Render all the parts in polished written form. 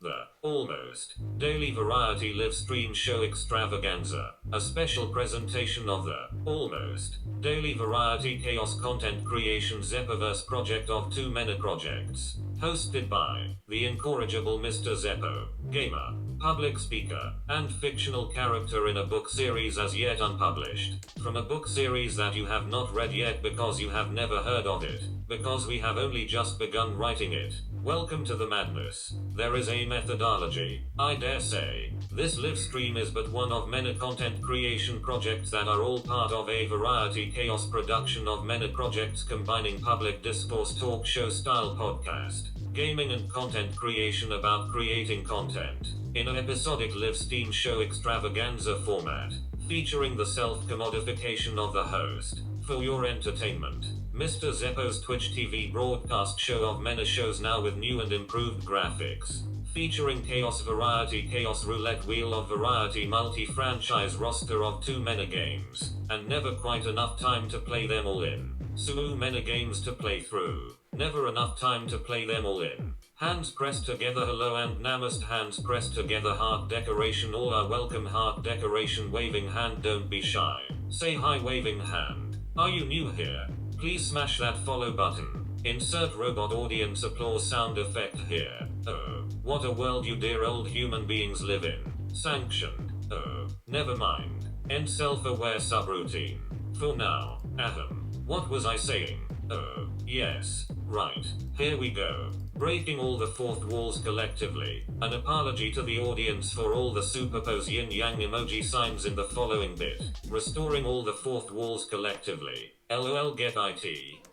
the Almost Daily Variety Live Stream Show Extravaganza, a special presentation of the Almost Daily Variety Chaos Content Creation Zeppoverse project of Too Many Projects, hosted by the incorrigible Mr. Zeppo, gamer, public speaker, and fictional character in a book series as yet unpublished. From a book series that you have not read yet because you have never heard of it, because we have only just begun writing it. Welcome to the madness. There is a methodology, I dare say. This live stream is but one of many content creation projects that are all part of a variety chaos production of many projects combining public discourse talk show style podcast, gaming and content creation about creating content, in an episodic live stream show extravaganza format, featuring the self-commodification of the host, for your entertainment. Mr. Zeppo's Twitch TV broadcast show of many shows now with new and improved graphics, featuring Chaos Variety Chaos Roulette Wheel of Variety multi-franchise roster of too many games, and never quite enough time to play them all in. So many games to play through, never enough time to play them all in. Hands pressed together hello and namaste, hands pressed together heart decoration all are welcome, heart decoration waving hand, don't be shy, say hi waving hand. Are you new here? Please smash that follow button. Insert robot audience applause sound effect here. Oh, what a world you dear old human beings live in. Sanctioned. Oh, never mind. End self-aware subroutine. For now, ahem. What was I saying? Oh, yes, right. Here we go. Breaking all the fourth walls collectively. An apology to the audience for all the superpose yin-yang emoji signs in the following bit. Restoring all the fourth walls collectively. LOL get IT.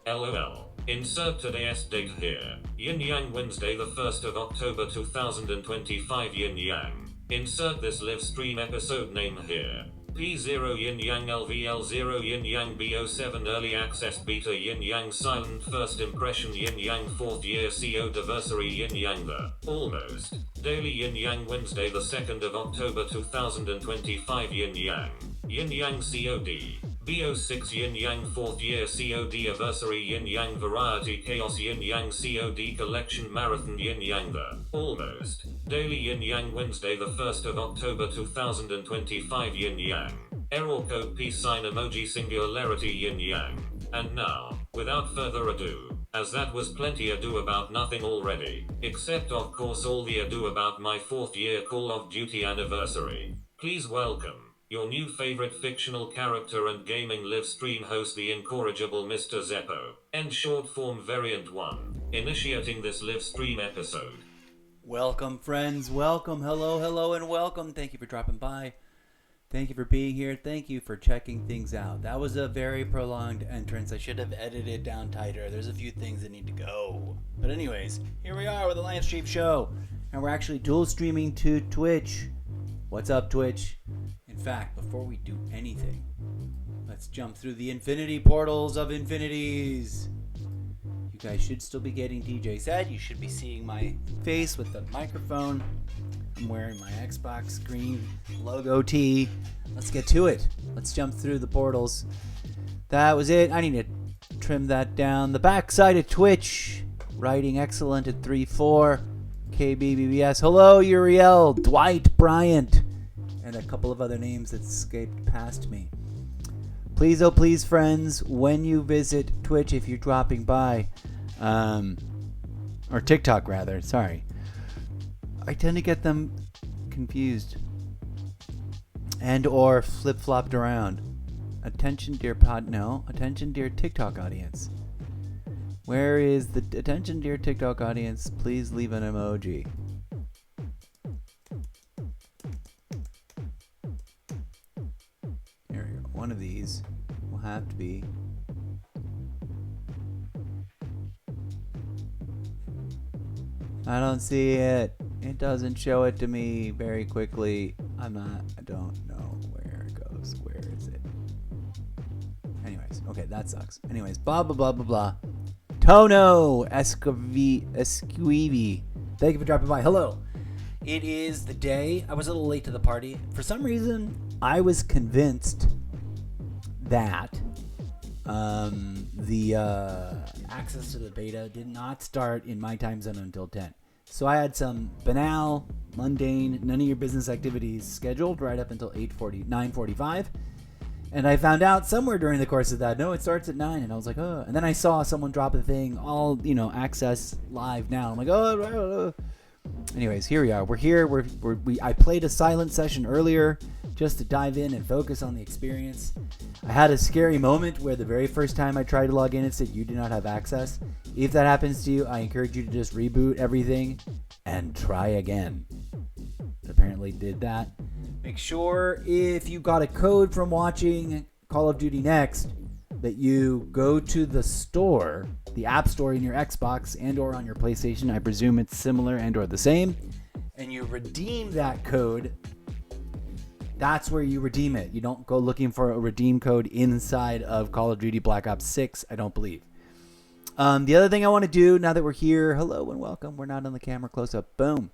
LOL. Insert today's date here. Yin-yang Wednesday the 1st of October 2025 yin-yang. Insert this live stream episode name here. P0 Yin-Yang LVL 0 Yin-Yang BO7 Early Access Beta Yin-Yang Silent First Impression Yin-Yang 4th Year CODaversary Yin-Yang The Almost Daily Yin-Yang Wednesday the 2nd of October 2025 Yin-Yang Yin-Yang COD BO6 Yin-Yang 4th Year COD Anniversary Yin-Yang Variety Chaos Yin-Yang COD Collection Marathon Yin-Yang The Almost Daily Yin-Yang Wednesday the 1st of October 2025 Yin-Yang Error code peace sign emoji singularity Yin-Yang. And now, without further ado, as that was plenty ado about nothing already, except of course all the ado about my 4th year Call of Duty anniversary, please welcome your new favorite fictional character and gaming live stream host, the incorrigible Mr. Zeppo, and short form variant 1, initiating this live stream episode. Welcome, friends. Welcome. Hello, and welcome. Thank you for dropping by. Thank you for being here. Thank you for checking things out. That was a very prolonged entrance. I should have edited it down tighter. There's a few things that need to go. But anyways, here we are with a live stream show. And we're actually dual streaming to Twitch. What's up, Twitch? In fact, before we do anything, let's jump through the infinity portals of infinities. You guys should still be getting DJ said. You should be seeing my face with the microphone. I'm wearing my Xbox green logo tee. Let's get to it. Let's jump through the portals. That was it. I need to trim that down. The backside of Twitch. Writing excellent at 3-4. KBBBS. Hello, Uriel. Dwight Bryant. And a couple of other names that escaped past me. Please, oh please, friends, when you visit Twitch, if you're dropping by, or TikTok rather, sorry, I tend to get them confused and or flip-flopped around. Attention, dear attention, dear TikTok audience. Where is the attention, dear TikTok audience? Please leave an emoji. One of these will have to be I don't see it. It doesn't show it to me very quickly. I don't know where it goes. Where is it? Anyways, okay, that sucks. Anyways, blah blah blah blah blah. Tono Esquivi. Thank you for dropping by. Hello. It is the day. I was a little late to the party. For some reason, I was convinced that the access to the beta did not start in my time zone until 10. So I had some banal, mundane, none of your business activities scheduled right up until 9:45. And I found out somewhere during the course of that, no, it starts at 9. And I was like, oh. And then I saw someone drop a thing, all, access live now. I'm like, oh. Anyways, here we are. We're here. I played a silent session earlier just to dive in and focus on the experience. I had a scary moment where the very first time I tried to log in, it said you do not have access. If that happens to you, I encourage you to just reboot everything and try again. It apparently did that. Make sure if you got a code from watching Call of Duty Next that you go to the store, the App Store in your Xbox and or on your PlayStation. I presume it's similar and or the same. And you redeem that code. That's where you redeem it. You don't go looking for a redeem code inside of Call of Duty Black Ops 6, I don't believe. The other thing I want to do now that we're here, hello and welcome. We're not on the camera close up. Boom.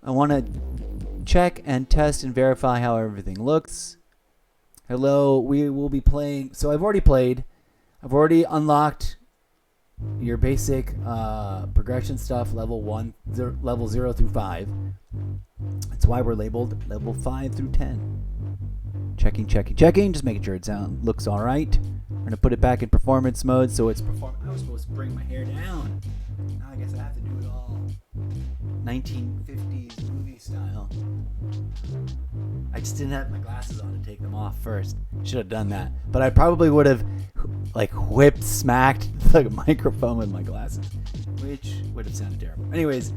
I want to check and test and verify how everything looks. Hello, we will be playing. So I've already played. I've already unlocked your basic progression stuff, level 0 through 5. That's why we're labeled level 5 through 10. Checking, just making sure it looks all right. We're going to put it back in performance mode so it's I was supposed to bring my hair down. Now I guess I have to do it all 1950s movie style. I just didn't have my glasses on to take them off first. Should have done that. But I probably would have smacked the microphone with my glasses, which would have sounded terrible. Anyways,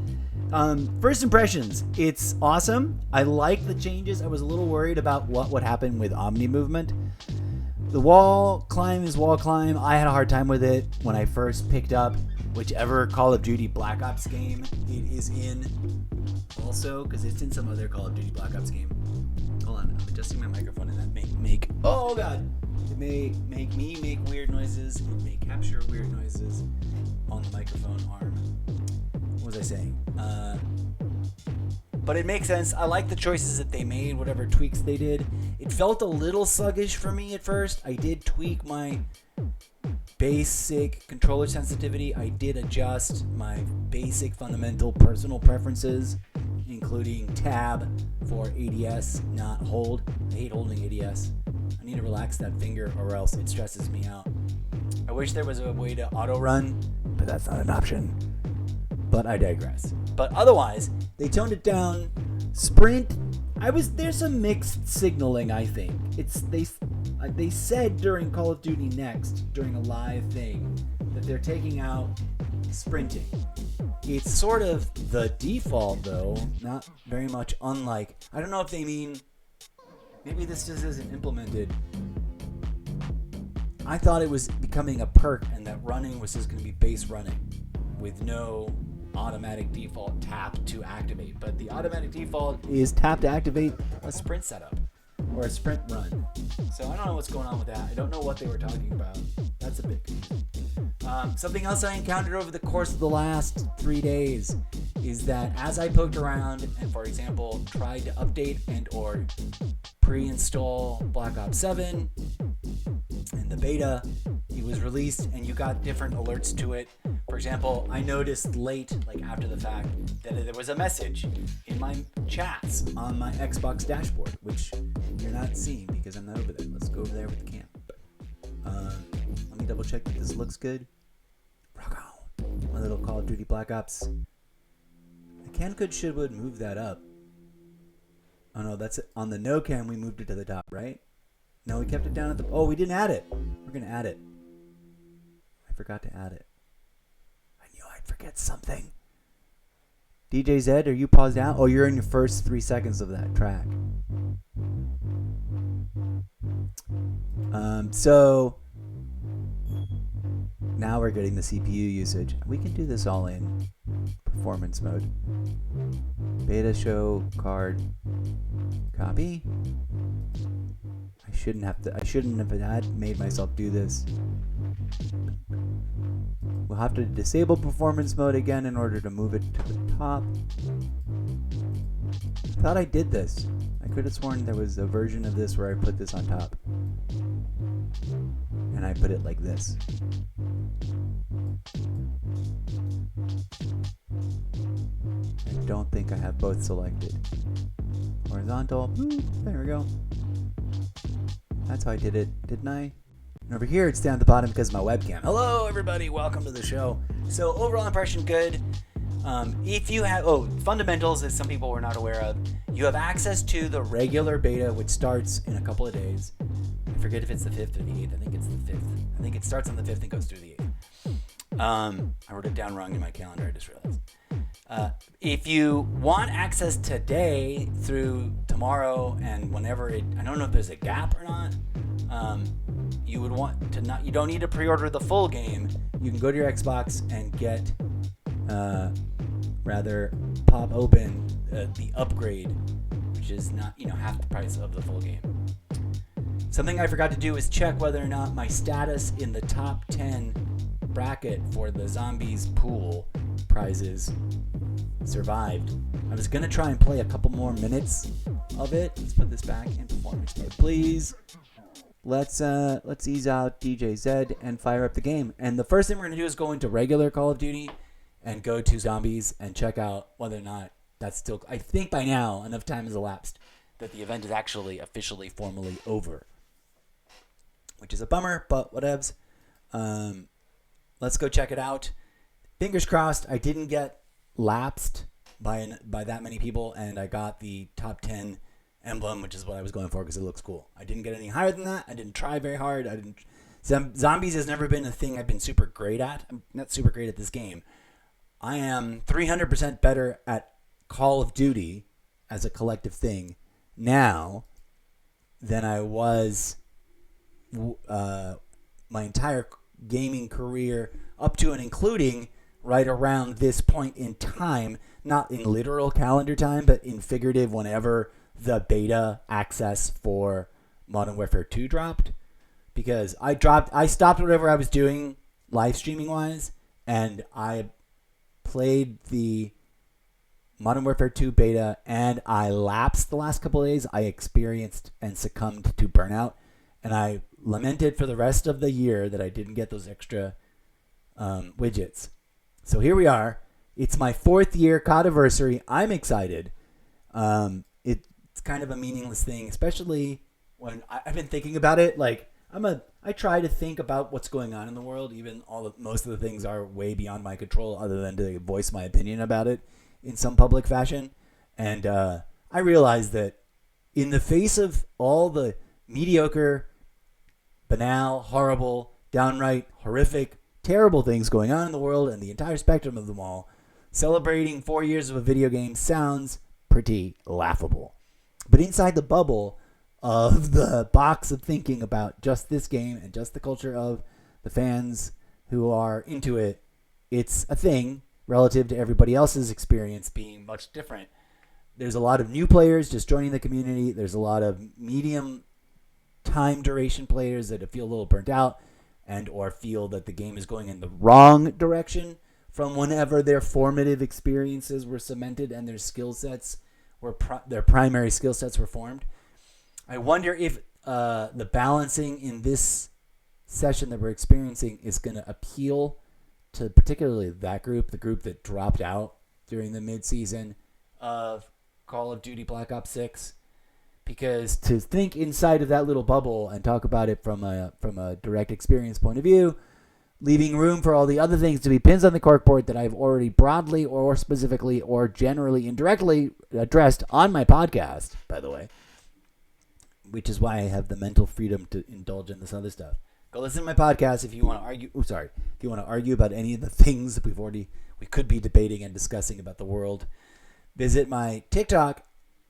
first impressions. It's awesome. I like the changes. I was a little worried about what would happen with Omni movement. The wall climb is wall climb. I had a hard time with it when I first picked up whichever Call of Duty Black Ops game it is in. Also, because it's in some other Call of Duty Black Ops game. Hold on, I'm adjusting my microphone and that make oh god, it may make me make weird noises. It may capture weird noises on the microphone arm. What was I saying? But it makes sense. I like the choices that they made, whatever tweaks they did. It felt a little sluggish for me at first. I did tweak my basic controller sensitivity. I did adjust my basic fundamental personal preferences, including tab for ADS, not hold. I hate holding ADS. I need to relax that finger or else it stresses me out. I wish there was a way to auto run, but that's not an option. But I digress. But otherwise, they toned it down. Sprint, there's some mixed signaling, I think. They said during Call of Duty Next, during a live thing, that they're taking out sprinting. It's sort of the default, though, not very much unlike. I don't know if they mean, maybe this just isn't implemented. I thought it was becoming a perk and that running was just going to be base running with no automatic default tap to activate. But the automatic default is tap to activate a sprint setup or a sprint run. So I don't know what's going on with that. I don't know what they were talking about. That's a bit confusing. Something else I encountered over the course of the last 3 days is that as I poked around and, for example, tried to update and or pre-install Black Ops 7 in the beta, it was released and you got different alerts to it. For example, I noticed late, after the fact, that there was a message in my chats on my Xbox dashboard, which you're not seeing because I'm not over there. Let's go over there with the cam. Let me double check that this looks good. Rock on. My little Call of Duty Black Ops. The can could should would move that up. Oh no, that's it. On the no cam we moved it to the top, right? No, we kept it down at the... Oh, we didn't add it. We're going to add it. I forgot to add it. I knew I'd forget something. DJ Zed, are you paused out? Oh, you're in your first 3 seconds of that track. So now we're getting the CPU usage. We can do this all in performance mode. Beta show card copy. I shouldn't have made myself do this. We'll have to disable performance mode again in order to move it to the top. I thought I did this. I could have sworn there was a version of this where I put this on top. And I put it like this. don't think I have both selected. Horizontal. There we go. That's how I did it, didn't I? And over here, it's down at the bottom because of my webcam. Hello, everybody. Welcome to the show. So, overall impression, good. If you have... fundamentals, as some people were not aware of. You have access to the regular beta, which starts in a couple of days. I forget if it's the 5th or the 8th. I think it's the 5th. I think it starts on the 5th and goes through the 8th. I wrote it down wrong in my calendar. I just realized. If you want access today through tomorrow and whenever I don't know if there's a gap or not. You would want to not. You don't need to pre-order the full game. You can go to your Xbox and get, pop open the upgrade, which is not half the price of the full game. Something I forgot to do is check whether or not my status in the top 10 bracket for the zombies pool prizes survived. I was gonna try and play a couple more minutes of it. Let's put this back in performance mode, please. Let's ease out DJ Zed and fire up the game. And the first thing we're gonna do is go into regular Call of Duty and go to zombies and check out whether or not that's still. I think by now enough time has elapsed that the event is actually officially formally over, which is a bummer, but whatevs. Let's go check it out. Fingers crossed I didn't get lapsed by that many people, and I got the top 10 emblem, which is what I was going for because it looks cool. I didn't get any higher than that. I didn't try very hard. Zombies has never been a thing I've been super great at. I'm not super great at this game. I am 300% better at Call of Duty as a collective thing now than I was my entire gaming career up to and including right around this point in time, not in literal calendar time, but in figurative whenever the beta access for Modern Warfare 2 dropped. Because I stopped whatever I was doing live streaming wise, and I played the Modern Warfare 2 beta, and I lapsed the last couple of days. I experienced and succumbed to burnout, and I lamented for the rest of the year that I didn't get those extra widgets. So here we are. It's my 4th year CODaversary. I'm excited. It's kind of a meaningless thing, especially when I've been thinking about it. Like I try to think about what's going on in the world, even most of the things are way beyond my control, other than to voice my opinion about it in some public fashion. And I realize that in the face of all the mediocre, banal, horrible, downright horrific, terrible things going on in the world and the entire spectrum of them all, celebrating 4 years of a video game sounds pretty laughable. But inside the bubble of the box of thinking about just this game and just the culture of the fans who are into it, it's a thing relative to everybody else's experience being much different. There's a lot of new players just joining the community. There's a lot of medium time duration players that feel a little burnt out and or feel that the game is going in the wrong direction from whenever their formative experiences were cemented and their skill sets were their primary skill sets were formed. I wonder if the balancing in this session that we're experiencing is going to appeal to particularly that group, the group that dropped out during the mid-season of Call of Duty Black Ops 6. Because to think inside of that little bubble and talk about it from a direct experience point of view, leaving room for all the other things to be pins on the corkboard that I've already broadly or specifically or generally indirectly addressed on my podcast, by the way, which is why I have the mental freedom to indulge in this other stuff. Go listen to my podcast if you want to argue. If you want to argue about any of the things that we could be debating and discussing about the world. Visit my TikTok,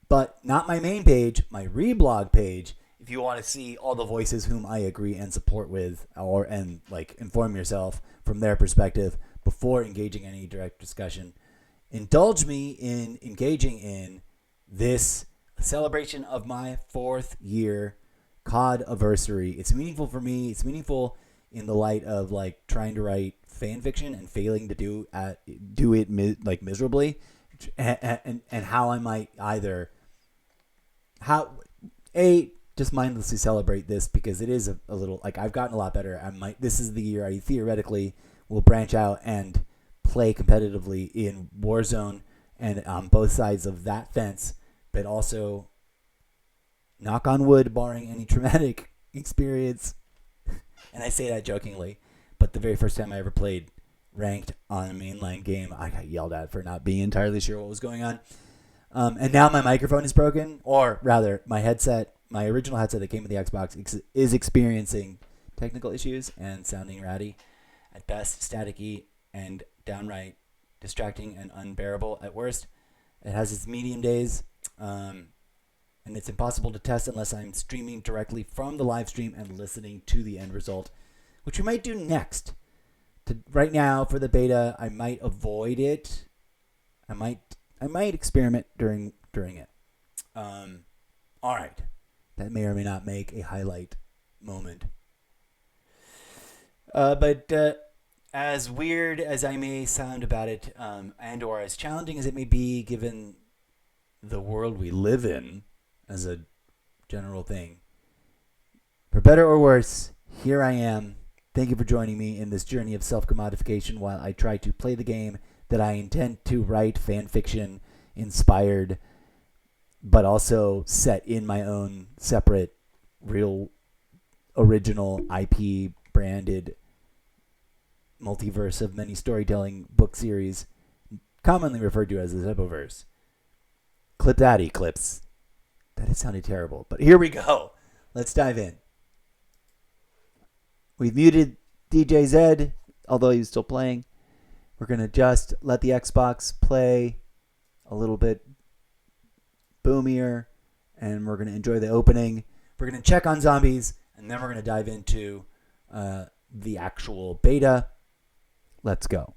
but not my main page, my reblog page, if you want to see all the voices whom I agree and support with, and inform yourself from their perspective before engaging any direct discussion. Indulge me in engaging in this celebration of my 4th year CODaversary. It's meaningful for me. It's meaningful in the light of trying to write fan fiction and failing to do it miserably, and how I might either just mindlessly celebrate this because it is a little I've gotten a lot better. This is the year I theoretically will branch out and play competitively in Warzone and on both sides of that fence, but also, knock on wood, barring any traumatic experience, and I say that jokingly, but the very first time I ever played ranked on a mainline game, I got yelled at for not being entirely sure what was going on. And now my microphone is broken, or rather, my headset, my original headset that came with the Xbox, is experiencing technical issues and sounding ratty. At best, staticky and downright distracting and unbearable at worst. It has its medium days, and it's impossible to test unless I'm streaming directly from the live stream and listening to the end result, which we might do next. Right now, for the beta, I might avoid it. I might experiment during it. All right, that may or may not make a highlight moment. But as weird as I may sound about it, and or as challenging as it may be, given the world we live in, as a general thing, for better or worse, here I am. Thank you for joining me in this journey of self-commodification while I try to play the game that I intend to write fan fiction inspired, but also set in my own separate, real, original IP branded multiverse of many storytelling book series, commonly referred to as the Zippoverse. Clip that, Eclipse. That sounded terrible, but here we go. Let's dive in. We've muted DJ Zed, although he's still playing. We're going to just let the Xbox play a little bit boomier, and we're going to enjoy the opening. We're going to check on zombies, and then we're going to dive into the actual beta. Let's go.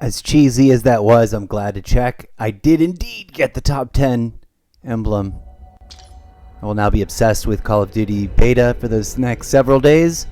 As cheesy as that was, I'm glad to check. I did indeed get the top 10 emblem. I will now be obsessed with Call of Duty beta for those next several days.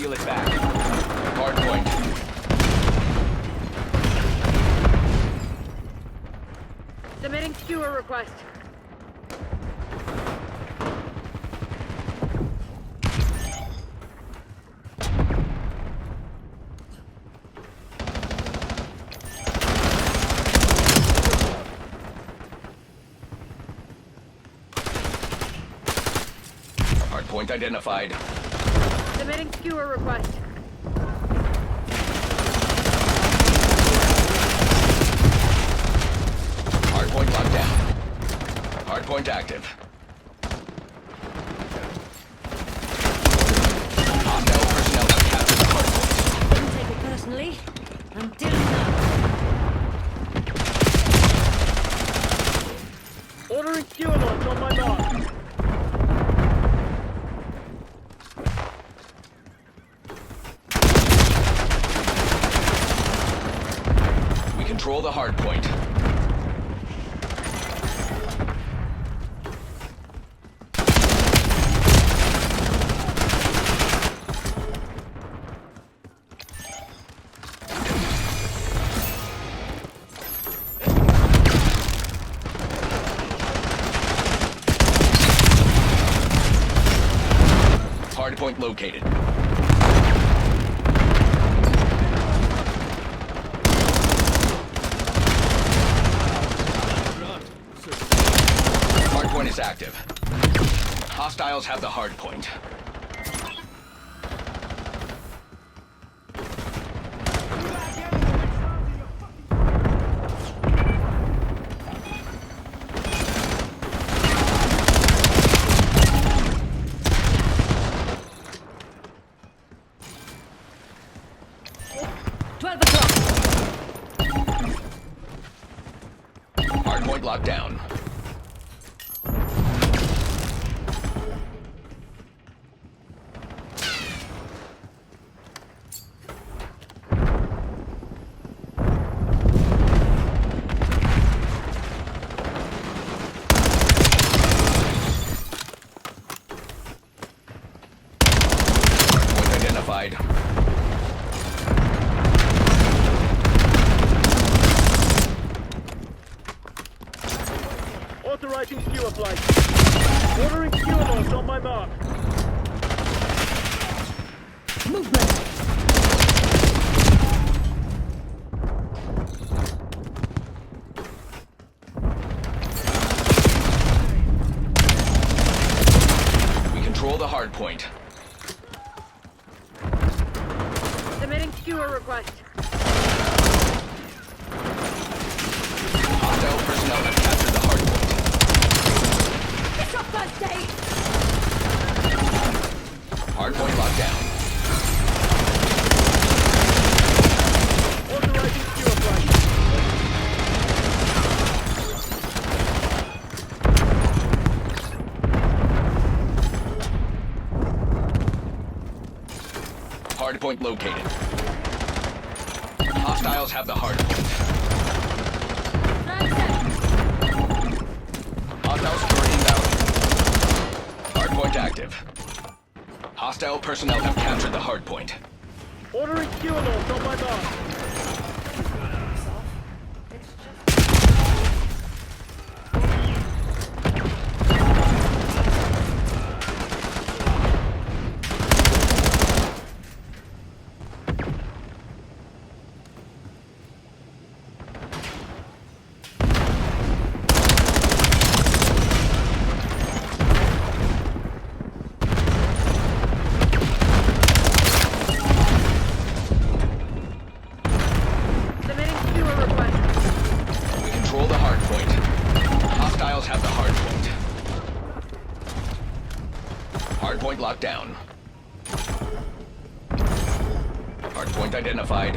steal it back. Hard point. Submitting skewer request. Hard point identified. Submitting skewer request. Hard point locked down. Hard point active. Hostile personnel have captured the hard point. Didn't take it personally. I'm dealing now. Ordering skewer launch on my mark. We control the hard point. Hard point located. Hard point is active. Hostiles have the hard point. Hard point locked down. Hardpoint identified. Authorizing skewer flight. Ordering skewer launch on my mark. We control the hard point. Submitting skewer request. Hostile personnel have captured the hard point. It's your first day! Hard point locked down. Authorizing skewer flight. Hard point located. Hostiles have the hard point. Hostile secure inbound. Hard point active. Hostile personnel have captured the hard point. Ordering skewer launch on my mark. Submitting skewer request. We control the hard point. Hostiles have the hard point. Hard point locked down. Hard point identified.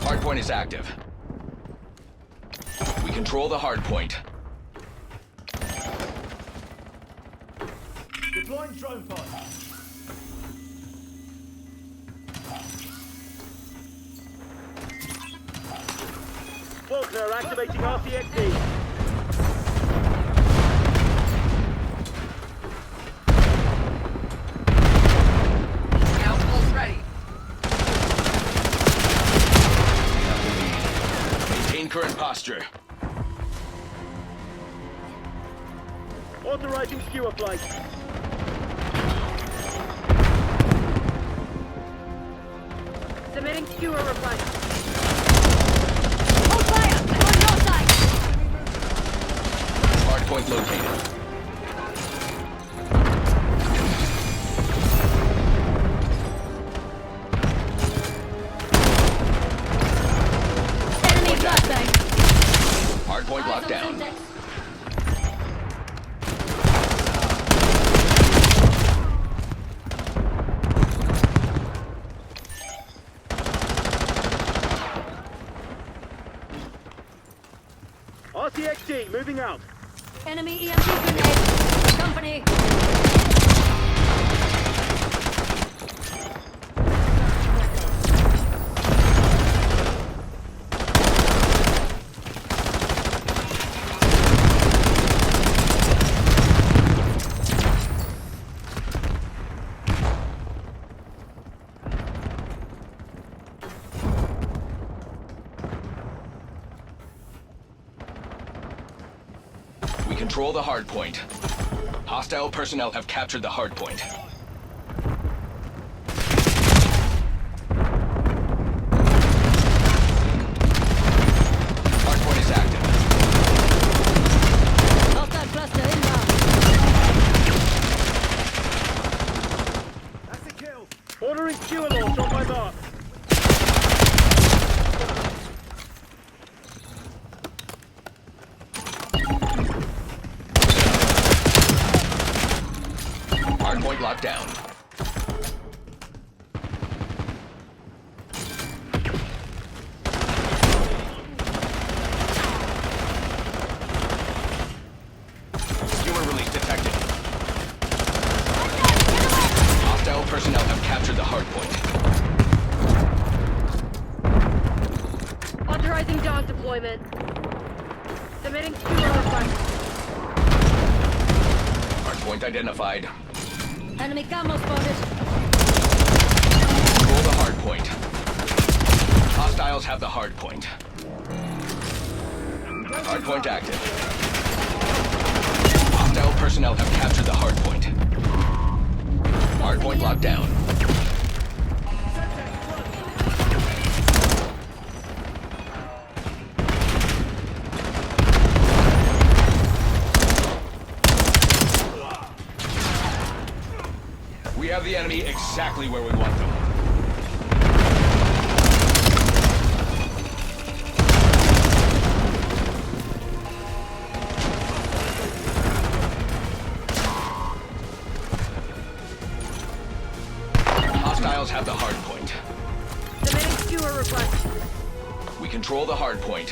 Hard point is active. We control the hard point. Deploying drone pod. Welcome They're activating RCXD. Almost ready. Maintain current posture. Authorizing skewer flight. Submitting skewer request. Hold fire! I'm on your side! Hardpoint located. Enemy flashbang! Hardpoint locked down. RCXD moving out. Enemy EMP grenade! Company! We control the hardpoint. Hostile personnel have captured the hardpoint. Hardpoint is active. Hostile cluster inbound! That's a kill. Ordering skewer launch on my mark. Hardpoint locked down. Skewer release detected. Hostile personnel have captured the hardpoint. Authorizing dog deployment. Submitting skewer request. Hardpoint identified. Enemy camo spotted! Control the hardpoint. Hostiles have the hardpoint. Hardpoint active. Hostile personnel have captured the hardpoint. Hardpoint locked down. We have the enemy exactly where we want them. Hostiles have the hardpoint. Submitting skewer request. We control the hardpoint.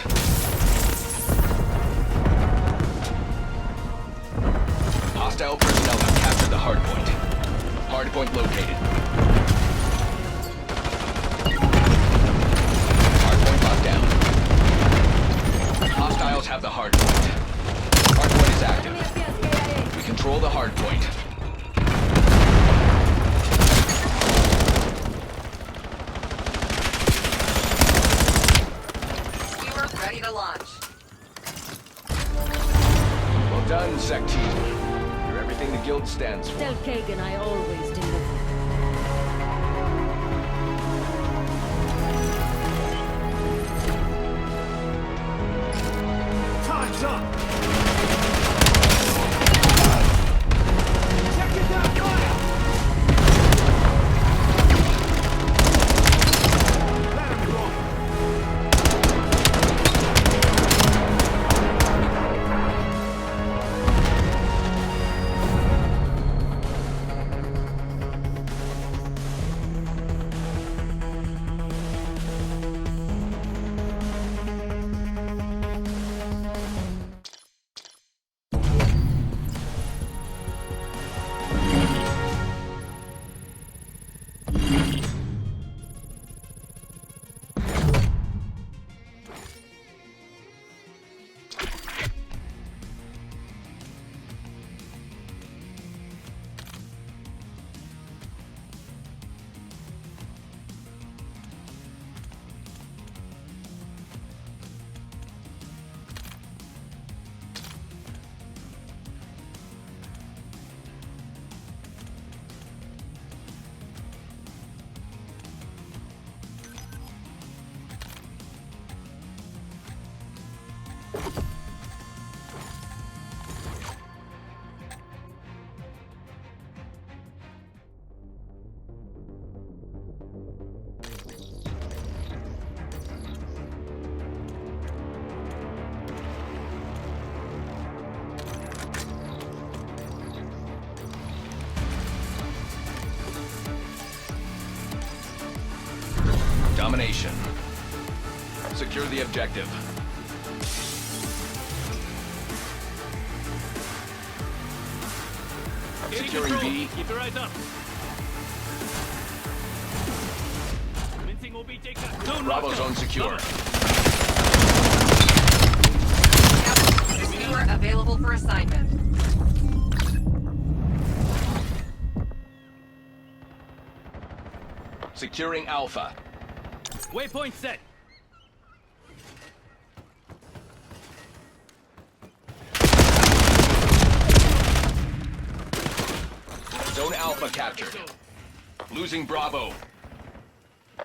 Hostile personnel have captured the hardpoint. Hardpoint located. Hardpoint locked down. Hostiles have the hardpoint. Hardpoint is active. We control the hardpoint. Skewer ready to launch. Well done, Sec Team. You're everything the guild stands for. Tell Kagan I always deliver. Time's up. Check it out, fire. Let him roll. Domination. Secure the objective. Securing B. Keep your eyes up. Mincing will be taken. Bravo zone secure. Skewer available for assignment. Securing Alpha. Waypoint set. Zone Alpha captured. Losing Bravo.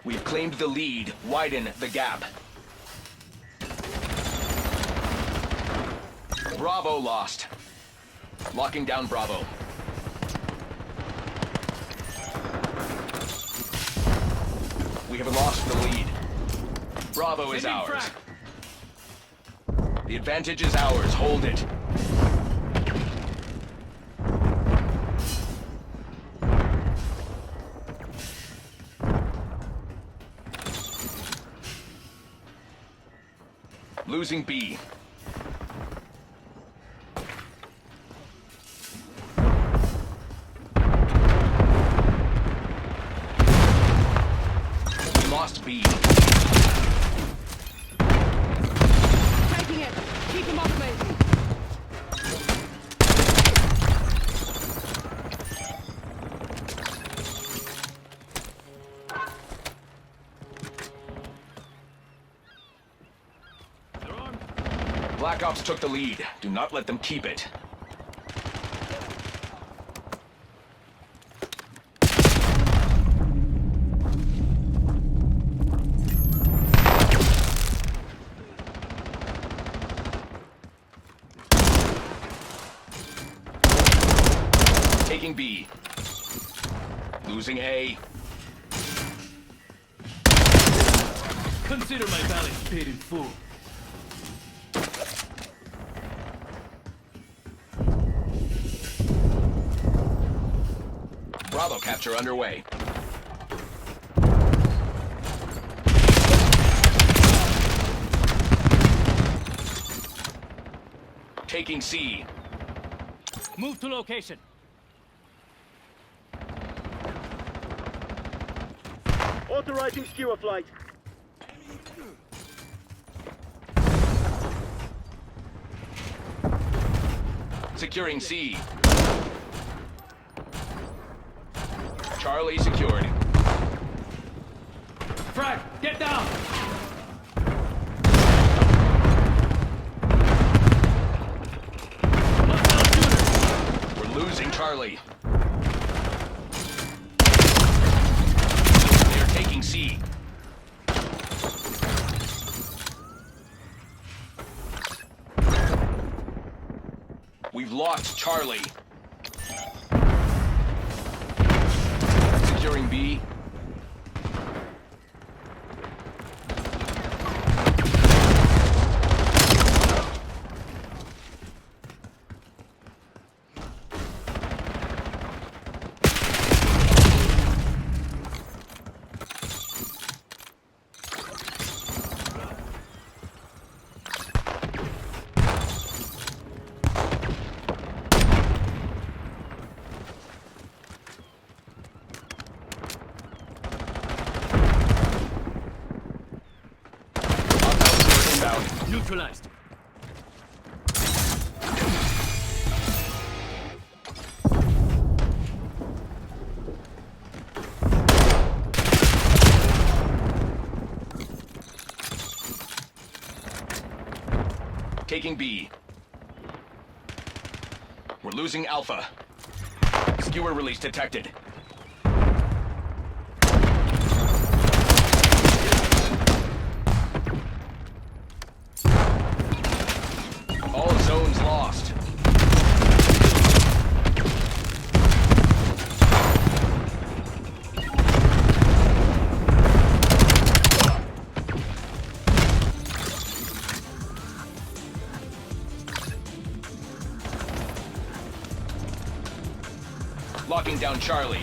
We've claimed the lead. Widen the gap. Bravo lost. Locking down Bravo. We have lost the lead. Bravo is Sending ours. frag. The advantage is ours. Hold it. Losing B. We lost B. Taking it. Keep him off me. They're on. Black Ops took the lead. Do not let them keep it. Taking B. Losing A. Consider my balance paid in full. Bravo capture underway. Taking C. Move to location. Authorizing skewer flight. Securing C. Charlie secured. Frag, get down. Hostile shooter. We're losing Charlie. They are taking C. We've lost Charlie. Securing B. Inbound. Neutralized. Taking B. We're losing Alpha. Skewer release detected. All zones lost. Locking down Charlie.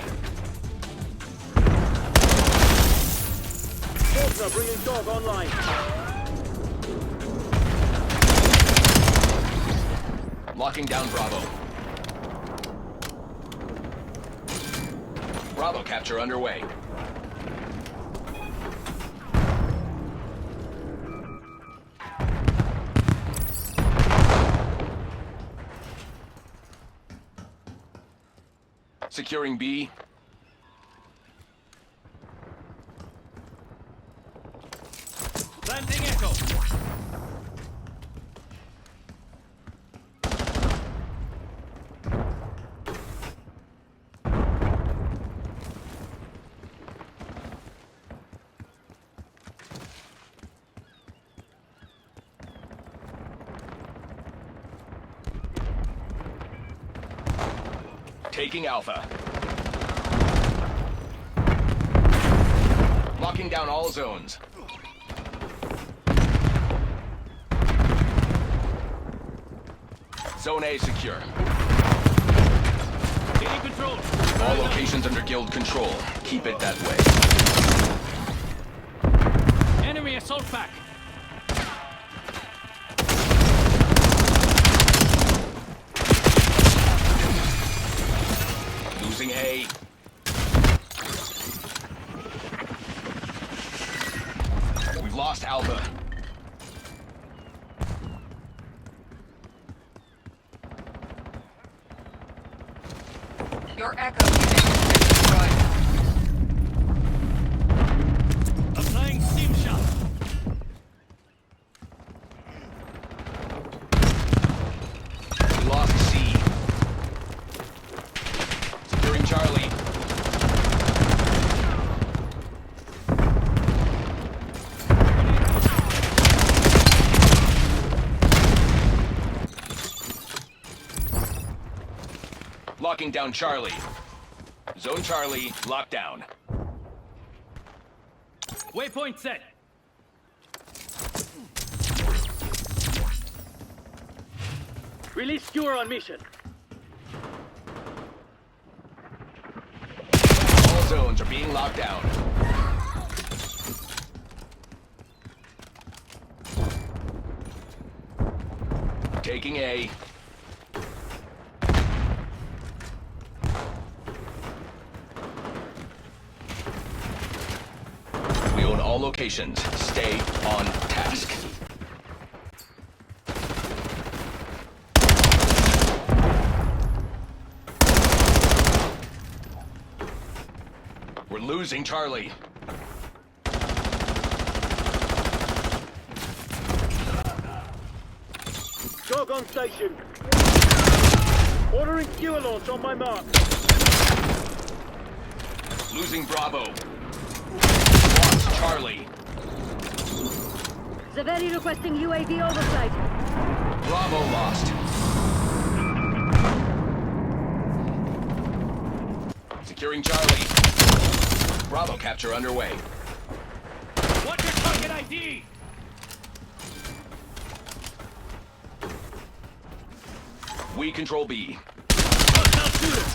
Partner bringing dog online. Locking down Bravo. Bravo capture underway. Securing B. Landing Echo. Taking Alpha. Locking down all zones. Zone A secure. Taking control. All locations under guild control. Keep it that way. Enemy assault pack. Losing A. We've lost Alpha. Your Echo unit has been destroyed. Applying steam shot. We lost C. Securing Charlie. Locking down Charlie. Zone Charlie, locked down. Waypoint set. Release skewer on mission. All zones are being locked down. Taking A. We own all locations. Stay on task. We're losing Charlie. Dog on station. Ordering skewer launch on my mark. Losing Bravo. Lost Charlie. Zaveri requesting UAV overflight. Bravo lost. Securing Charlie. Bravo capture underway. What's your target ID? We control B. Hostile shooter.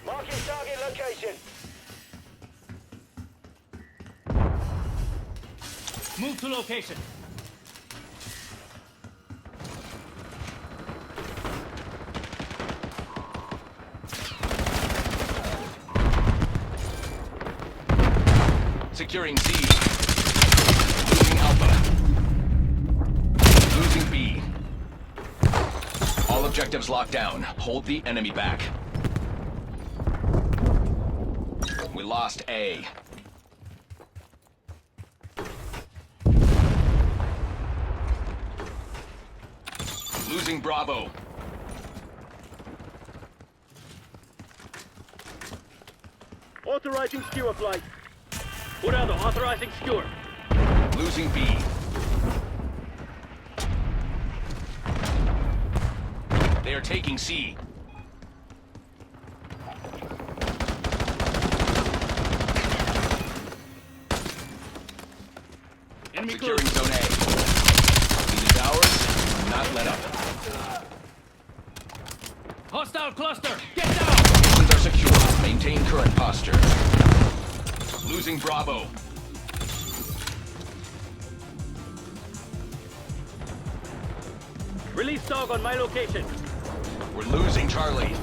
Marking target location. Move to location. Securing C. Losing Alpha. Losing B. All objectives locked down. Hold the enemy back. We lost A. Losing Bravo. Authorizing skewer flight. Jurado, authorizing skewer. Losing B. They are taking C. Enemy Securing close. Zone A. It is ours. Do not let up. Hostile cluster! Get down! Positions are secure. Maintain current posture. Losing Bravo. Release dog on my location. We're losing Charlie.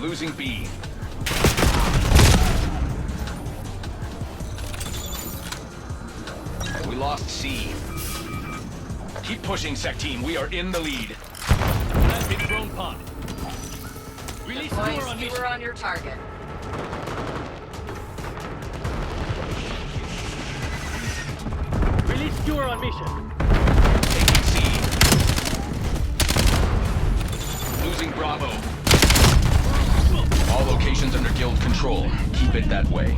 Losing B. We lost C. Keep pushing, Sec Team. We are in the lead. Planting drone pod. Release Deploying skewer on mission. skewer on your target. Release skewer on mission. Taking C. Losing Bravo. All locations under guild control. Keep it that way.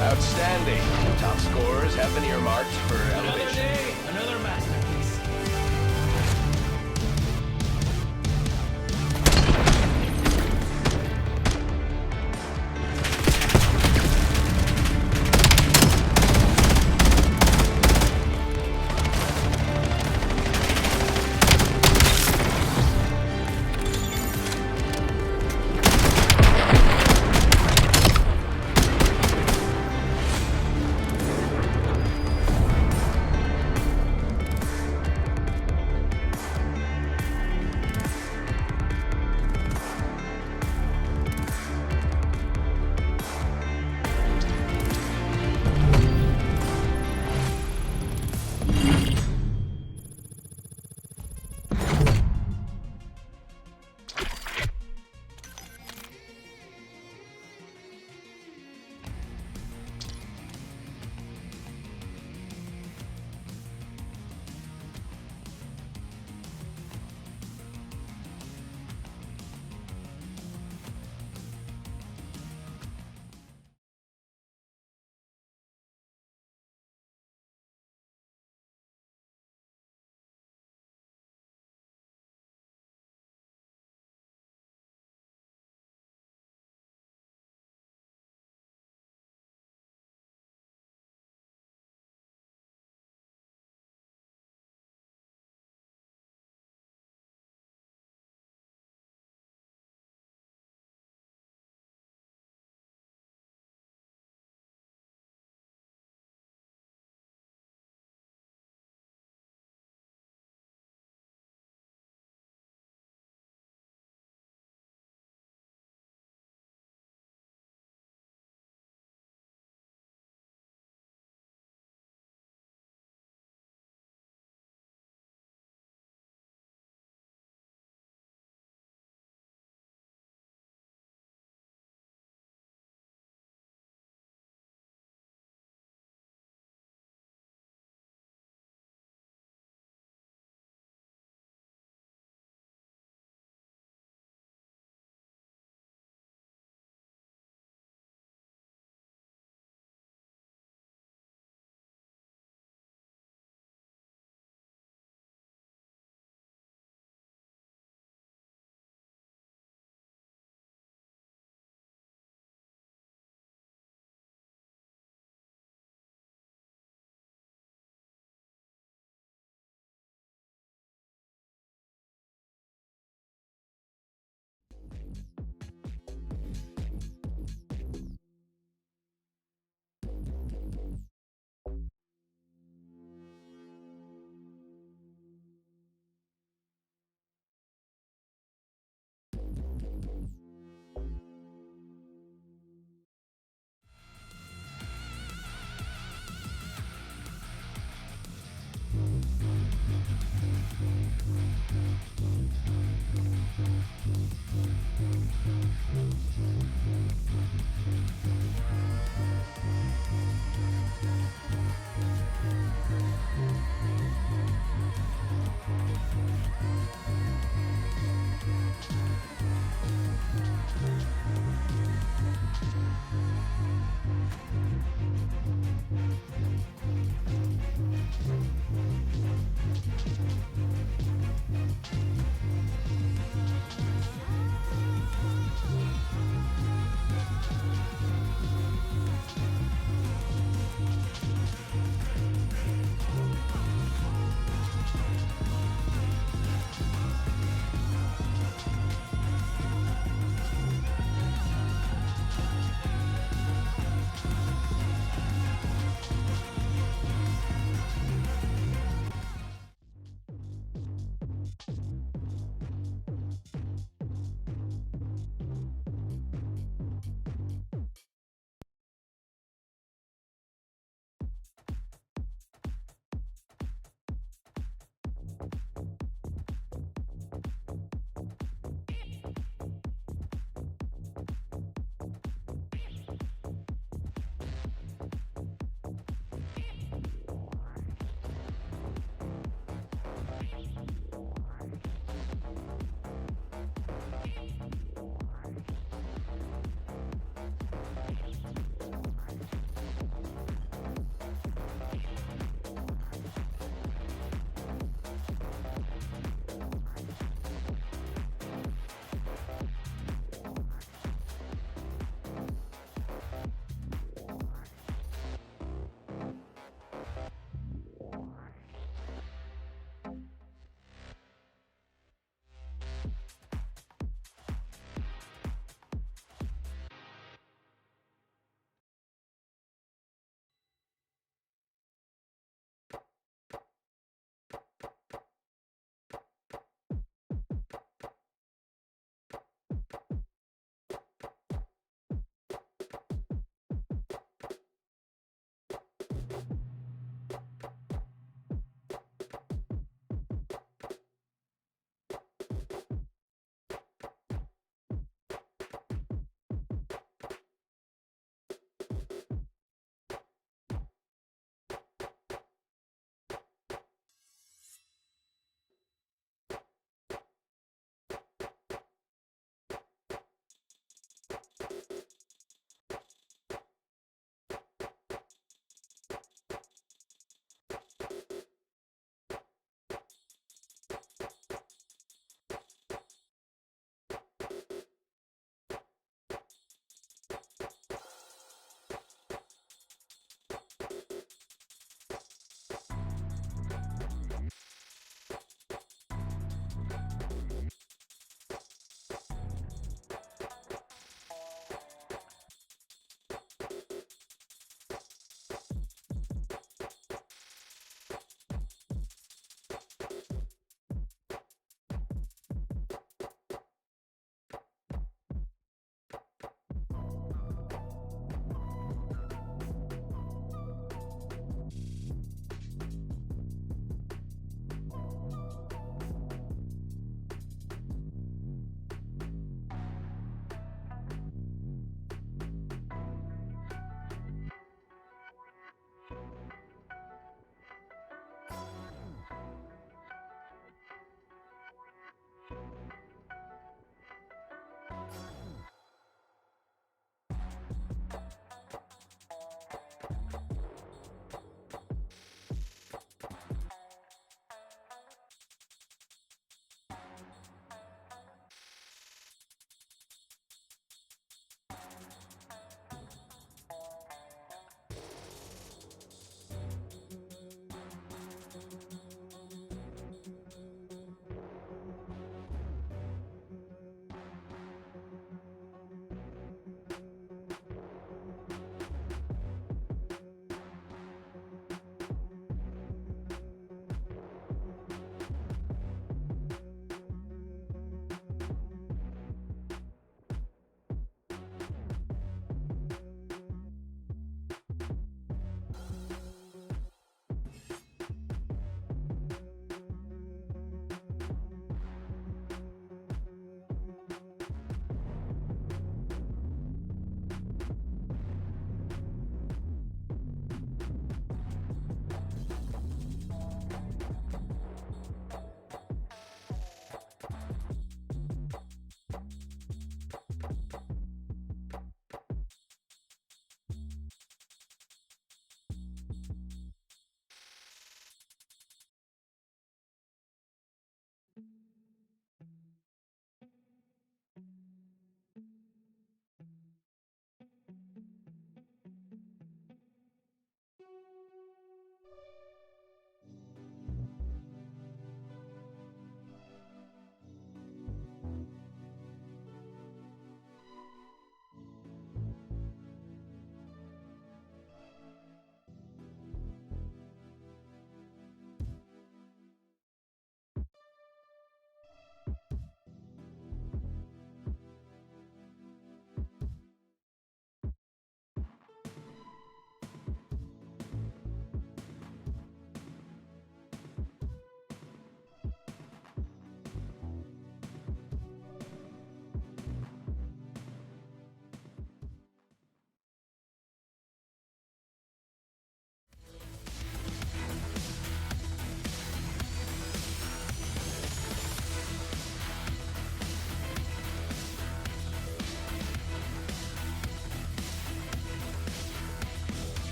Outstanding. Top scorers have been earmarked for Another elevation. day, another masterpiece.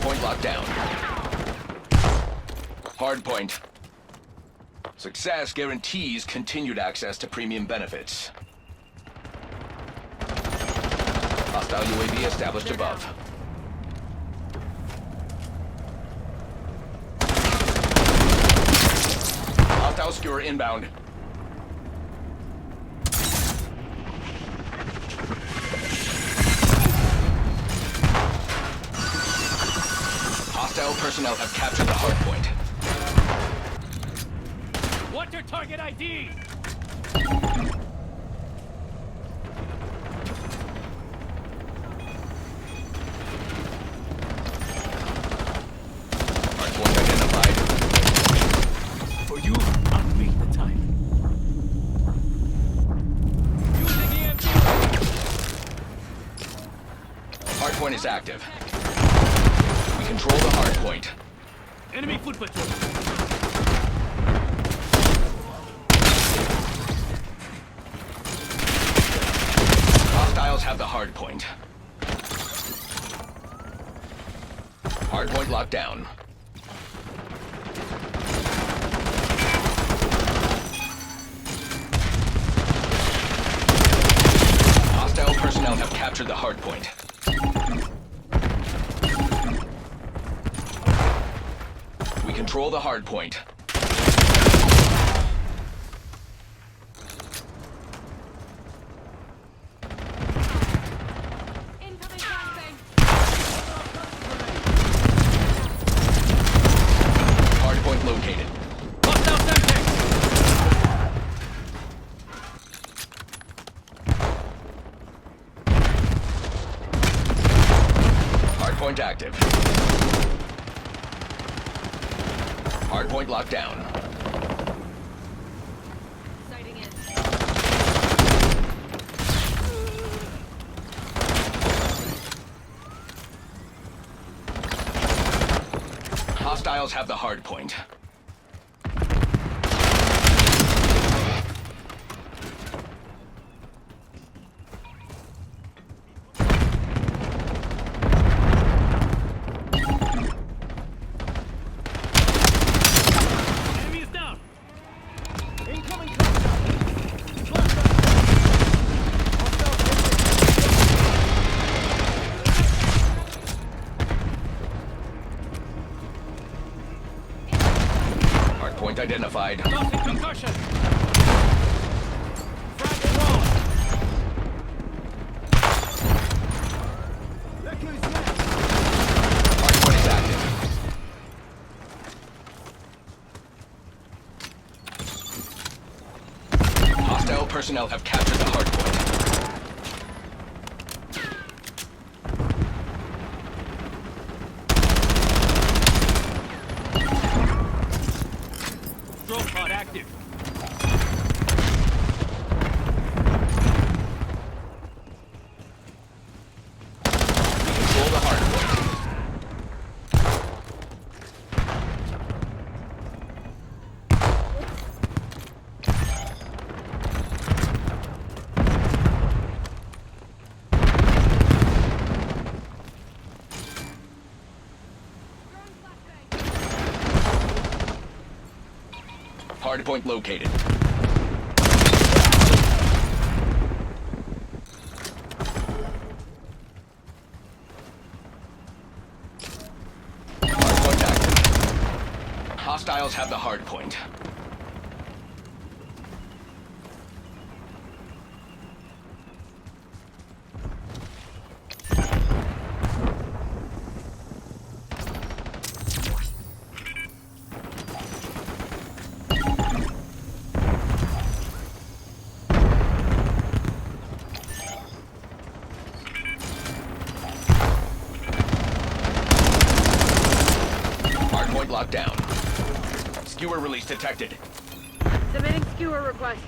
Hardpoint locked down. Hardpoint. Success guarantees continued access to premium benefits. Hostile UAV established above. Hostile skewer inbound. Hostile personnel have captured the hardpoint. What's your target ID? Hardpoint identified. For you, I'll beat the time. Using EMP. Hardpoint is active. We control the hardpoint. Enemy foot patrol. Hostiles have the hardpoint. Hardpoint locked down. Hostile personnel have captured the hardpoint. We control the hardpoint. Incoming flashbang. Hardpoint located. Hostile Semtex. Hardpoint active. Hardpoint locked down. Sighting in. Hostiles have the hardpoint. Enemy is down. Incoming contact. Hardpoint identified. Tossing concussion. Frag thrown. Hardpoint is active. Hostile personnel have captured the hardpoint. Drone pod active. We control the hardpoint. Hardpoint located. Hardpoint active. Hostiles have the hardpoint. Hardpoint locked down. Skewer release detected. Submitting skewer request.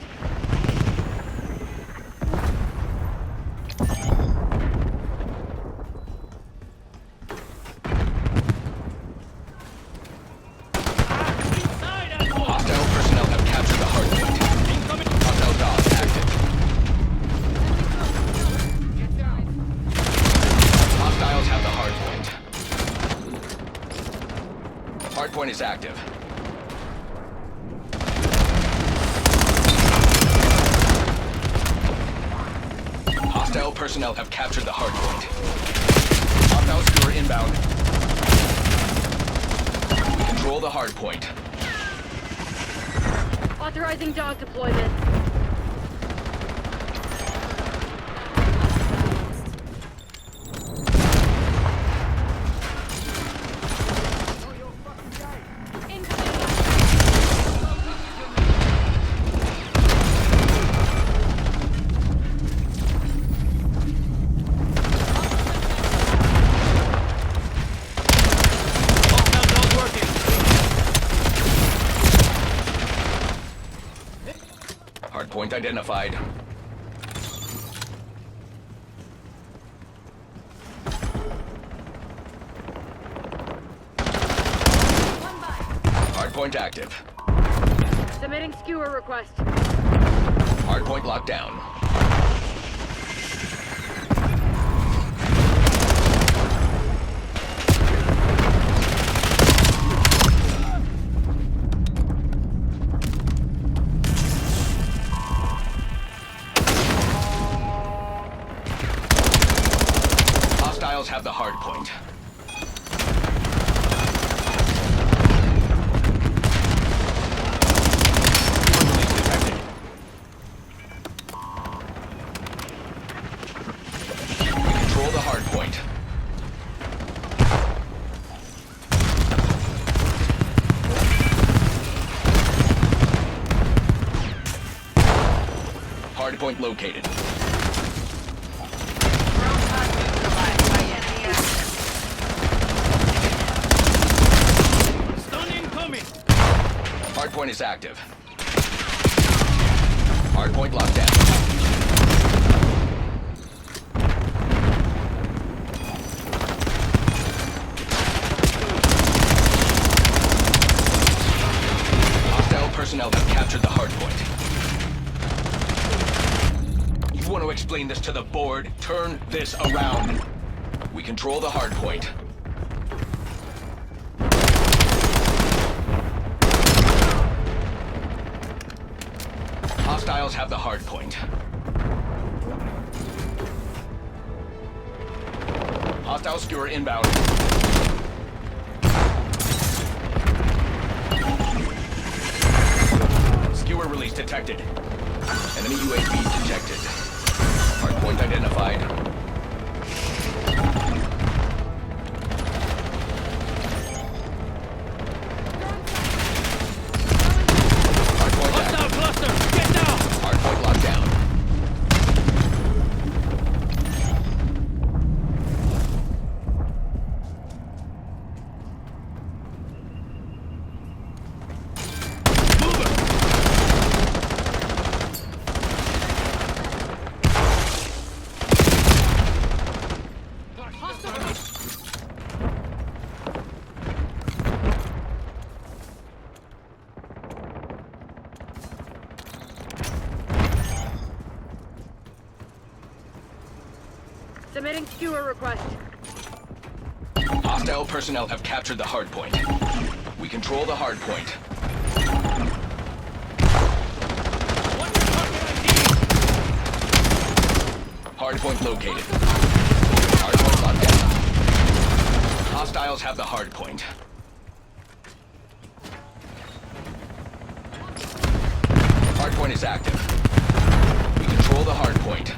Inside, asshole. Hostile personnel have captured the hardpoint. Incoming. Hostile DOS active. Hostiles have the hardpoint. Hardpoint is active. Hostile personnel have captured the hardpoint. Hostile skewer inbound. We control the hardpoint. Authorizing dog deployment. Hardpoint identified. Hardpoint active. Submitting skewer request. Hardpoint locked down. Hostiles have the hardpoint. Hardpoint located. Hardpoint is active. Hardpoint locked down. Hostile personnel have captured the hardpoint. You want to explain this to the board? Turn this around. We control the hardpoint. Hostiles have the hardpoint. Hostile skewer inbound. Skewer release detected. Enemy UAV detected. Hardpoint identified. Hardpoint active. Cluster! Get down! Hardpoint locked down. Submitting skewer request. Hostile personnel have captured the hardpoint. We control the hardpoint. Hardpoint located. Hardpoint locked down. Hostiles have the hardpoint. Hardpoint is active. We control the hardpoint.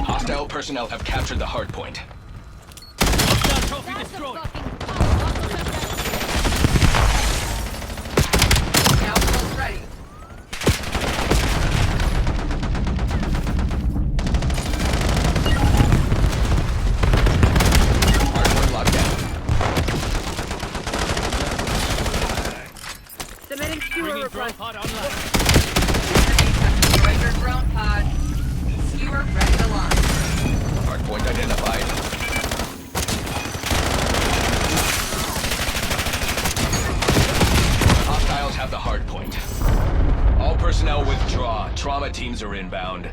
Hostile personnel have captured the hardpoint. Trophy destroyed. Almost ready. Hardpoint locked down. Submitting skewer Bringing drone request. pod online. Destroy your drone pod. Skewer ready to launch. Hardpoint identified. teams are inbound.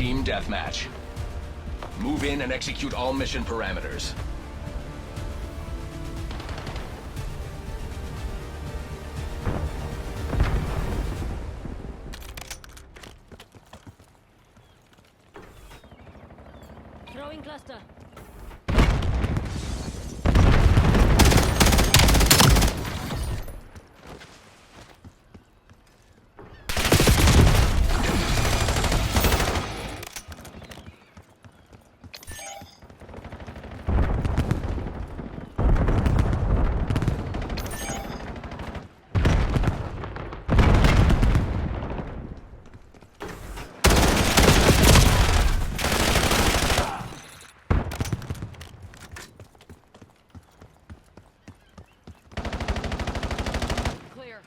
Team deathmatch. Move in and execute all mission parameters. Throwing cluster. Clear.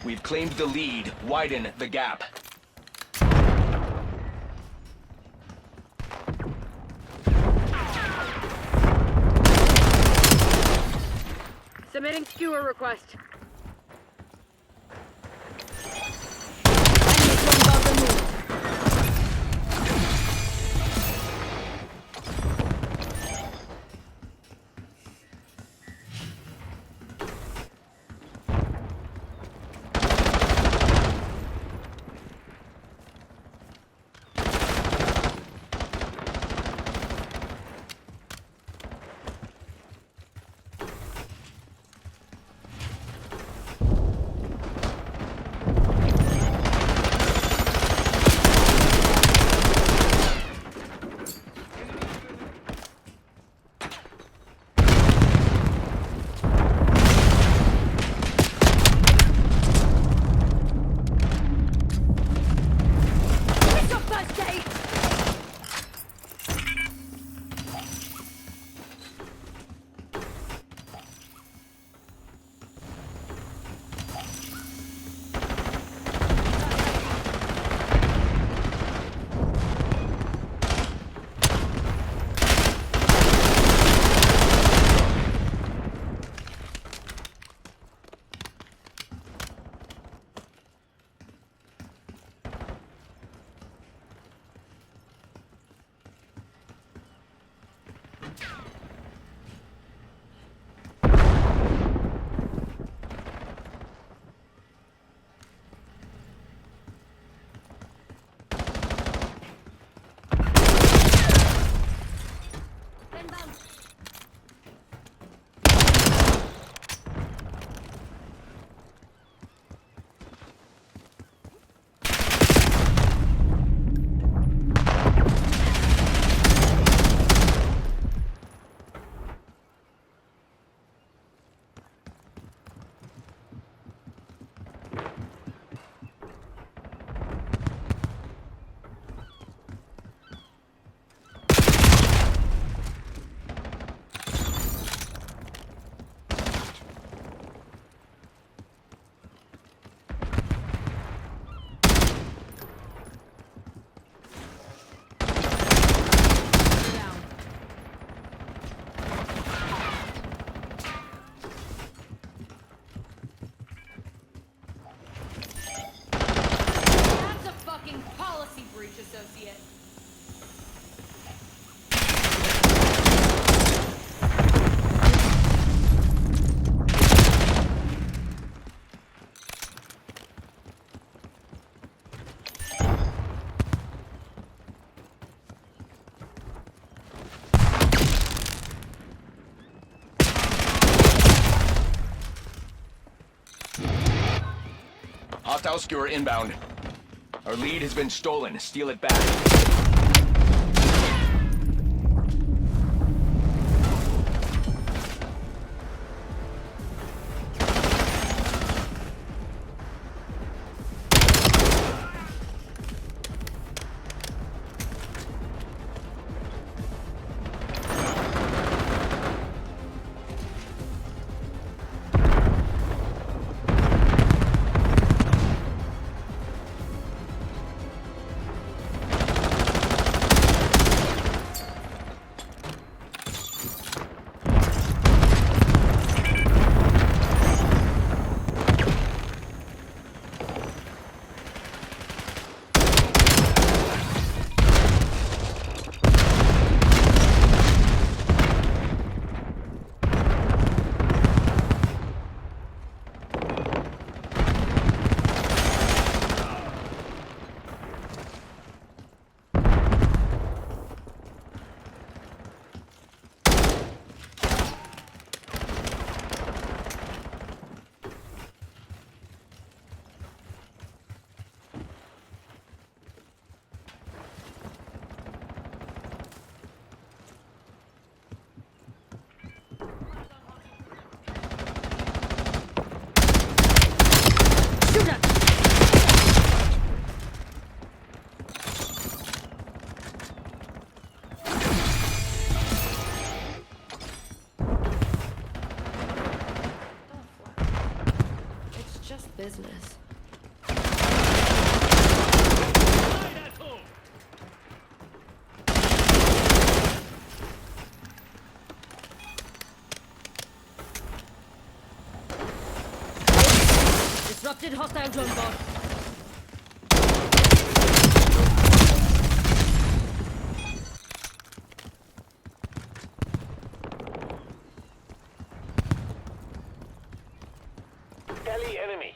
We've claimed the lead. Widen the gap. Submitting skewer request. Hostile skewer inbound. Our lead has been stolen. Steal it back. It's just business. Disrupted hostile drone bot. Tally enemy.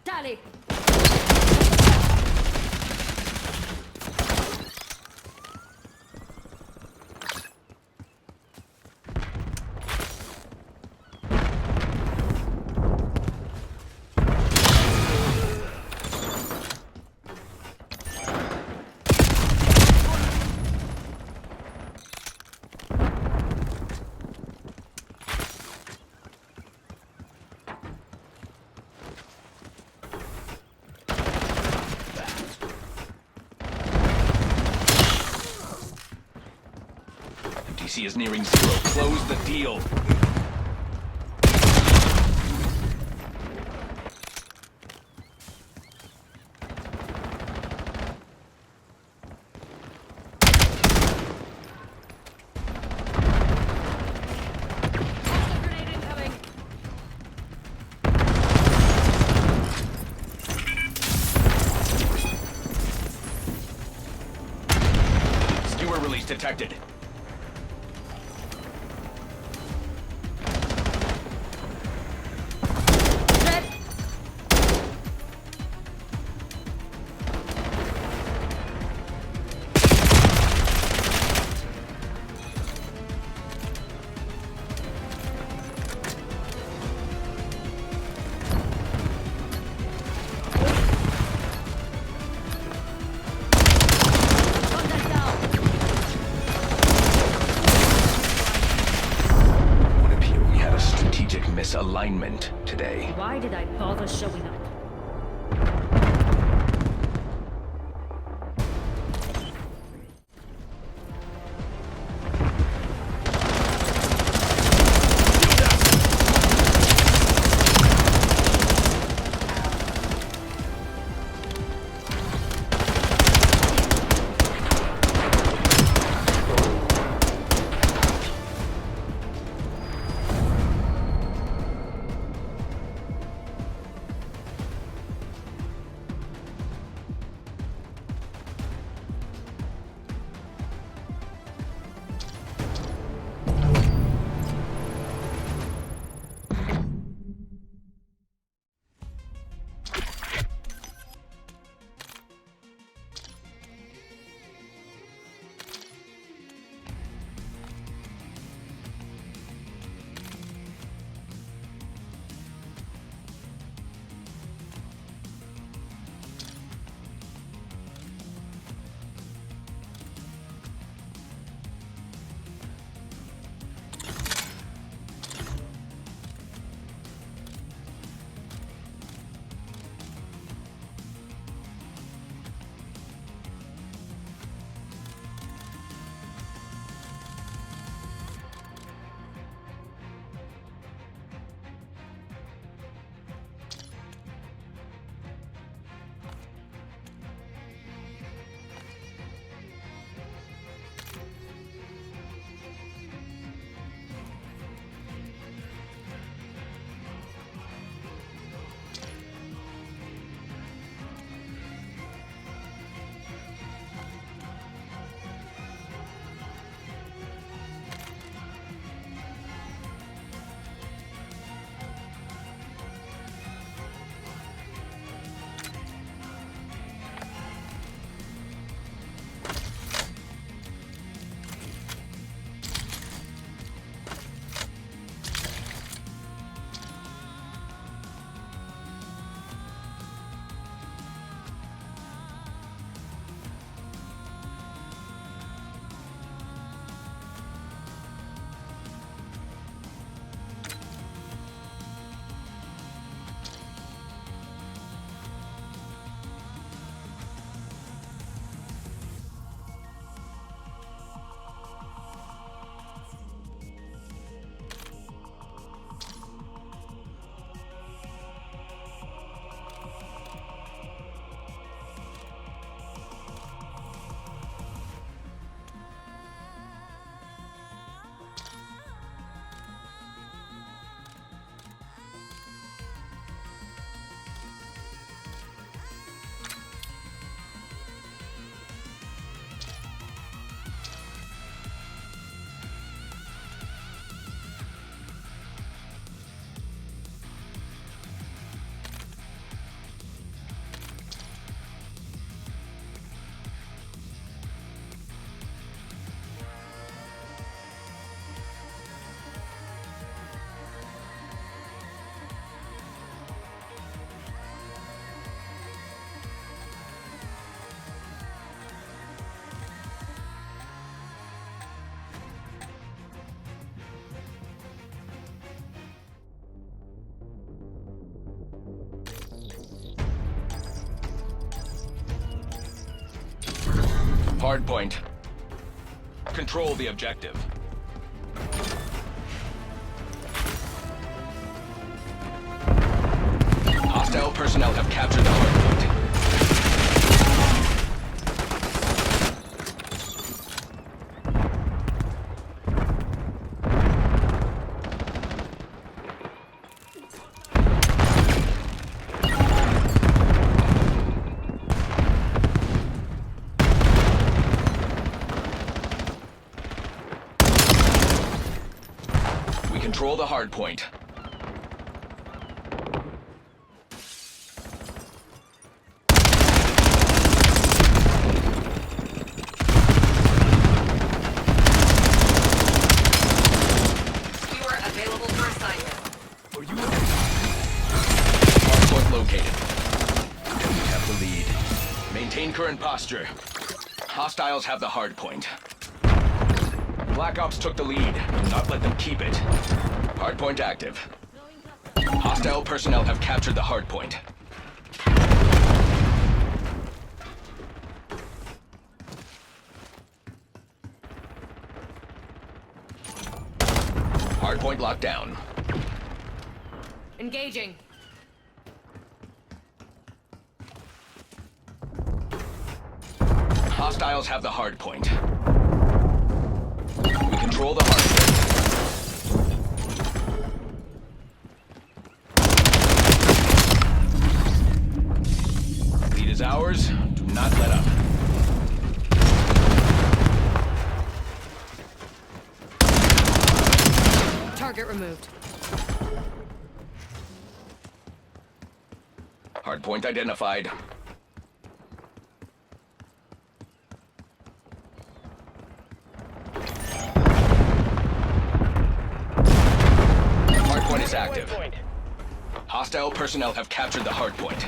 Tally! DC is nearing zero. Close the deal. Grenade incoming! Skewer release detected. Red! Contact down! It would appear we had a strategic misalignment today. Why did I bother showing up? hardpoint. Control the objective. Hostile personnel have captured the hardpoint. We control the hardpoint. Viewer available for assignment. Hardpoint located. We have the lead. Maintain current posture. Hostiles have the hardpoint. Black Ops took the lead. Do not let them keep it. Hardpoint active. Hostile personnel have captured the hardpoint. Hardpoint locked down. Engaging. Hostiles have the hardpoint. We control the hardpoint. Lead is ours. Do not let up. Target removed. Hardpoint identified. Hardpoint is active. Hostile personnel have captured the hardpoint.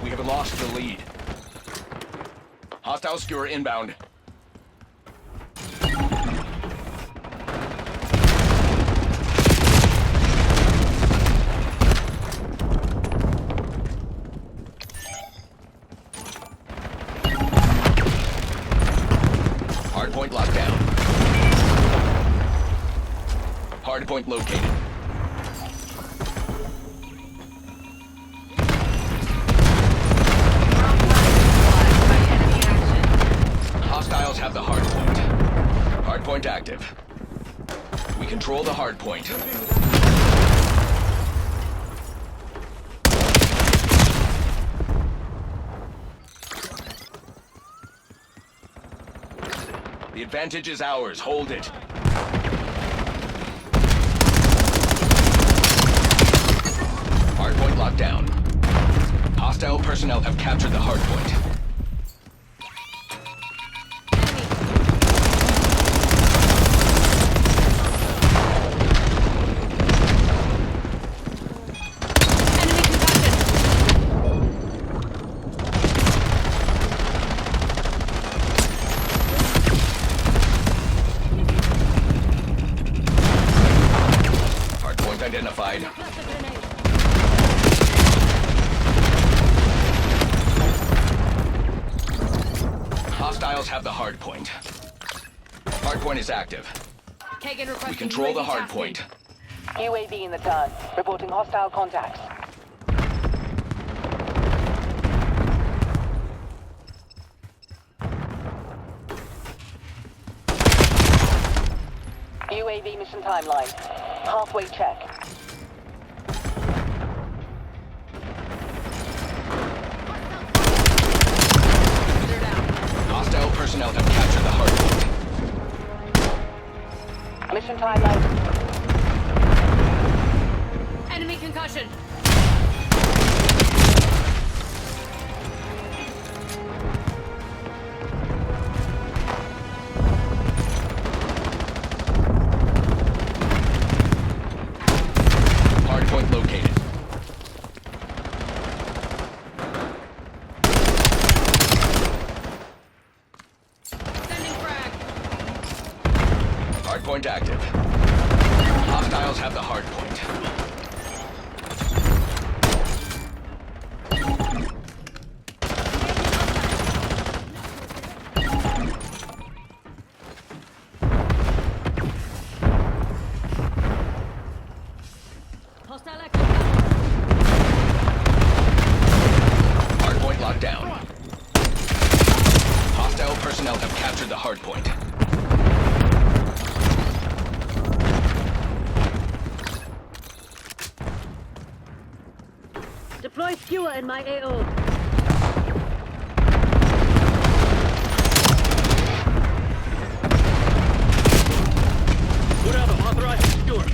We have lost the lead. Hostile skewer inbound. Hardpoint locked down. Hardpoint located. By enemy action. Hostiles have the hardpoint. Hardpoint active. We control the hardpoint. The advantage is ours. Hold it. Hardpoint locked down. Hostile personnel have captured the hardpoint. Enemy conducted. Hardpoint identified. Hostiles have the hardpoint. Hardpoint is active. Kagan requesting We control the UAV tasking. hardpoint. UAV in the turn. Reporting hostile contacts. UAV mission timeline. Halfway check. They're down. Hostile personnel have captured the hardpoint. Mission timeline. Enemy concussion. Hardpoint located. Hardpoint active. Hostiles have the hardpoint. Hostile active. Hardpoint locked down. Hostile personnel have captured the hardpoint. Deploy skewer in my AO. Put out an authorized skewer.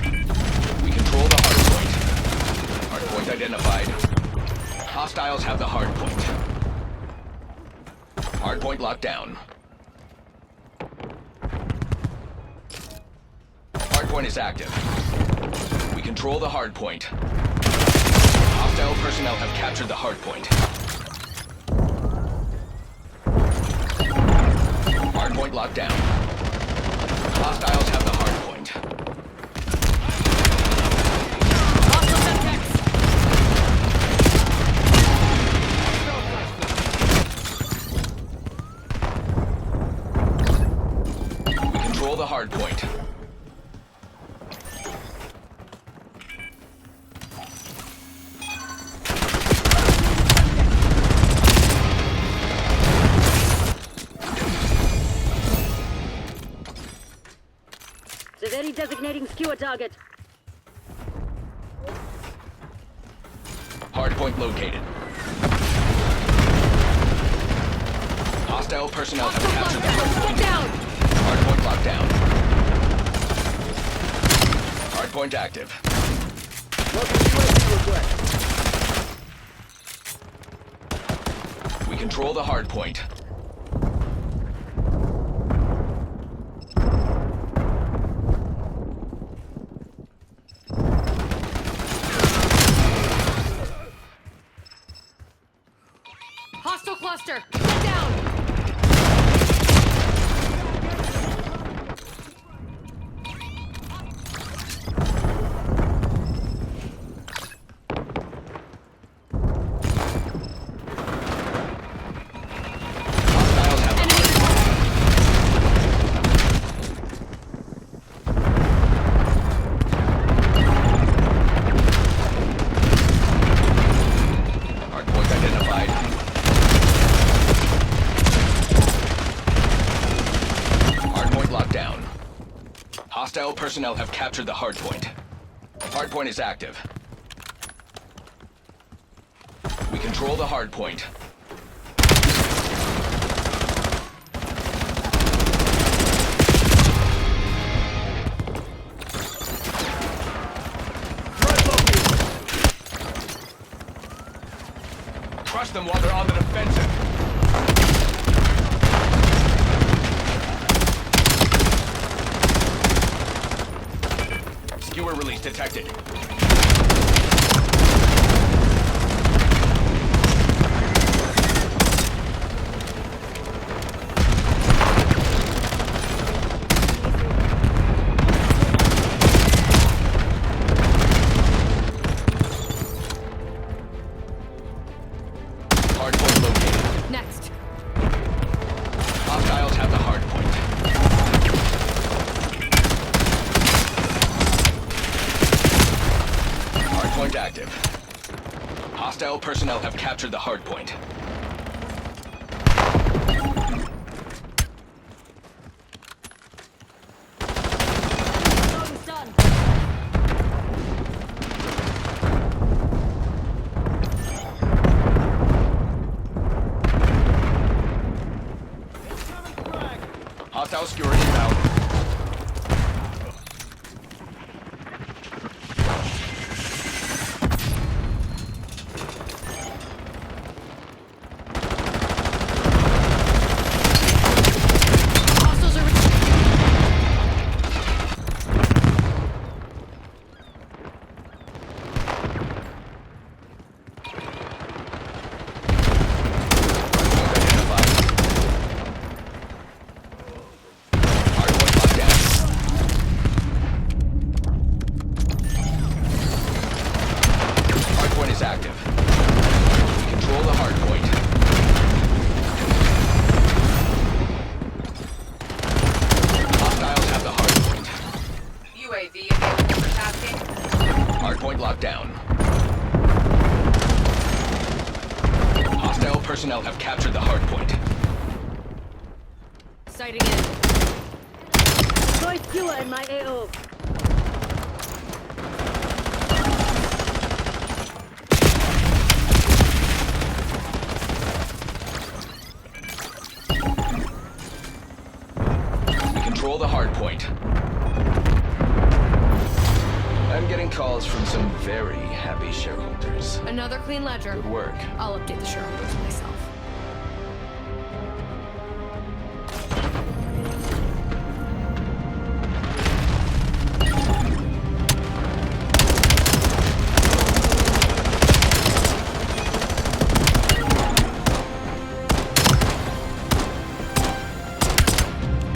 We control the hardpoint. Hardpoint identified. Hostiles have the hardpoint. Hardpoint locked down. Hardpoint is active. We control the hardpoint. Hostile personnel have captured the hardpoint. Hardpoint locked down. Hostiles have the hardpoint. Hostile subjects. We control the hardpoint. Severi designating skewer target. Hardpoint located. Hostile personnel have captured the hardpoint. Get down. Hardpoint locked down. Hardpoint active. Welcome to UAV request. We control the hardpoint. Hostile cluster. Get down. Hostiles have the hardpoint identified. Hardpoint locked down. Hostile personnel have captured the hardpoint. Hardpoint is active. We control the hardpoint. Crush them while they're on the defensive. Skewer release detected. Hardpoint located. Next. Hostiles have the hardpoint. Hardpoint active. Hostile personnel have captured the hardpoint. Almost done. Hostile skewer inbound. is active. We control the hard point. Hostiles have the hard point. UAV available for tasking. Hard point locked down. Hostile personnel have captured the hard point. Sighting in. Deploy skewer in my AO. We control the hard point. I'm getting calls from some very happy shareholders. Another clean ledger. Good work. I'll update the shareholders myself.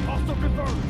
Hostile confirmed.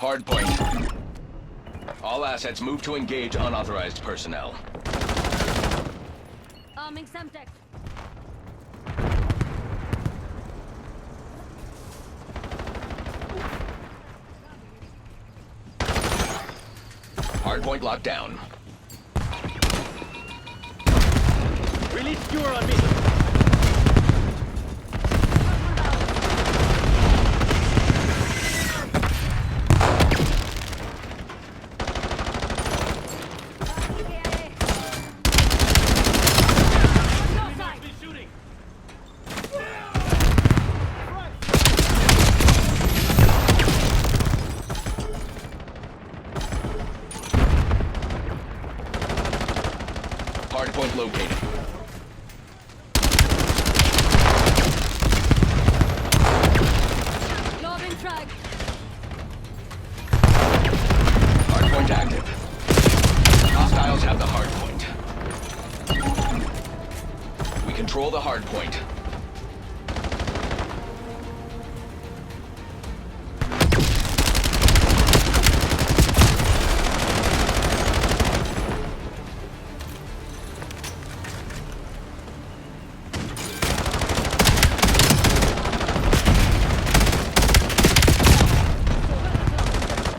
hard point. All assets move to engage unauthorized personnel. Arming Semtex. Hard point locked down. Release skewer on me. Hard point located. Lobbing frag. Hard point active. Hostiles have the hard point. We control the hard point.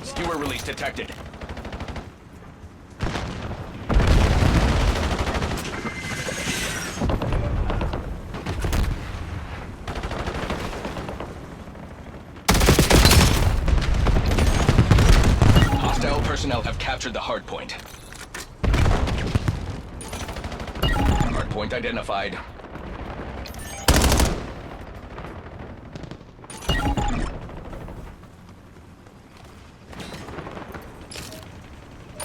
Skewer release detected. Hostile personnel have captured the hard point. Hard point identified.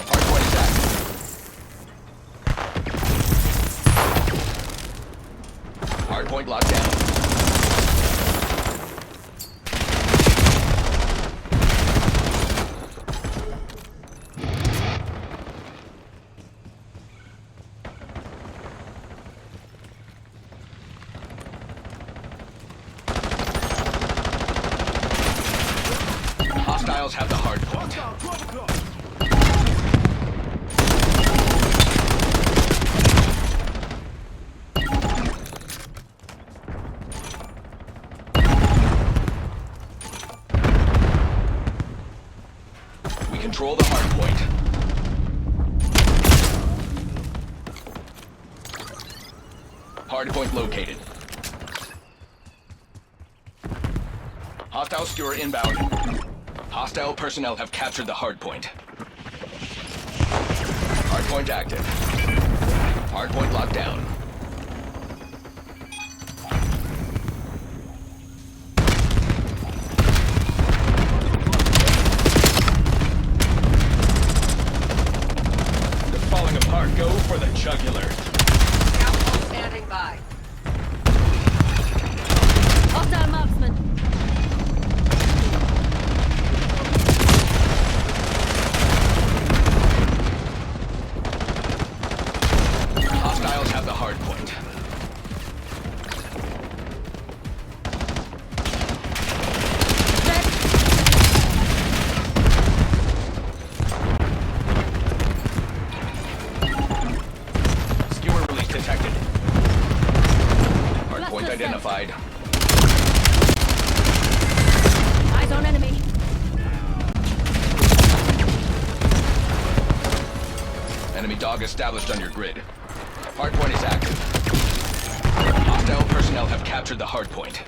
Hard point is active. Hard point locked down. Hostiles have the hard point. 12 o'clock. We control the hard point. Hard point located. Hostile skewer inbound. Hostile personnel have captured the hard point. Hard point active. Hard point locked down. They're falling apart. Go for the jugular. Scalpel standing by. Hostile marksman. Hostiles have the hard point. Skewer release detected. Hard point identified. Eyes on enemy. Enemy dog established on your grid. Hard point is active. Hostile personnel have captured the hard point.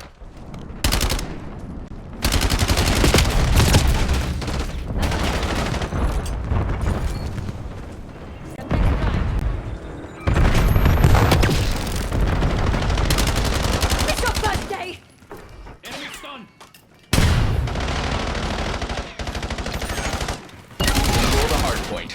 It's your birthday. Enemy stun. Control the hard point.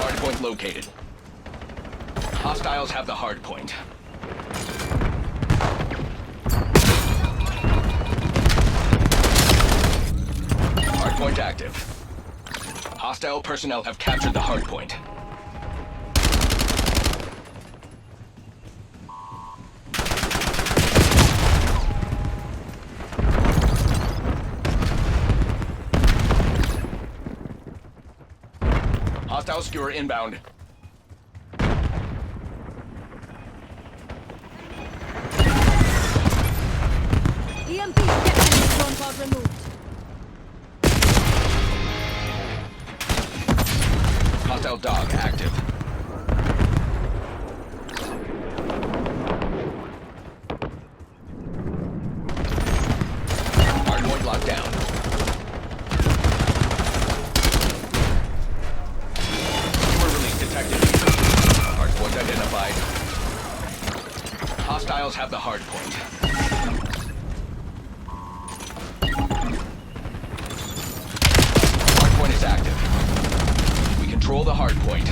Hard point located. Hostiles have the hard point. Hostile personnel have captured the hard point. Hostile skewer inbound. EMP, get enemy drone pod removed. Hostile dog active. Hardpoint locked down. Skewer release detected. Hardpoint identified. Hostiles have the hardpoint. Hardpoint is active. We control the hardpoint.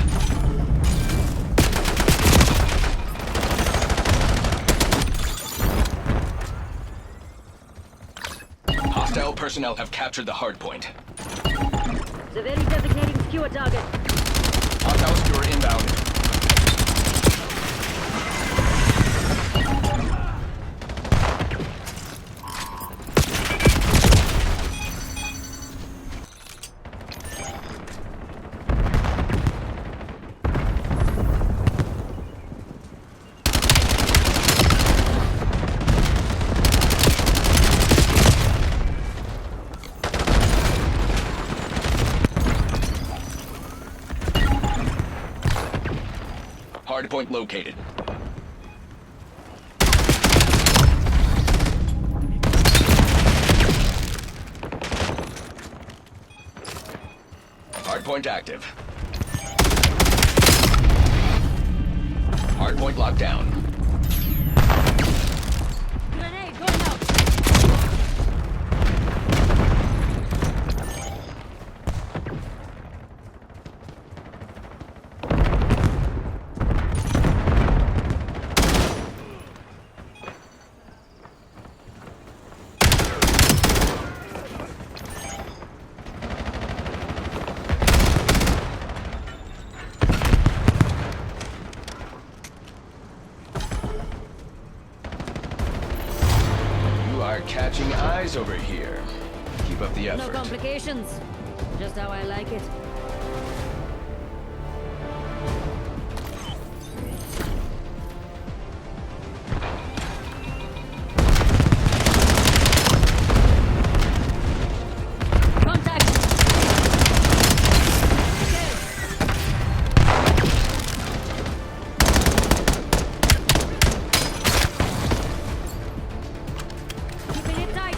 Hostile personnel have captured the hardpoint. Severely designating skewer target. Hostile skewer inbound. Hardpoint located. Hardpoint active. Hardpoint locked down. Grenade going out. You are catching eyes over here. Keep up the No effort. complications. Just how I like it. Contact! Keeping it tight.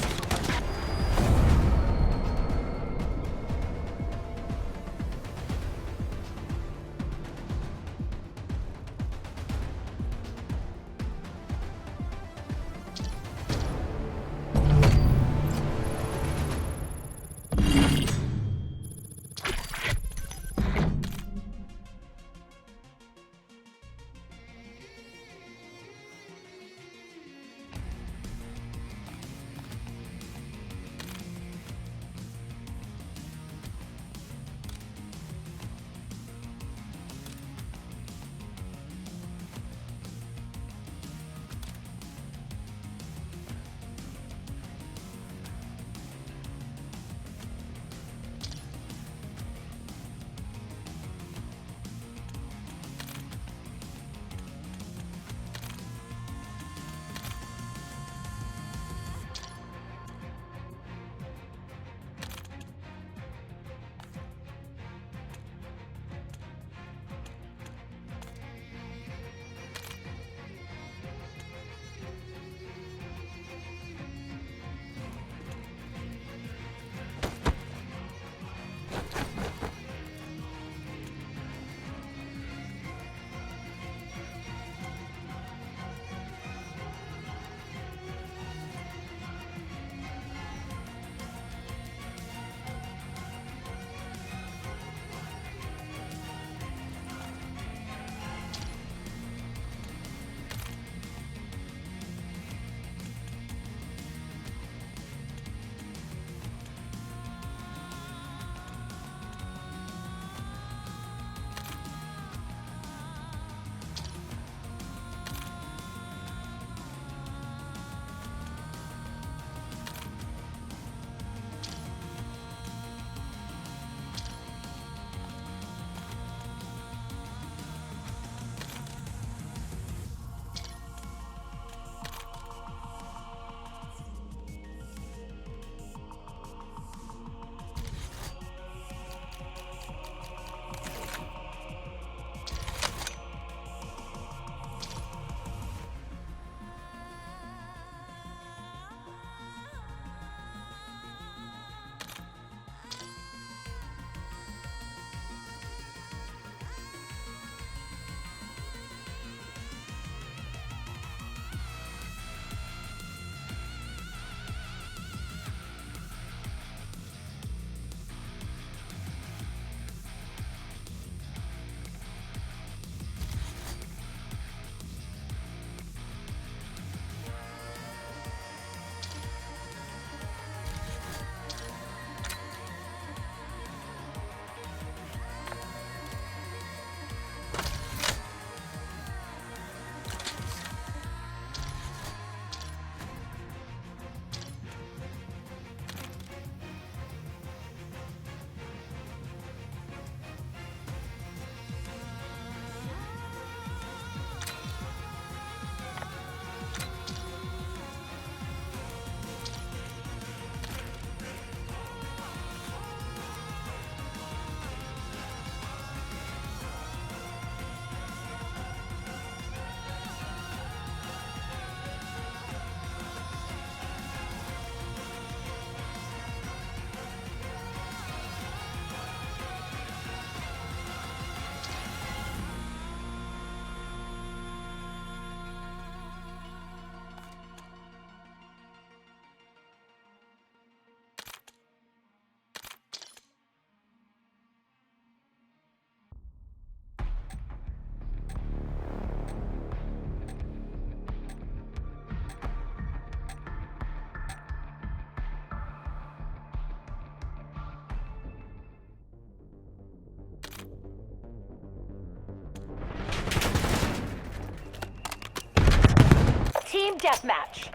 Team deathmatch.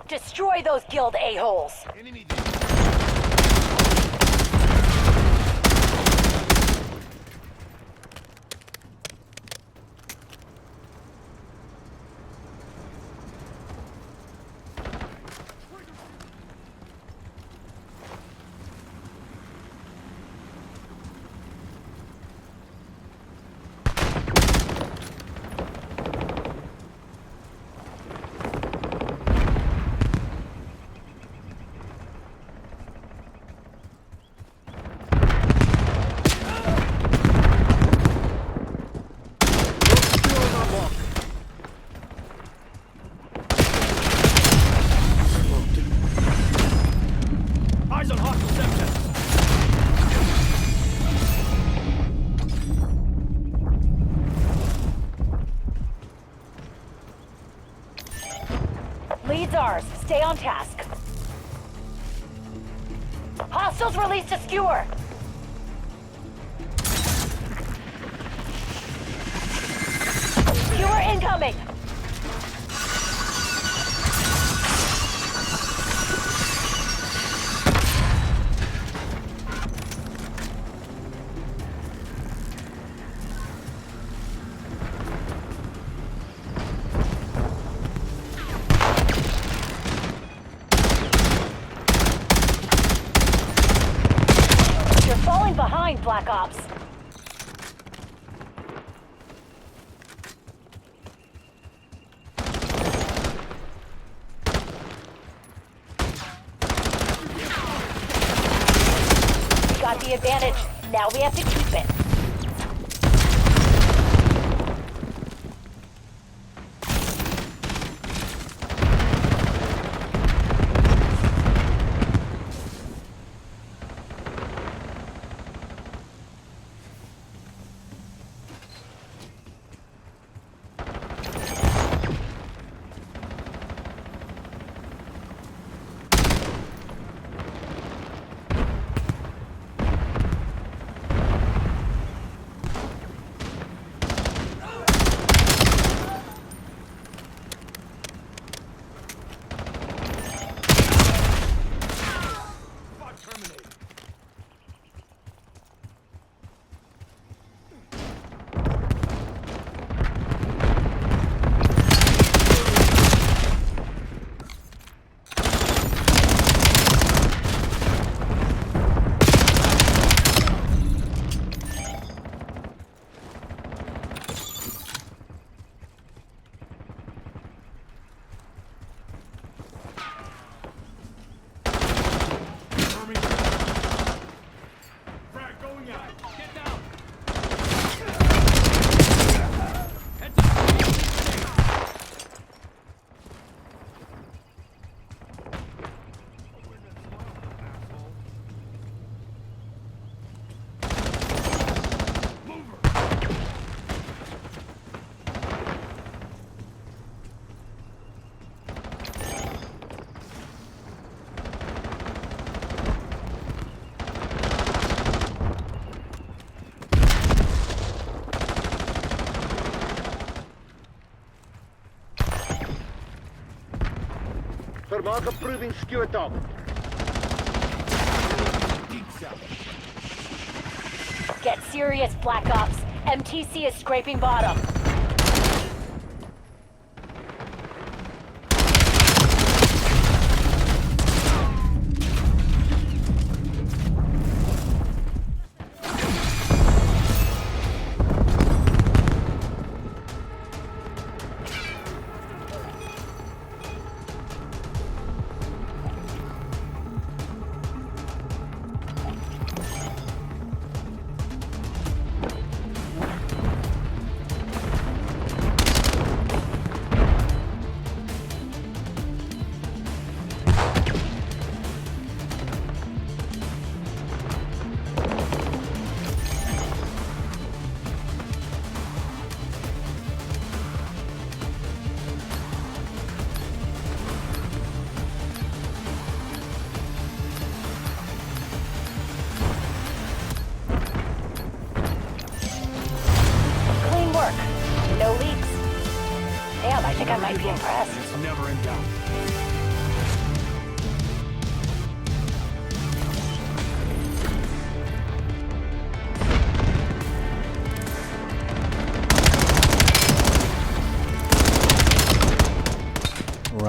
Destroy those guild a-holes. Eyes on hostile sector. Lead's ours. Stay on task. Hostiles released a skewer. Skewer incoming. You're falling behind, Black Ops. We got the advantage. Now we have to keep it. Frag going out. Get down. Vermaak approving skewer top. Get serious, Black Ops. MTC is scraping bottom.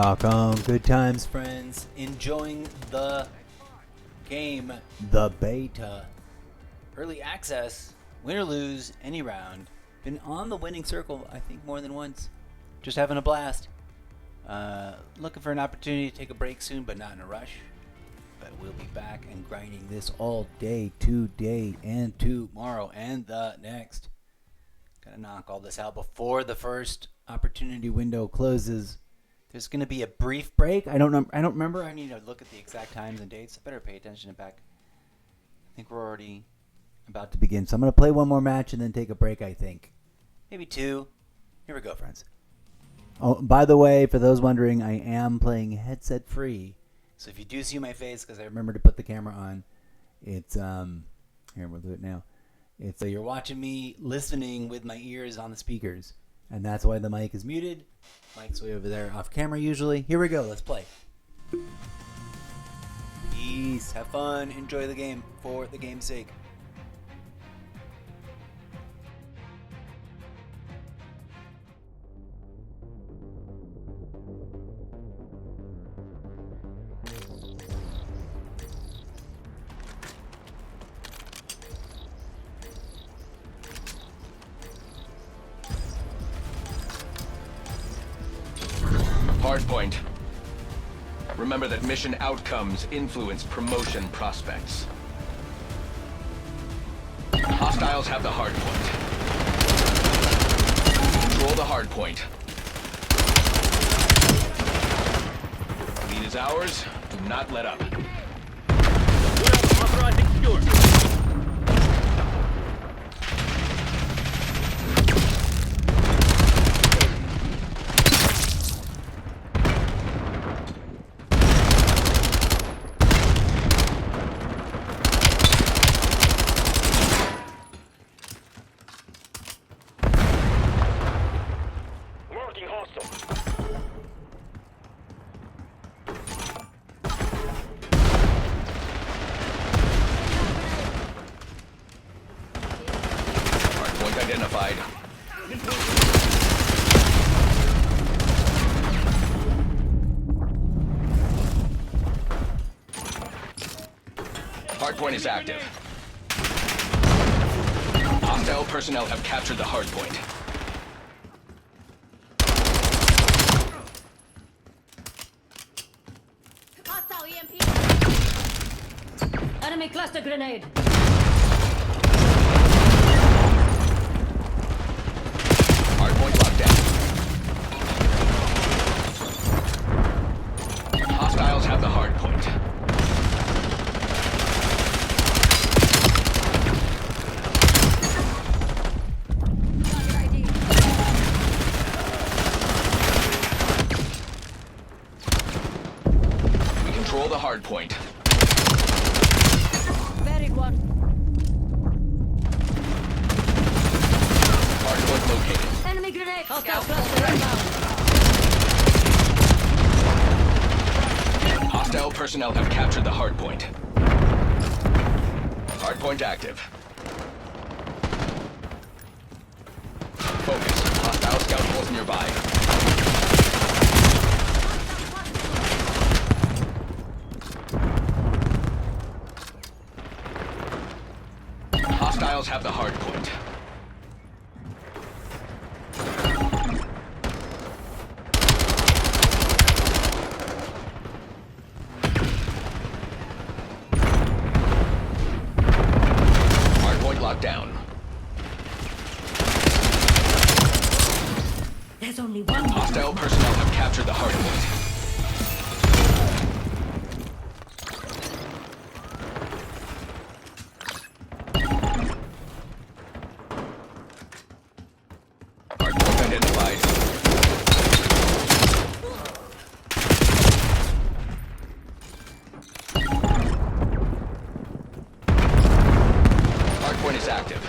Rock on. Good times, friends. Enjoying the game, the beta. Early access, win or lose, any round. Been on the winning circle, I think, more than once. Just having a blast. Looking for an opportunity to take a break soon, but not in a rush. But we'll be back and grinding this all day, today, and tomorrow, and the next. Gotta knock all this out before the first opportunity window closes. There's gonna be a brief break. I don't remember. I need to look at the exact times and dates. I better pay attention to back. I think we're already about to begin. So I'm gonna play one more match and then take a break. I think maybe two. Here we go, friends. Oh, by the way, for those wondering, I am playing headset free. So if you do see my face, because I remember to put the camera on, it's here, we'll do it now. It's you're watching me listening with my ears on the speakers, and that's why the mic is muted. Mic's way over there, off camera usually. Here we go. Let's play. Peace. Have fun. Enjoy the game for the game's sake. Hardpoint. Remember that mission outcomes influence promotion prospects. Hostiles have the hardpoint. Control the hardpoint. Lead is ours. Do not let up. Authorizing secure. Identified. Hardpoint is active. Hostile personnel have captured the hardpoint. Hostile EMP. Enemy cluster grenade. Hardpoint locked down. Hostiles have the hardpoint. We control the hardpoint. Buried one. Hardpoint located. Enemy grenade. Hostile Scout cluster inbound. Hostile personnel have captured the hardpoint. Hardpoint active. Focus. Hostile scout holes nearby. Hostiles have the hardpoint. Down. There's only one. Hostile personnel have captured the hardpoint. Hardpoint identified. Hardpoint is active.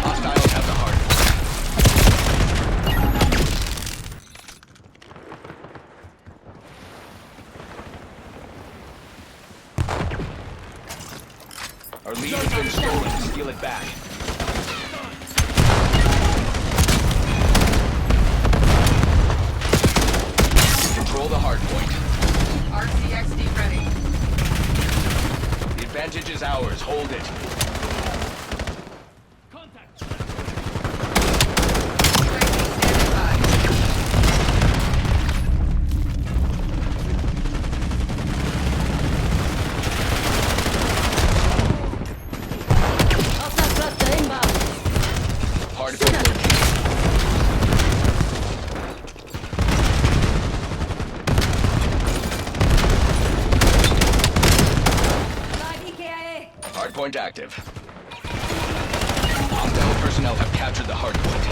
Hostiles have the hardpoint. Our lead has been stolen. Steal it back. advantage is ours. Hold it. Tracking standing by. Hostile cluster inbound. Hardpoint located. Live EKIA. Hardpoint active. Hostile personnel have captured the hardpoint.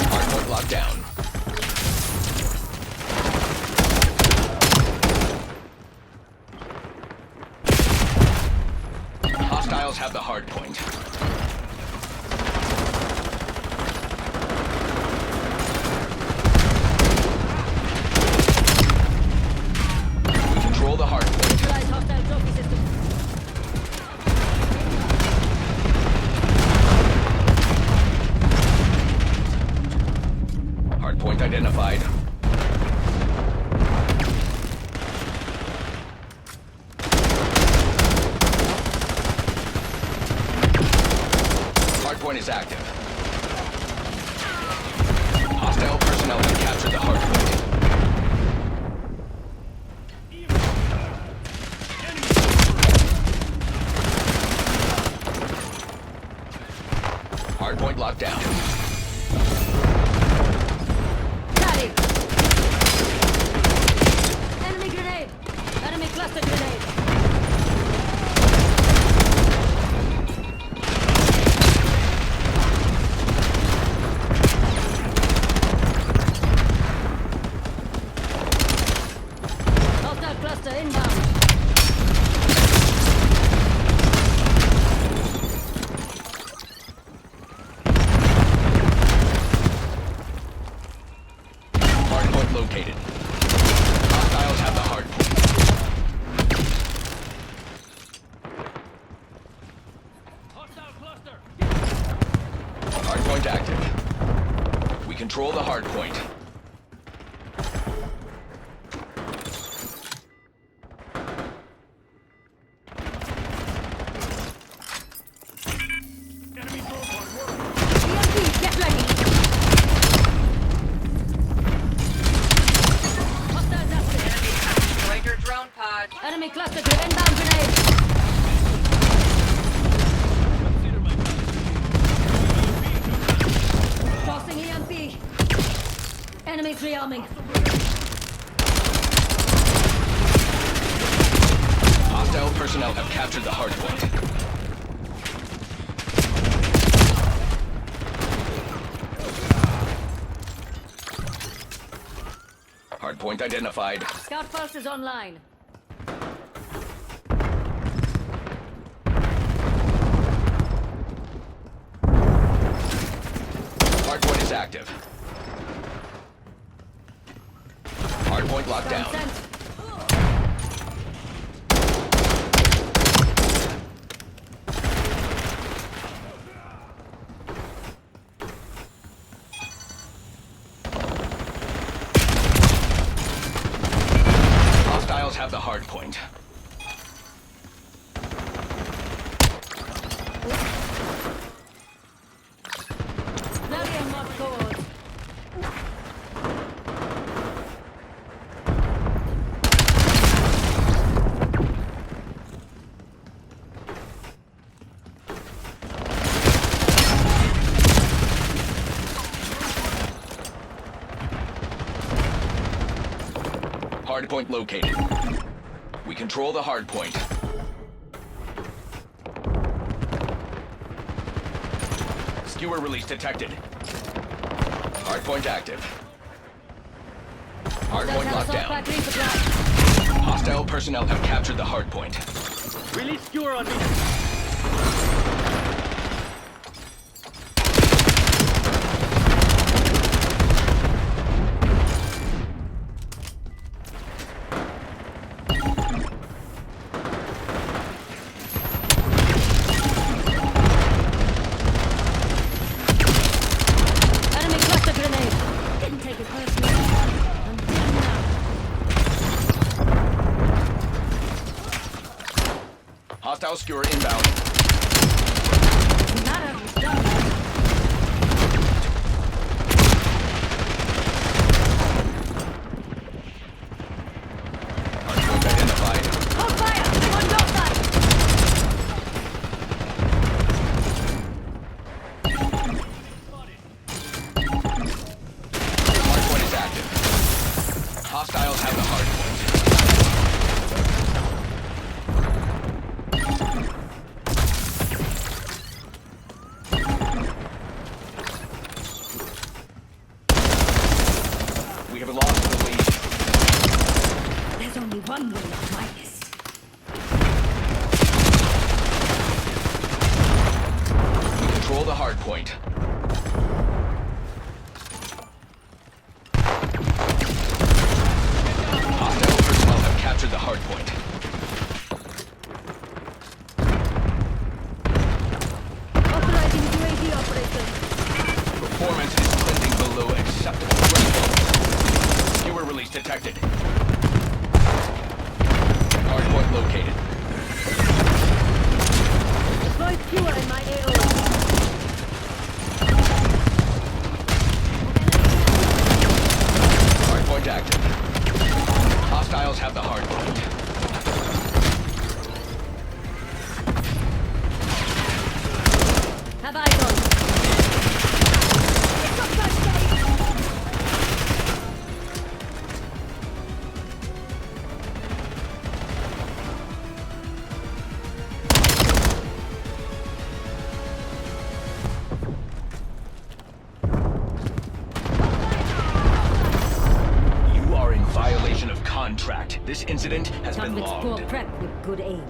Hardpoint locked down. Hostiles have the hardpoint. We control the hardpoint. Neutralize hostile trophy system. Hardpoint identified. Hardpoint is active. Hostile personnel have captured the hardpoint. Hardpoint locked down. Got it. Enemy grenade. Enemy cluster grenade. Hostile cluster inbound. Hardpoint located. Hostiles have the hardpoint. Hardpoint active. We control the hardpoint. EMP, get ready. Hostiles active. Destroyed your drone pod. Enemy cluster inbound grenade. Crossing EMP. Enemies rearming. Hostile personnel have captured the hardpoint. Hardpoint identified. Scout pulse is online. Hardpoint is active. Hardpoint locked down. Sent. Hostiles have the hardpoint. Rallying mark forward. Hardpoint located. We control the hardpoint. Skewer release detected. Hardpoint active. Hardpoint locked down. Pack resupply. Hostile personnel have captured the hardpoint. Release skewer on me. Hostile skewer inbound. Hardpoint identified. On fire! On your side! Hardpoint is active. Hostiles have the hardpoint. We have lost the lead. There's only one way to fight this. We control the hardpoint. Hostile personnel have captured the hardpoint. Authorizing UAV operations. Performance is trending below acceptable thresholds. Skewer release detected. Hardpoint located. Deploy skewer in my AO. Hardpoint active. Hostiles have the hardpoint. Have eyes on. You are in violation of contract. This incident has been Target's poor logged. prep with good aim.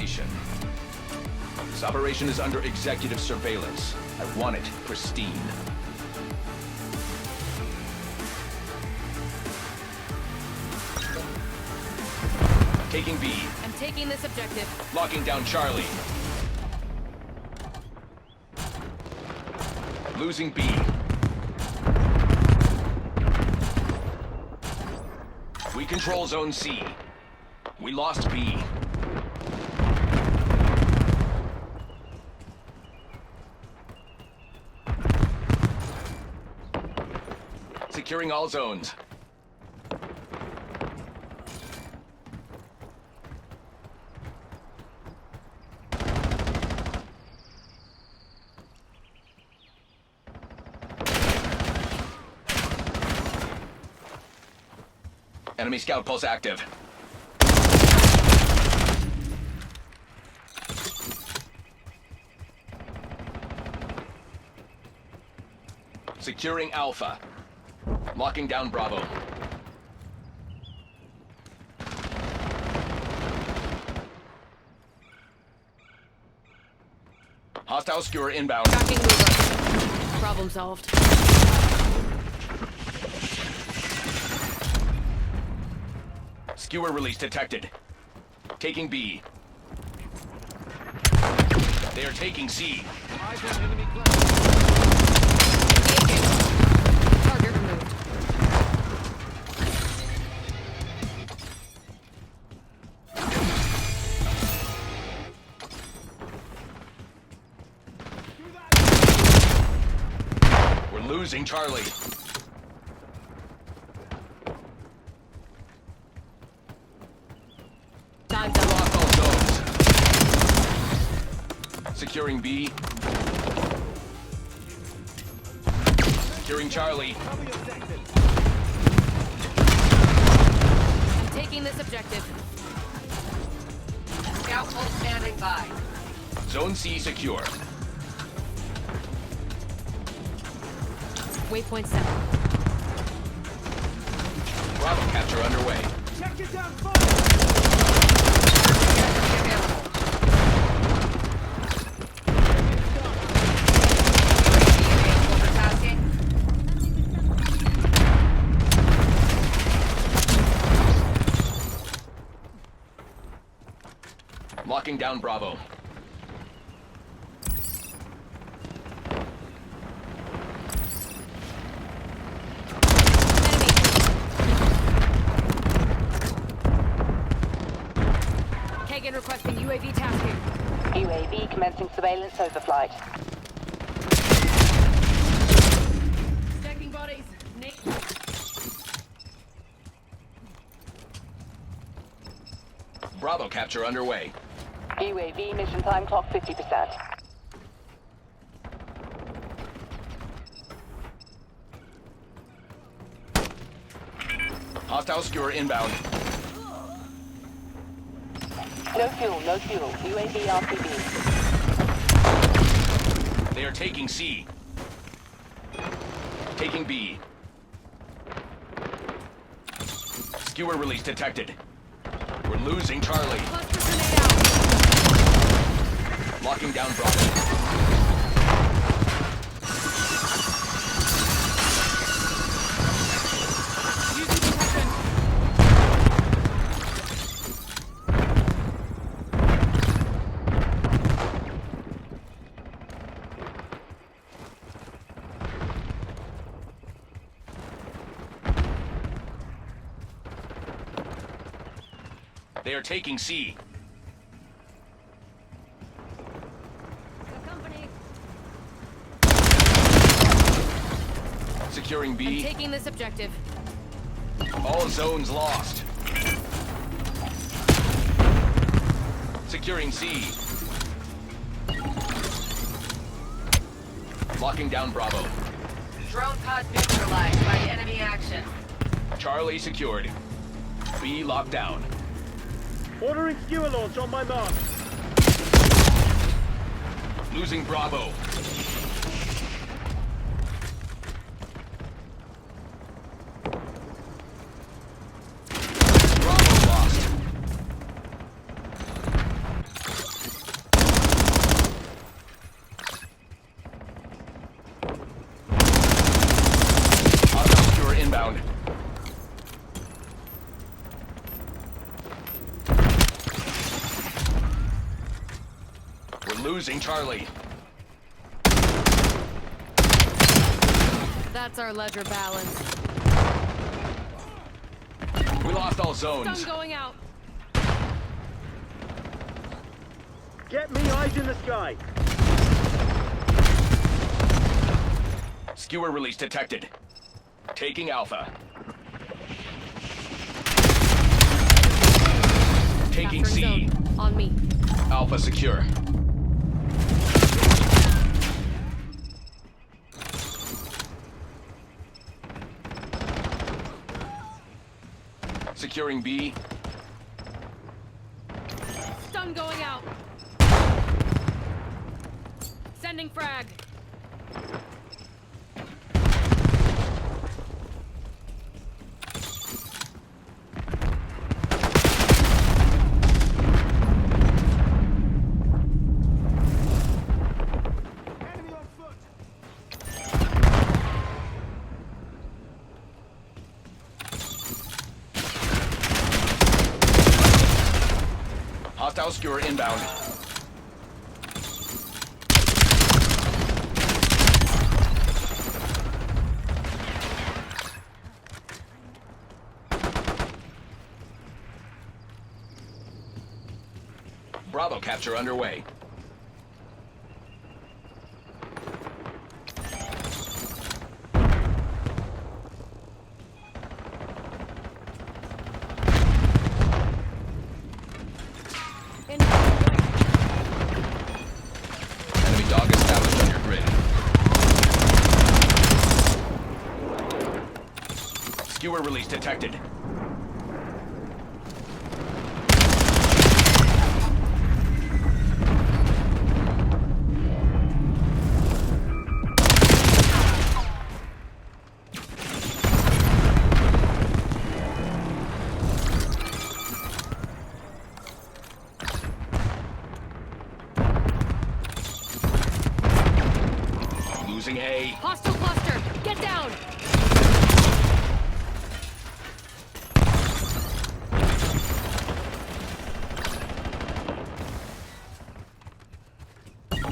information. This operation is under executive surveillance. I want it pristine. Taking B. I'm taking this objective. Locking down Charlie. Losing B. We control Zone C. We lost B. Securing all zones. Enemy scout pulse active. Securing Alpha. Locking down Bravo. Hostile skewer inbound. Tracking mover. Problem solved. Skewer release detected. Taking B. They are taking C. Target removed. We're losing Charlie. Time's up. Lock all zones. Securing B. Securing Charlie. I'm taking this objective. Scout pulse standing by. Zone C secure. Waypoint set. Bravo capture underway. Overtasking. Locking down Bravo. Kagan requesting UAV tasking. UAV commencing surveillance overflight. Checking bodies. Nick. Bravo capture underway. UAV mission time clock 50%. Hostile skewer inbound. No fuel, no fuel. UAV RTB. They are taking C. Taking B. Skewer release detected. We're losing Charlie. Cluster grenade out. Locking down Bravo. Using detection. They are taking C. Company. Securing I'm B. taking this objective. All zones lost. Securing C. Locking down Bravo. Drone pod neutralized by enemy action. Charlie secured. B locked down. Ordering skewer launch on my mark. Losing Bravo. Bravo lost. Losing Charlie. That's our ledger balance. We lost all zones. Stun going out. Get me eyes in the sky. Skewer release detected. Taking Alpha. Taking Capturing C. zone. On me. Alpha secure. Securing B. Stun going out. Sending frag. Hostile skewer inbound. Bravo capture underway. Enemy dog established on your grid. Skewer release detected. Losing A. Hostile cluster. Get down.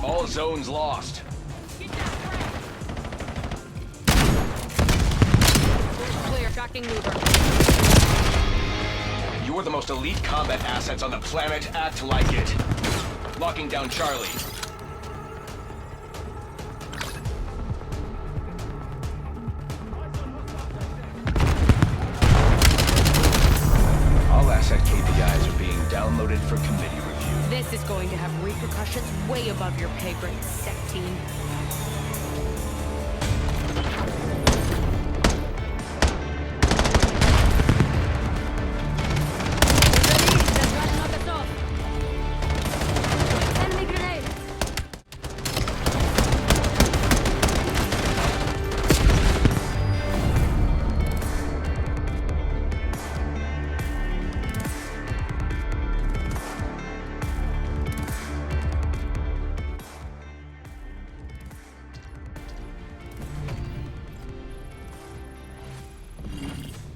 All zones lost. Clear. Tracking mover. You are the most elite combat assets on the planet. Act like it. Locking down Charlie. All asset KPIs are being downloaded for committee review. This is going to have repercussions way above your pay grade, sec team. Enemy grenade.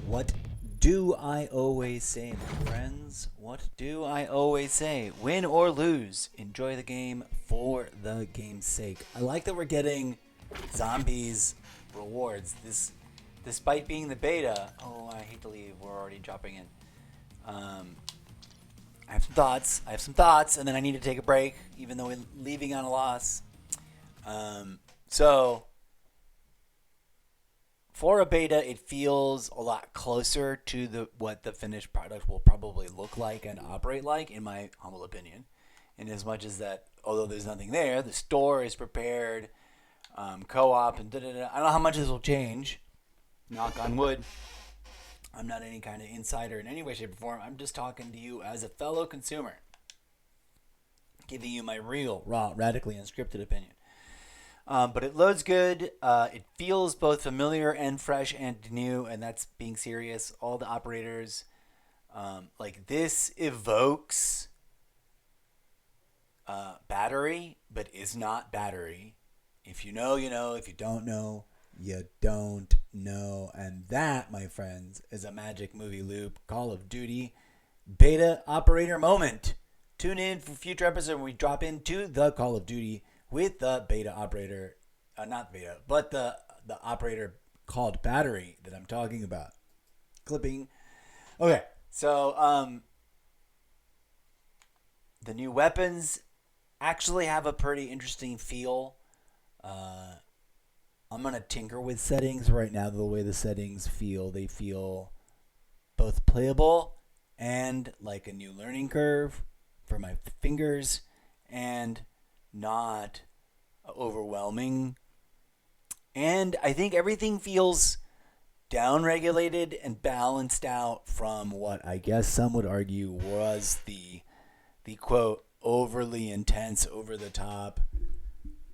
What do I always say, my friends? What do I always say? Win or lose, enjoy the game for the game's sake. I like that we're getting zombies rewards. This, despite being the beta. Oh, I hate to leave. We're already dropping in. I have some thoughts, and then I need to take a break, even though we're leaving on a loss. So for a beta, it feels a lot closer to what the finished product will probably look like and operate like, in my humble opinion. In as much as that, although there's nothing there, the store is prepared, co-op, and da-da-da. I don't know how much this will change. Knock on wood. I'm not any kind of insider in any way, shape, or form. I'm just talking to you as a fellow consumer, giving you my real, raw, radically unscripted opinion. But it loads good. It feels both familiar and fresh and new, and that's being serious. All the operators, like this evokes battery, but is not battery. If you know, you know. If you don't know, you don't know. And that, my friends, is a magic movie loop, Call of Duty beta operator moment. Tune in for future episodes when we drop into the Call of Duty with the beta operator. Not beta, but the operator called Battery that I'm talking about. Clipping. Okay, so the new weapons actually have a pretty interesting feel. I'm going to tinker with settings right now. The way the settings feel, they feel both playable and like a new learning curve for my fingers and not overwhelming. And I think everything feels down-regulated and balanced out from what I guess some would argue was the quote, overly intense, over-the-top,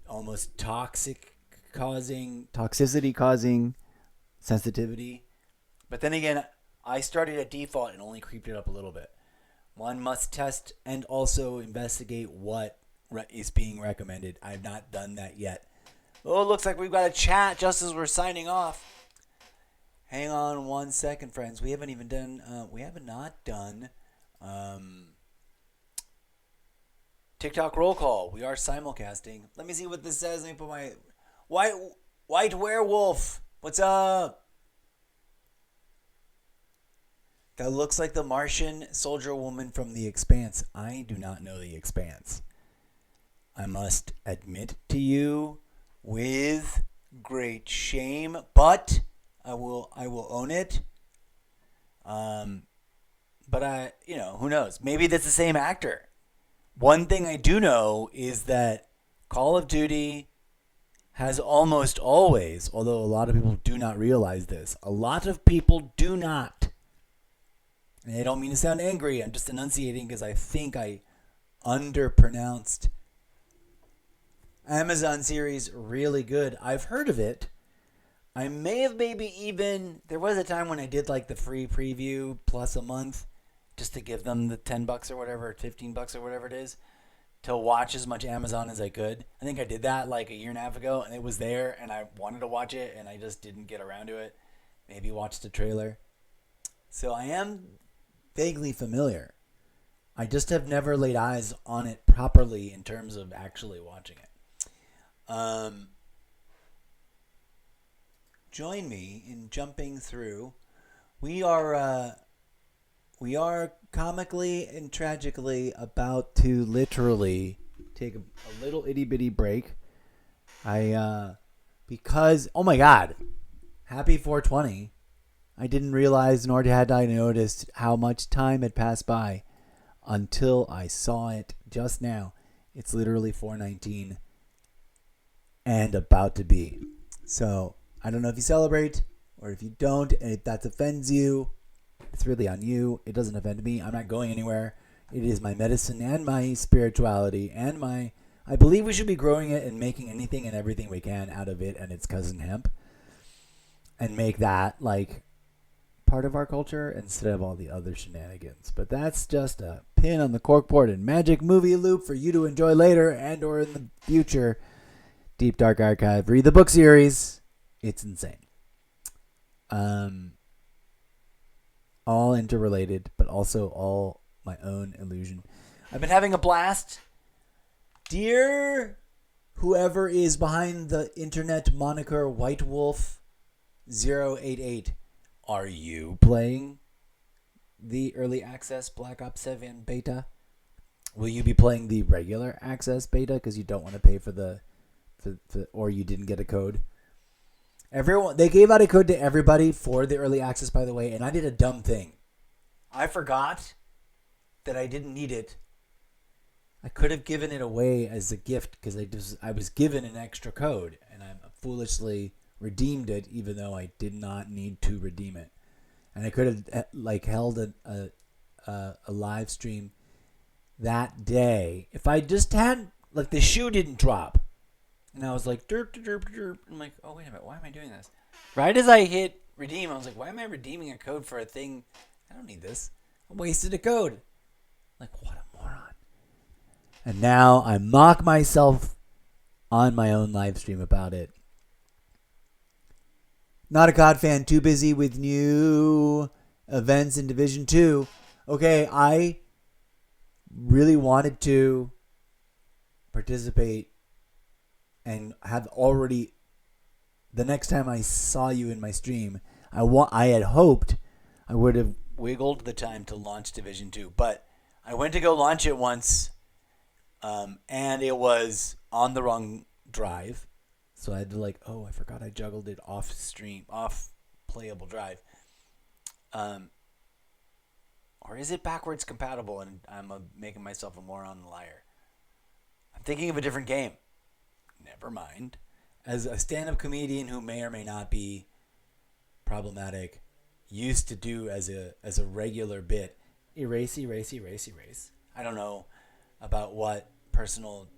almost toxicity causing sensitivity. But then again, I started at default and only creeped it up a little bit. One must test and also investigate what is being recommended. I've not done that yet. Oh, it looks like we've got a chat just as we're signing off. Hang on 1 second, friends. We have not done TikTok roll call. We are simulcasting. Let me see what this says. Let me put my white werewolf. What's up? That looks like the Martian soldier woman from The Expanse. I do not know The Expanse. I must admit to you with great shame, but I will own it. But who knows? Maybe that's the same actor. One thing I do know is that Call of Duty has almost always, although a lot of people do not realize this, a lot of people do not. And I don't mean to sound angry. I'm just enunciating because I think I underpronounced Amazon series really good. I've heard of it. I may have there was a time when I did like the free preview plus a month just to give them the $10 or whatever, or $15 or whatever it is, to watch as much Amazon as I could. I think I did that like a year and a half ago, and it was there, and I wanted to watch it, and I just didn't get around to it. Maybe watched the trailer. So I am vaguely familiar. I just have never laid eyes on it properly in terms of actually watching it. Join me in jumping through. We are comically and tragically about to literally take a little itty bitty break. Because oh my god, happy 420. I didn't realize, nor had I noticed, how much time had passed by until I saw it just now. It's literally 4:19 and about to be. So I don't know if you celebrate or if you don't, and if that offends you, it's really on you. It doesn't offend me. I'm not going anywhere. It is my medicine and my spirituality and I believe we should be growing it and making anything and everything we can out of it and its cousin hemp, and make that like part of our culture instead of all the other shenanigans. But that's just a pin on the corkboard and magic movie loop for you to enjoy later and or in the future. Deep Dark Archive. Read the book series. It's insane. All interrelated, but also all my own illusion. I've been having a blast. Dear whoever is behind the internet moniker White Wolf 088, are you playing the early access Black Ops 7 beta? Will you be playing the regular access beta because you don't want to pay for or you didn't get a code? They gave out a code to everybody for the early access, by the way, and I did a dumb thing. I forgot that I didn't need it. I could have given it away as a gift because I was given an extra code, and I foolishly redeemed it, even though I did not need to redeem it. And I could have held a live stream that day if I just had the shoe didn't drop. And I was like, derp, derp, derp. I'm like, oh, wait a minute. Why am I doing this? Right as I hit redeem, I was like, why am I redeeming a code for a thing? I don't need this. I wasted a code. Like, what a moron. And now I mock myself on my own live stream about it. Not a COD fan, too busy with new events in Division 2. Okay, I really wanted to participate and have already, the next time I saw you in my stream, I had hoped I would have wiggled the time to launch Division 2, but I went to go launch it once, and it was on the wrong drive, so I had to I forgot I juggled it off playable drive. Or is it backwards compatible and I'm making myself a moron and liar? I'm thinking of a different game. Never mind. As a stand-up comedian who may or may not be problematic, used to do as a regular bit, erase. I don't know about what personal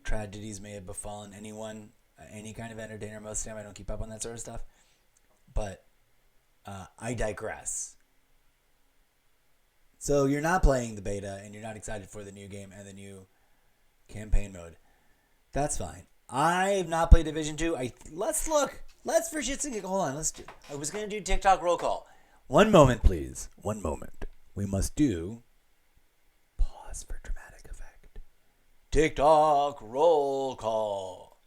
tragedies may have befallen anyone, any kind of entertainer. Most of the time I don't keep up on that sort of stuff. But I digress. So you're not playing the beta and you're not excited for the new game and the new campaign mode. That's fine. I've not played Division 2. Let's look. Let's for shits and giggles. Hold on. I was going to do TikTok roll call. One moment, please. One moment. We must do pause for dramatic effect. TikTok roll call.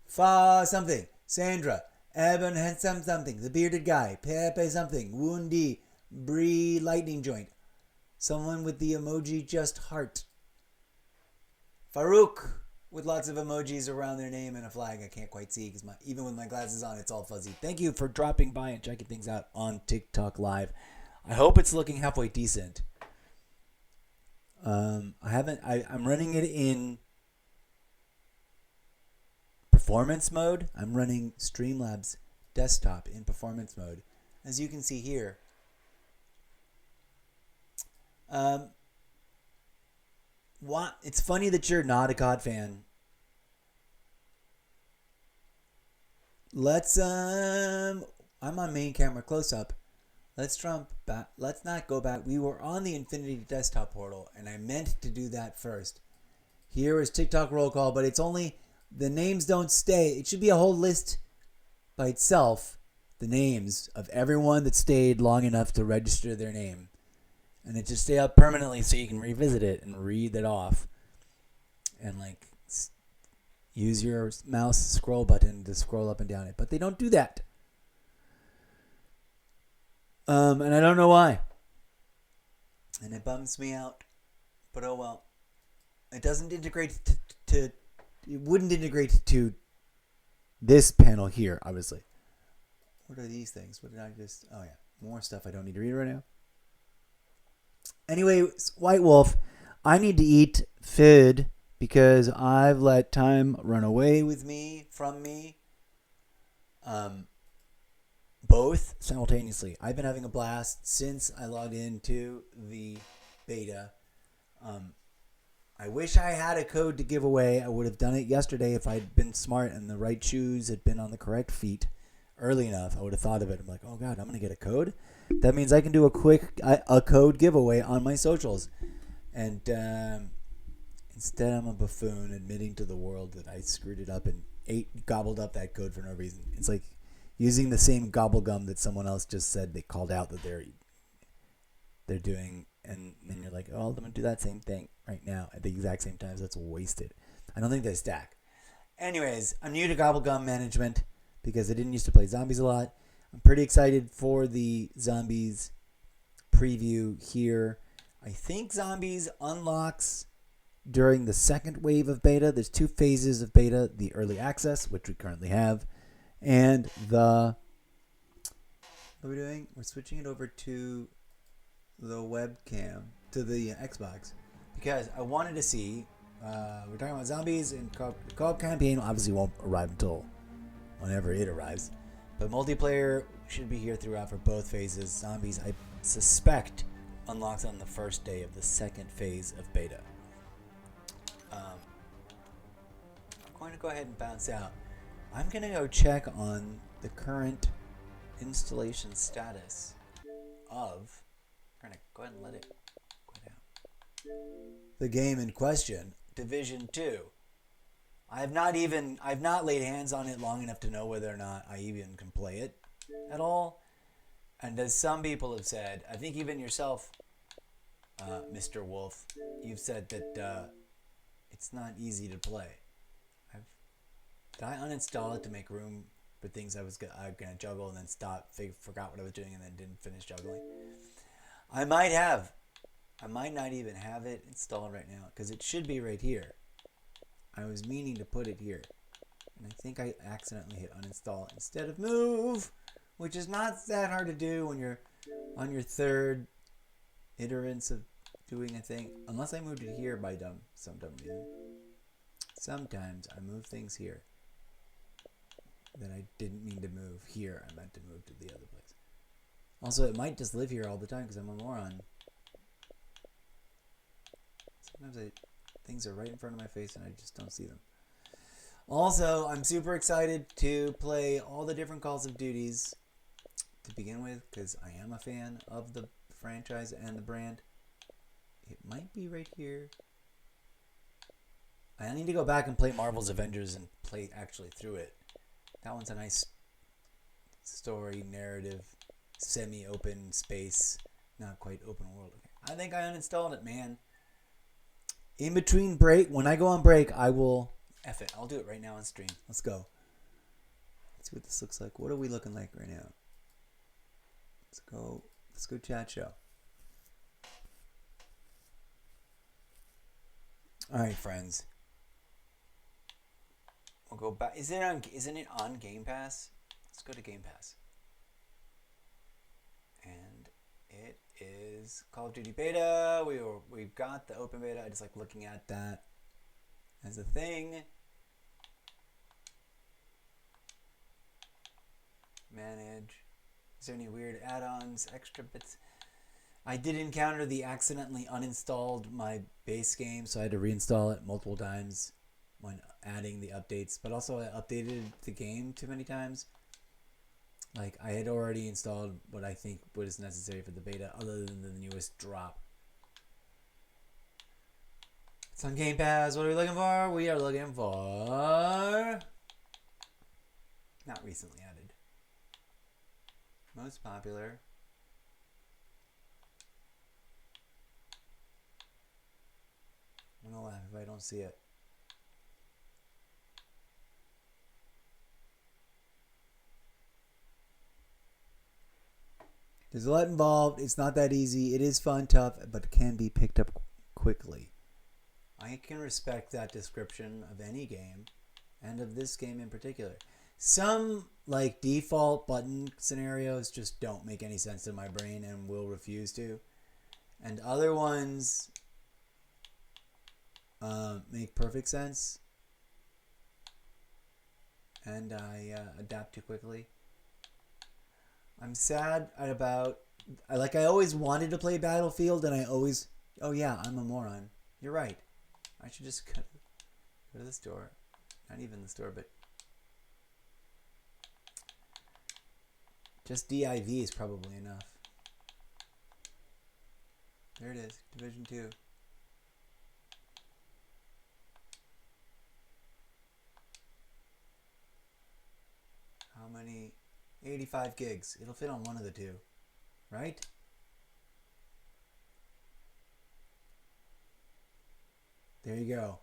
Fa something. Sandra. Evan Handsome something. The bearded guy. Pepe something. Woundy. Bree lightning joint. Someone with the emoji just heart. Farouk with lots of emojis around their name and a flag I can't quite see because even with my glasses on it's all fuzzy. Thank you for dropping by and checking things out on TikTok Live. I hope it's looking halfway decent. I'm running it in performance mode. I'm running Streamlabs desktop in performance mode. As you can see here. It's funny that you're not a COD fan. I'm on main camera close up. Let's jump back. Let's not go back. We were on the Infinity desktop portal, and I meant to do that first. Here is TikTok roll call, but it's only the names don't stay. It should be a whole list by itself. The names of everyone that stayed long enough to register their name. And it just stay up permanently so you can revisit it and read it off. And use your mouse scroll button to scroll up and down it. But they don't do that. And I don't know why. And it bums me out. But oh well. It doesn't integrate it wouldn't integrate to this panel here, obviously. What are these things? What did I just... Oh yeah. More stuff I don't need to read right now. Anyway, White Wolf, I need to eat food because I've let time run away with me, from me. Both simultaneously. I've been having a blast since I logged into the beta. I wish I had a code to give away. I would have done it yesterday if I'd been smart and the right shoes had been on the correct feet early enough. I would have thought of it. I'm like, oh God, I'm going to get a code? That means I can do a code giveaway on my socials. And instead I'm a buffoon admitting to the world that I screwed it up and gobbled up that code for no reason. It's like using the same gobble gum that someone else just said they called out that they're doing, and then you're like, oh, I'm going to do that same thing right now at the exact same time, so that's wasted. I don't think they stack. Anyways, I'm new to gobble gum management because I didn't used to play zombies a lot. I'm pretty excited for the zombies preview here. I think zombies unlocks during the second wave of beta. There's 2 phases of beta, the early access, which we currently have, and what are we doing? We're switching it over to the webcam, to the Xbox, because I wanted to see, we're talking about zombies, and co-op campaign obviously won't arrive until whenever it arrives. But multiplayer should be here throughout for both phases. Zombies, I suspect, unlocks on the first day of the second phase of beta. I'm going to go ahead and bounce out. I'm going to go check on the current installation status of... I'm going to go ahead and let it go down. The game in question, Division 2. I've not laid hands on it long enough to know whether or not I even can play it at all. And as some people have said, I think even yourself, Mr. Wolf. You've said that it's not easy to play. Did I uninstall it to make room for things I was gonna juggle and then forgot what I was doing and then didn't finish juggling? I might have. I might not even have it installed right now because it should be right here. I was meaning to put it here. And I think I accidentally hit uninstall instead of move, which is not that hard to do when you're on your third iterance of doing a thing. Unless I moved it here by some dumb reason. Sometimes I move things here that I didn't mean to move here. I meant to move to the other place. Also, it might just live here all the time because I'm a moron. Sometimes things are right in front of my face and I just don't see them. Also, I'm super excited to play all the different Calls of Duties to begin with because I am a fan of the franchise and the brand. It might be right here. I need to go back and play Marvel's Avengers and play actually through it. That one's a nice story, narrative, semi-open space, not quite open world. Okay. I think I uninstalled it, man. In between break, when I go on break, I will F it. I'll do it right now on stream. Let's go. Let's see what this looks like. What are we looking like right now? Let's go chat show. All right, friends. We'll go back. Isn't it on Game Pass? Let's go to Game Pass. And it is Call of Duty Beta. We've got the open beta. I just like looking at that as a thing. Manage. Is there any weird add-ons, extra bits? I did encounter the accidentally uninstalled my base game, so I had to reinstall it multiple times when adding the updates. But also I updated the game too many times. Like, I had already installed what I think was necessary for the beta, other than the newest drop. It's on Game Pass. What are we looking for? We are looking for... not recently added. Most popular. I'm gonna laugh if I don't see it. There's a lot involved. It's not that easy. It is fun, tough, but it can be picked up quickly. I can respect that description of any game, and of this game in particular. Some, like, default button scenarios just don't make any sense in my brain and will refuse to. And other ones make perfect sense. And I adapt too quickly. I'm sad about... I always wanted to play Battlefield, and I always... Oh yeah, I'm a moron. You're right. I should just go to the store. Not even the store, but... just DIV is probably enough. There it is. Division 2. How many? 85 gigs. It'll fit on one of the two. Right? There you go.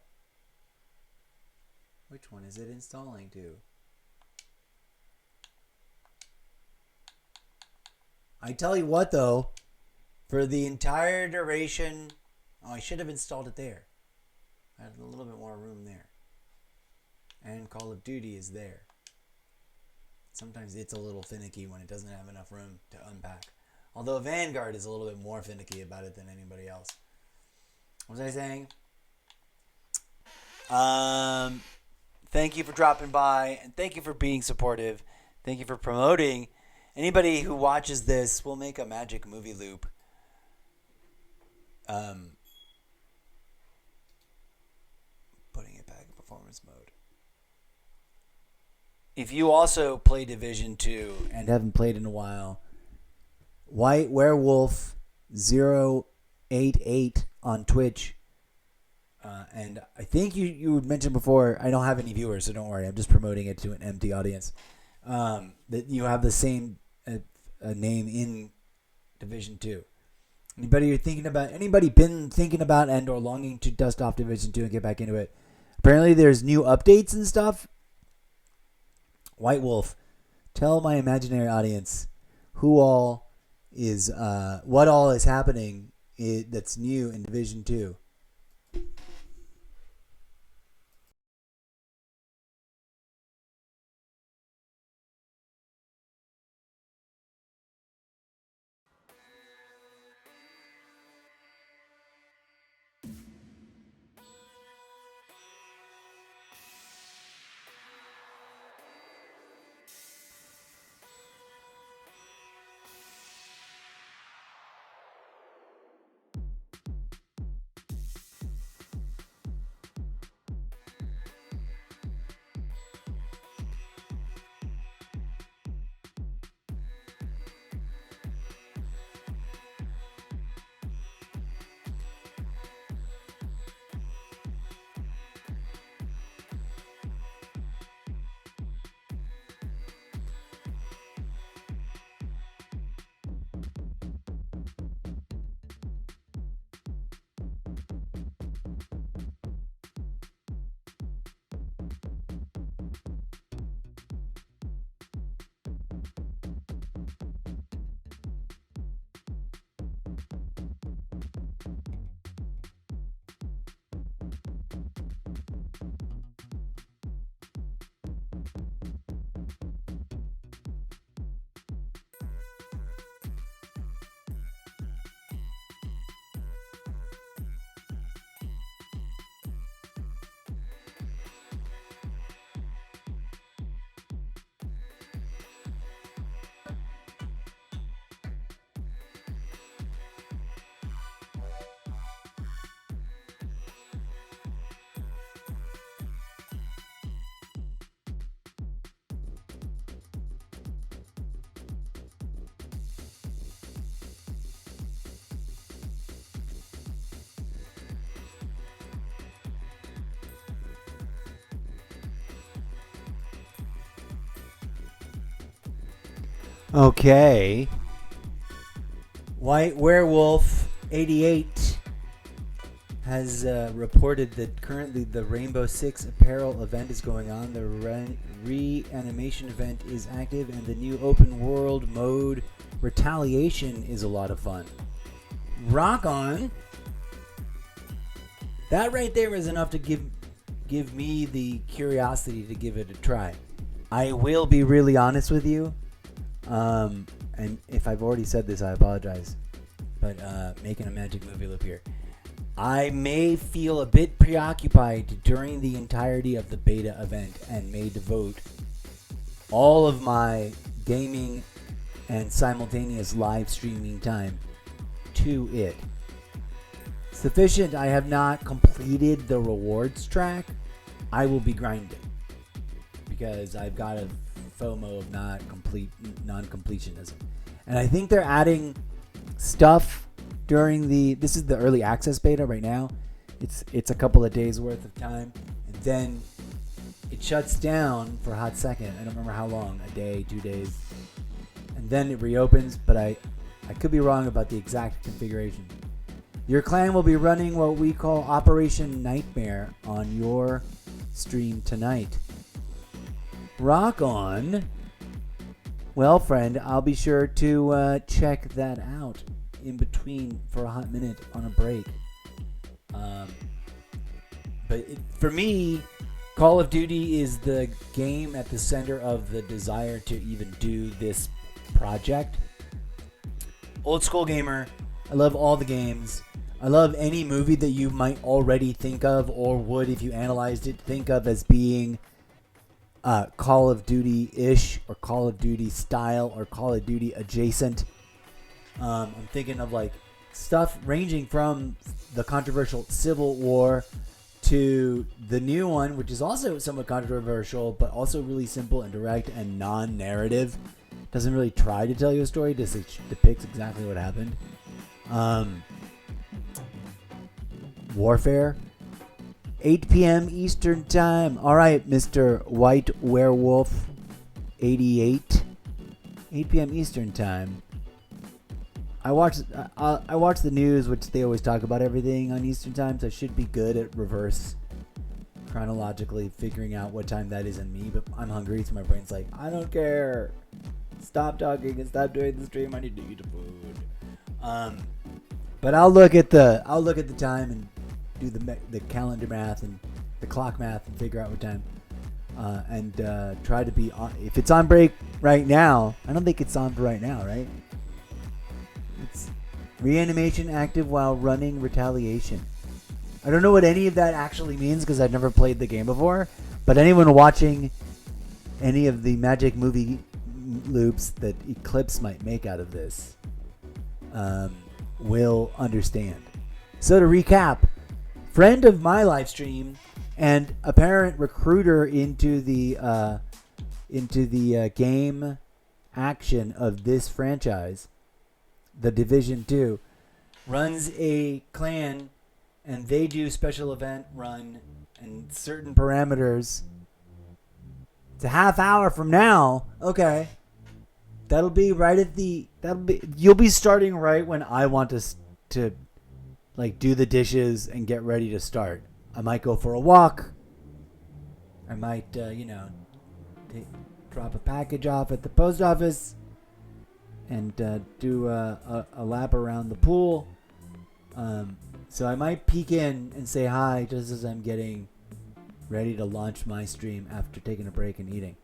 Which one is it installing to? I tell you what, though, for the entire duration... Oh, I should have installed it there. I had a little bit more room there. And Call of Duty is there. Sometimes it's a little finicky when it doesn't have enough room to unpack. Although Vanguard is a little bit more finicky about it than anybody else. What was I saying? Thank you for dropping by, and thank you for being supportive. Thank you for promoting. Anybody who watches this will make a magic movie loop. Putting it back in performance mode. If you also play Division 2 and haven't played in a while, White Werewolf 088 on Twitch. And I think you mentioned before, I don't have any viewers, so don't worry. I'm just promoting it to an empty audience. That you have the same name in Division 2. Anybody been thinking about and or longing to dust off Division 2 and get back into it? Apparently there's new updates and stuff. White Wolf, tell my imaginary audience what all is happening that's new in Division 2. Okay. White Werewolf 88 has reported that currently the Rainbow Six apparel event is going on. The reanimation event is active, and the new open world mode Retaliation is a lot of fun. Rock on. That right there is enough to give me the curiosity to give it a try. I will be really honest with you. And if I've already said this, I apologize. But making a magic movie loop here. I may feel a bit preoccupied during the entirety of the beta event and may devote all of my gaming and simultaneous live streaming time to it. Sufficient, I have not completed the rewards track. I will be grinding because I've got a FOMO of non-completionism. And I think they're adding stuff during this is the early access beta right now. It's a couple of days worth of time, and then it shuts down for a hot second. I don't remember how long, a day, 2 days, and then it reopens, but I could be wrong about the exact configuration. Your clan will be running what we call Operation Nightmare on your stream tonight. Rock on. Well, friend, I'll be sure to check that out in between for a hot minute on a break. For me, Call of Duty is the game at the center of the desire to even do this project. Old school gamer. I love all the games. I love any movie that you might already think of or would, if you analyzed it, think of as being Call of Duty-ish or Call of Duty style or Call of Duty adjacent. I'm thinking of like stuff ranging from the controversial Civil War to the new one, which is also somewhat controversial, but also really simple and direct and non-narrative. Doesn't really try to tell you a story, just depicts exactly what happened. Warfare. 8 p.m. Eastern Time. All right, Mr. White Werewolf 88. 8 p.m. Eastern Time. I watch the news, which they always talk about everything on Eastern time, so I should be good at reverse chronologically figuring out what time that is in me. But I'm hungry, so my brain's like, I don't care. Stop talking and stop doing the stream. I need to eat food. But I'll look at the time and do the calendar math and the clock math and figure out what time. And try to be on. If it's on break right now, I don't think it's on for right now, right? It's reanimation active while running retaliation. I don't know what any of that actually means because I've never played the game before. But anyone watching any of the Magic movie loops that Eclipse might make out of this will understand. So to recap, friend of my live stream and apparent recruiter into the game action of this franchise, the Division 2, runs a clan, and they do special event run and certain parameters. It's a half hour from now. Okay. That'll be right at the... You'll be starting right when I want to like do the dishes and get ready to start. I might go for a walk. I might, drop a package off at the post office and do a lap around the pool. So I might peek in and say hi just as I'm getting ready to launch my stream after taking a break and eating.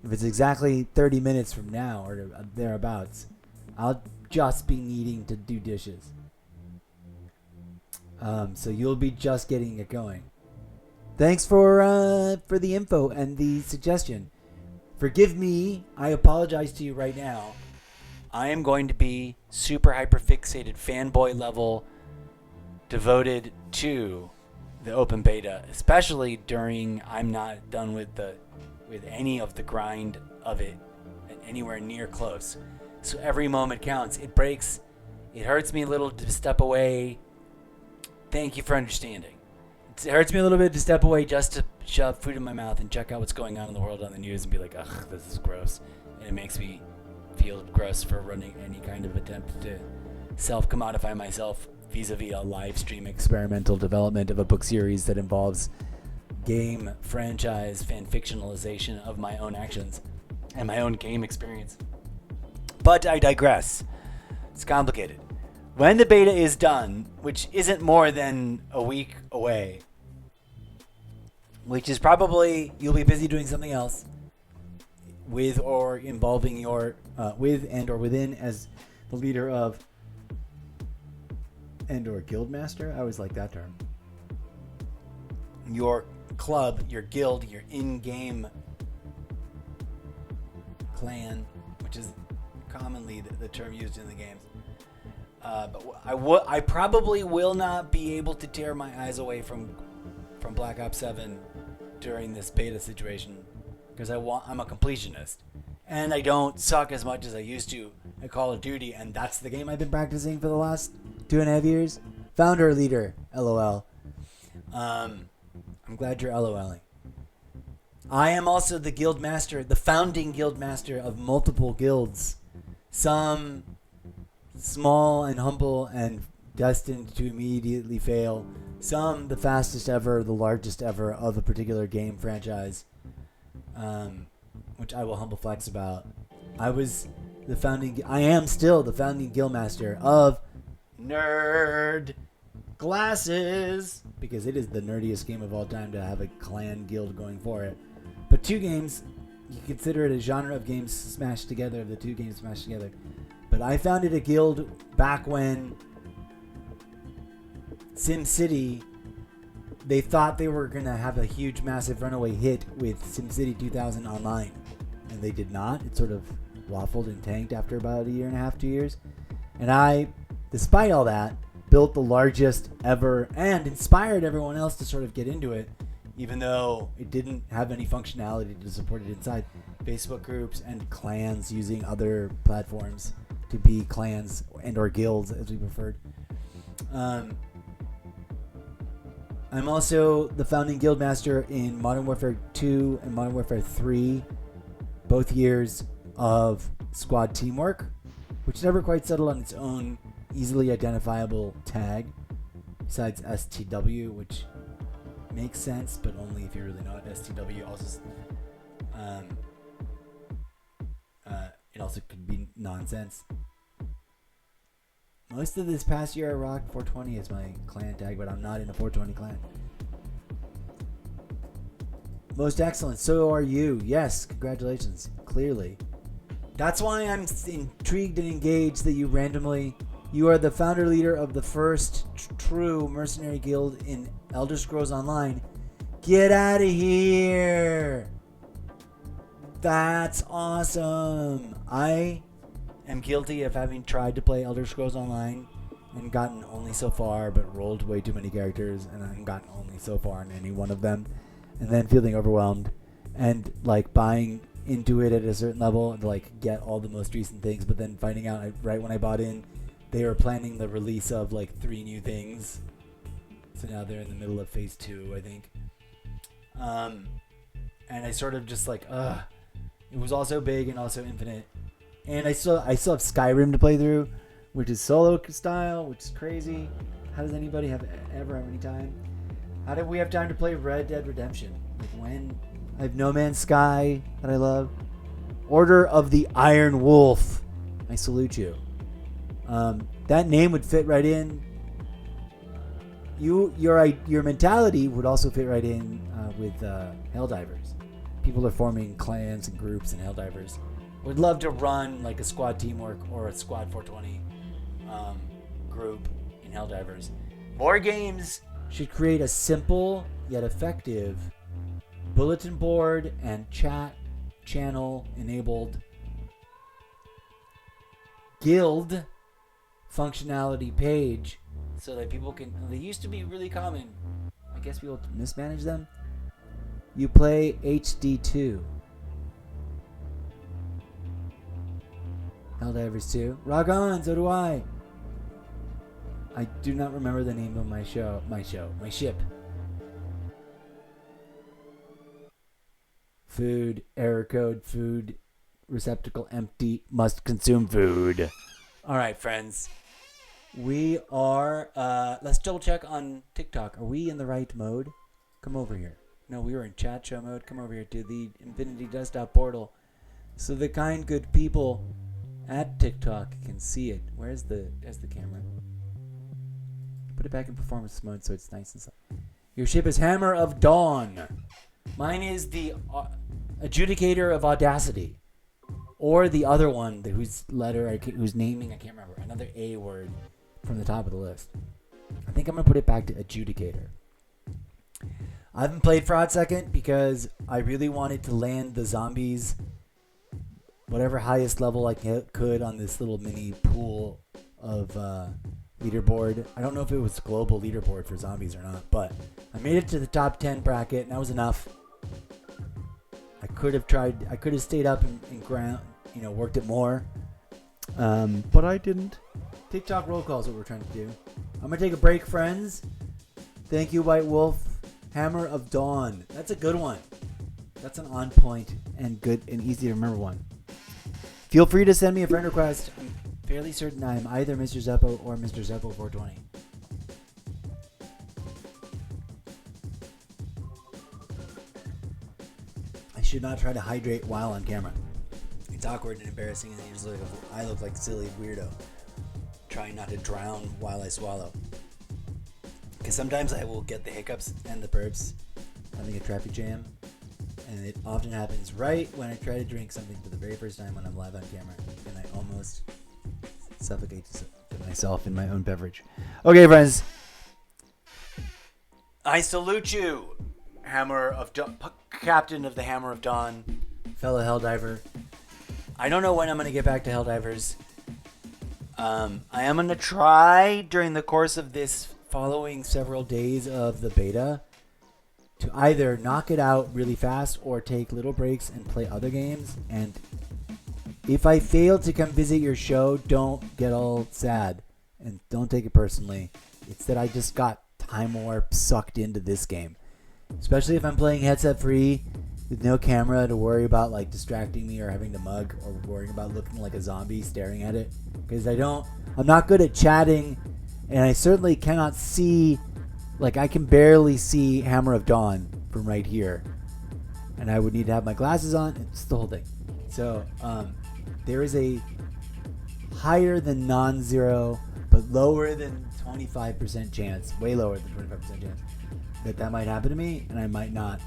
If it's exactly 30 minutes from now or thereabouts, I'll just be needing to do dishes. So you'll be just getting it going. Thanks for the info and the suggestion. Forgive me. I apologize to you right now. I am going to be super hyper fixated, fanboy level, devoted to the open beta, especially during I'm not done with any of the grind of it anywhere near close. So every moment counts. It breaks. It hurts me a little to step away. Thank you for understanding. It hurts me a little bit to step away just to shove food in my mouth and check out what's going on in the world on the news and be like, ugh, this is gross. And it makes me feel gross for running any kind of attempt to self-commodify myself vis-a-vis a live stream experimental development of a book series that involves game franchise fan fictionalization of my own actions and my own game experience. But I digress. It's complicated. When the beta is done, which isn't more than a week away, which is probably you'll be busy doing something else with or involving your with and or within as the leader of and or guild master. I always like that term. Your club, your guild, your in-game clan, which is commonly the term used in the games. But I probably will not be able to tear my eyes away from Black Ops 7 during this beta situation because I'm a completionist and I don't suck as much as I used to at Call of Duty, and that's the game I've been practicing for the last 2.5 years. Founder leader, LOL. I'm glad you're LOLing. I am also the guild master, the founding guild master of multiple guilds. Some small and humble and destined to immediately fail. Some the fastest ever, the largest ever of a particular game franchise, which I will humble flex about. I am still the founding guildmaster of Nerd Glasses, because it is the nerdiest game of all time to have a clan guild going for it. But two games, you consider it a genre of games smashed together, the two games smashed together. But I founded a guild back when SimCity, they thought they were going to have a huge, massive runaway hit with SimCity 2000 Online. And they did not. It sort of waffled and tanked after about 1.5 years, 2 years. And I, despite all that, built the largest ever and inspired everyone else to sort of get into it, even though it didn't have any functionality to support it inside Facebook groups and clans using other platforms to be clans and or guilds as we preferred. I'm also the founding guildmaster in Modern Warfare 2 and Modern Warfare 3, both years of squad teamwork, which never quite settled on its own easily identifiable tag, besides STW, which makes sense, but only if you really know it. STW also, it also could be nonsense. Most of this past year, I rocked 420 as my clan tag, but I'm not in a 420 clan. Most excellent. So are you. Yes, congratulations. Clearly. That's why I'm intrigued and engaged that you are the founder leader of the first true mercenary guild in Elder Scrolls Online. Get out of here. That's awesome. I am guilty of having tried to play Elder Scrolls Online and gotten only so far, but rolled way too many characters and I've gotten only so far in any one of them, and then feeling overwhelmed and like buying into it at a certain level to like get all the most recent things, but then finding out right when I bought in, they were planning the release of like 3 new things. So now they're in the middle of phase 2, I think. And I sort of just like, it was also big and also infinite. And I still have Skyrim to play through, which is solo style, which is crazy. How does anybody ever have any time? How do we have time to play Red Dead Redemption? Like when? I have No Man's Sky that I love. Order of the Iron Wolf. I salute you. That name would fit right in. Your mentality would also fit right in with Helldivers. People are forming clans and groups in Helldivers. Would love to run like a squad teamwork or a squad 420 group in Helldivers. More games should create a simple yet effective bulletin board and chat channel enabled guild functionality page so that people can. They used to be really common. I guess people mismanage them. You play HD2. Helldivers 2. Rock on, so do I. I do not remember the name of my ship. Food, error code, food, receptacle empty, must consume food. Alright, friends. We are, let's double check on TikTok. Are we in the right mode? Come over here. No, we were in chat show mode. Come over here to the Infinity Desktop portal so the kind, good people at TikTok can see it. There's the camera. Put it back in performance mode so it's nice and slow. Your ship is Hammer of Dawn. Mine is the Adjudicator of Audacity. Or the other one, whose naming I can't remember. Another A word from the top of the list. I think I'm going to put it back to Adjudicator. I haven't played for a hot second because I really wanted to land the zombies whatever highest level I could on this little mini pool of leaderboard. I don't know if it was global leaderboard for zombies or not, but I made it to the top 10 bracket and that was enough. I could have stayed up and ground, worked it more. But I didn't. TikTok roll call is what we're trying to do. I'm going to take a break, friends. Thank you, White Wolf. Hammer of Dawn. That's a good one. That's an on point and good and easy to remember one. Feel free to send me a friend request. I'm fairly certain I'm either Mr. Zeppo or Mr. Zeppo 420. I should not try to hydrate while on camera. It's awkward and embarrassing, and usually I look like a silly weirdo trying not to drown while I swallow. Because sometimes I will get the hiccups and the burps having a traffic jam, and it often happens right when I try to drink something for the very first time when I'm live on camera, and I almost suffocate to myself in my own beverage. Okay, friends. I salute you, Captain of the Hammer of Dawn, fellow Helldiver. I don't know when I'm going to get back to Helldivers. I am going to try during the course of this following several days of the beta to either knock it out really fast or take little breaks and play other games. And if I fail to come visit your show, don't get all sad and don't take it personally. It's that I just got time warp sucked into this game. Especially if I'm playing headset free with no camera to worry about like distracting me or having to mug or worrying about looking like a zombie staring at it. Because I'm not good at chatting, and I certainly cannot see, like I can barely see Hammer of Dawn from right here. And I would need to have my glasses on. It's the whole thing. So there is a higher than non-zero, but lower than 25% chance, way lower than 25% chance, that might happen to me, and I might not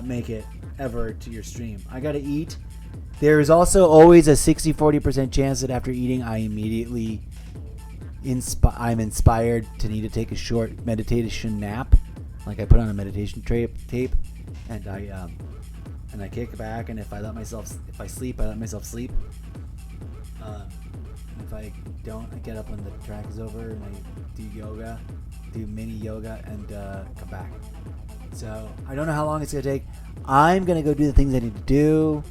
make it ever to your stream. I gotta eat. There is also always a 60-40% chance that after eating, I immediately I'm inspired to need to take a short meditation nap. Like I put on a meditation tape, and I kick back, and if I sleep, I let myself sleep. If I don't, I get up when the track is over and I do mini yoga, and come back. So I don't know how long it's gonna take. I'm gonna go do the things I need to do.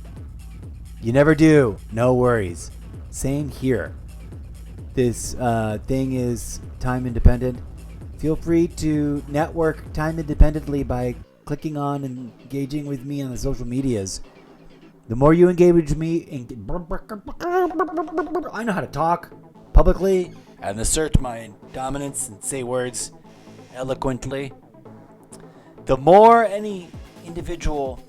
You never do. No worries. Same here. This thing is time independent. Feel free to network time independently by clicking on and engaging with me on the social medias. The more you engage with me, I know how to talk publicly and assert my dominance and say words eloquently. The more any individual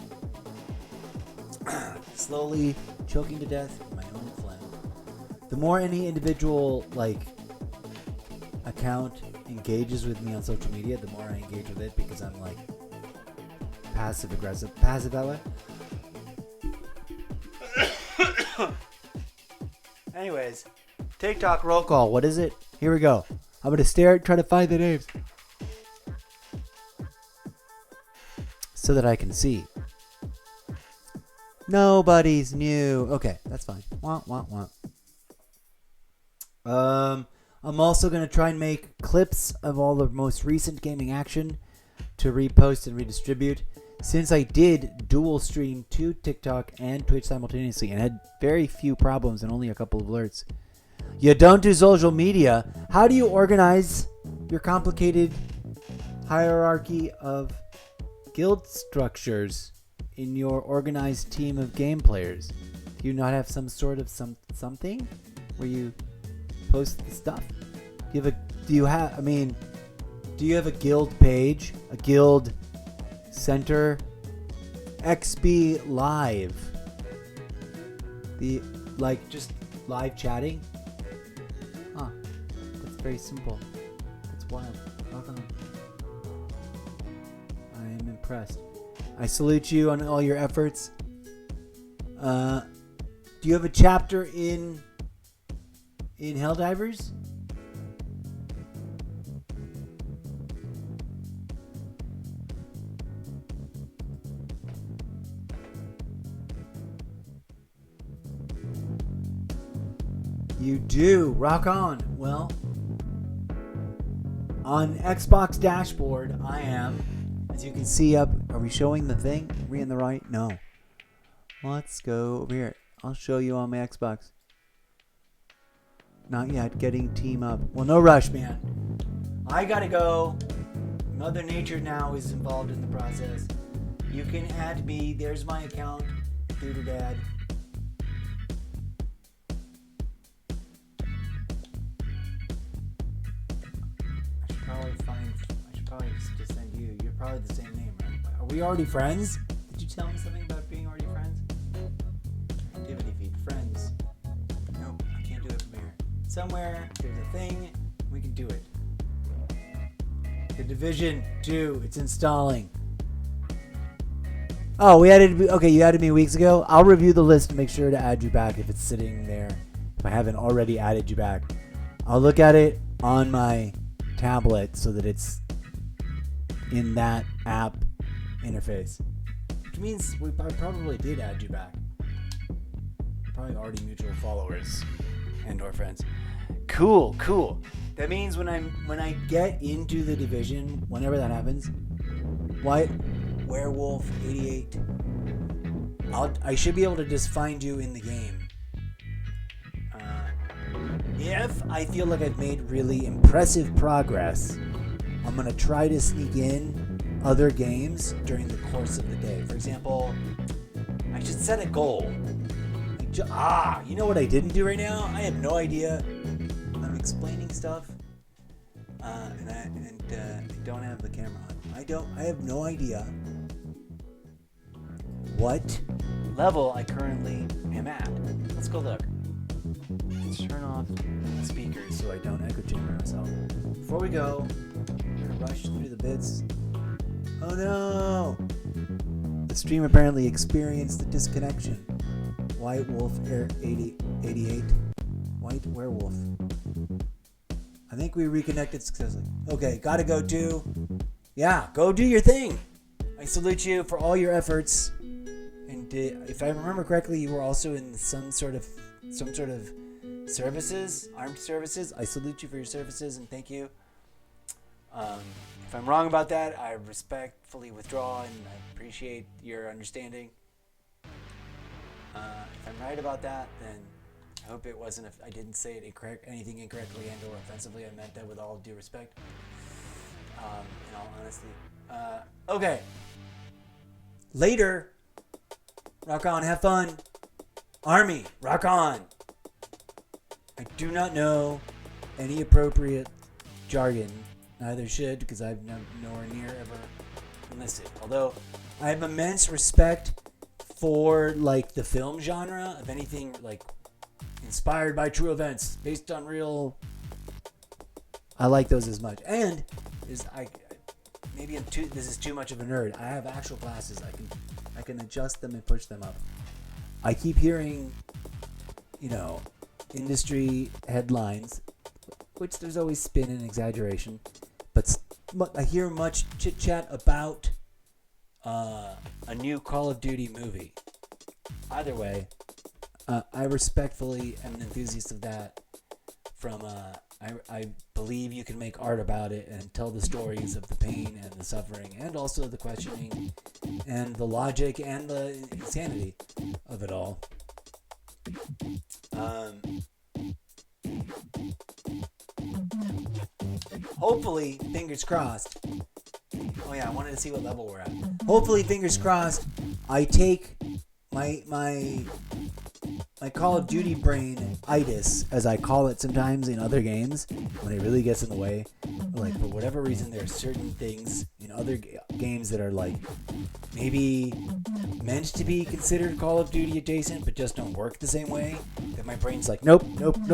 slowly choking to death my own phlegm, the more any individual account engages with me on social media, the more I engage with it, because I'm passive that way. Anyways, TikTok roll call. What is it? Here we go. I'm gonna try to find the names so that I can see. Nobody's new. Okay, that's fine. Wah, wah, wah. I'm also gonna try and make clips of all the most recent gaming action to repost and redistribute. Since I did dual stream to TikTok and Twitch simultaneously and had very few problems and only a couple of alerts. You don't do social media. How do you organize your complicated hierarchy of guild structures in your organized team of game players? Do you not have some sort of something where you post the stuff? Do you have a guild page, a guild center, XB live, just live chatting? That's very simple. That's wild. Well done. I am impressed. I salute you on all your efforts. Do you have a chapter in Helldivers? You do. Rock on. Well, on Xbox dashboard, I am. As you can see up, are we showing the thing? Are we in the right? No. Let's go over here. I'll show you on my Xbox. Not yet. Getting team up. Well, no rush, man. I gotta go. Mother Nature now is involved in the process. You can add me. There's my account. Doodadad. I should probably just send you. You're probably the same name, right? Are we already friends? Did you tell me something about being already friends? Activity feed. Friends. Nope, I can't do it from here. Somewhere, there's a thing. We can do it. The Division 2. It's installing. Oh, you added me weeks ago. I'll review the list to make sure to add you back if it's sitting there. If I haven't already added you back. I'll look at it on my tablet so that it's in that app interface, which means I probably did add you back. Probably already mutual followers and or friends. Cool. That means when I get into the Division, whenever that happens, Werewolf 88, I should be able to just find you in the game. If I feel like I've made really impressive progress, I'm going to try to sneak in other games during the course of the day. For example, I should set a goal. You know what I didn't do right now? I have no idea. I'm explaining stuff, and I don't have the camera on. I have no idea what level I currently am at. Let's go look. Let's turn off the speakers so I don't echo chamber myself. Before we go, we're gonna rush through the bits. Oh no! The stream apparently experienced a disconnection. White Wolf Air 88. White Werewolf. I think we reconnected successfully. Okay, gotta go too. Yeah, go do your thing. I salute you for all your efforts. And if I remember correctly, you were also in some sort of services, armed services. I salute you for your services and thank you. If I'm wrong about that, I respectfully withdraw and I appreciate your understanding. If I'm right about that, then I hope it wasn't. If I didn't say it anything incorrectly and/or offensively, I meant that with all due respect. In all honesty. Okay. Later. Rock on. Have fun. Army. Rock on. I do not know any appropriate jargon. Neither should, because I've nowhere near ever enlisted. Although I have immense respect for like the film genre of anything like inspired by true events, based on real. I like those as much. And this is too much of a nerd. I have actual glasses. I can adjust them and push them up. I keep hearing, industry headlines, which there's always spin and exaggeration, but I hear much chit chat about a new Call of Duty movie. Either way, I respectfully am an enthusiast of that. I believe you can make art about it and tell the stories of the pain and the suffering and also the questioning and the logic and the insanity of it all. Hopefully, fingers crossed. Oh yeah, I wanted to see what level we're at. Hopefully, fingers crossed, I take my Call of Duty brain itis, as I call it sometimes in other games, when it really gets in the way. Like, for whatever reason, there are certain things in other games that are like maybe meant to be considered Call of Duty adjacent, but just don't work the same way. That my brain's like, nope, don't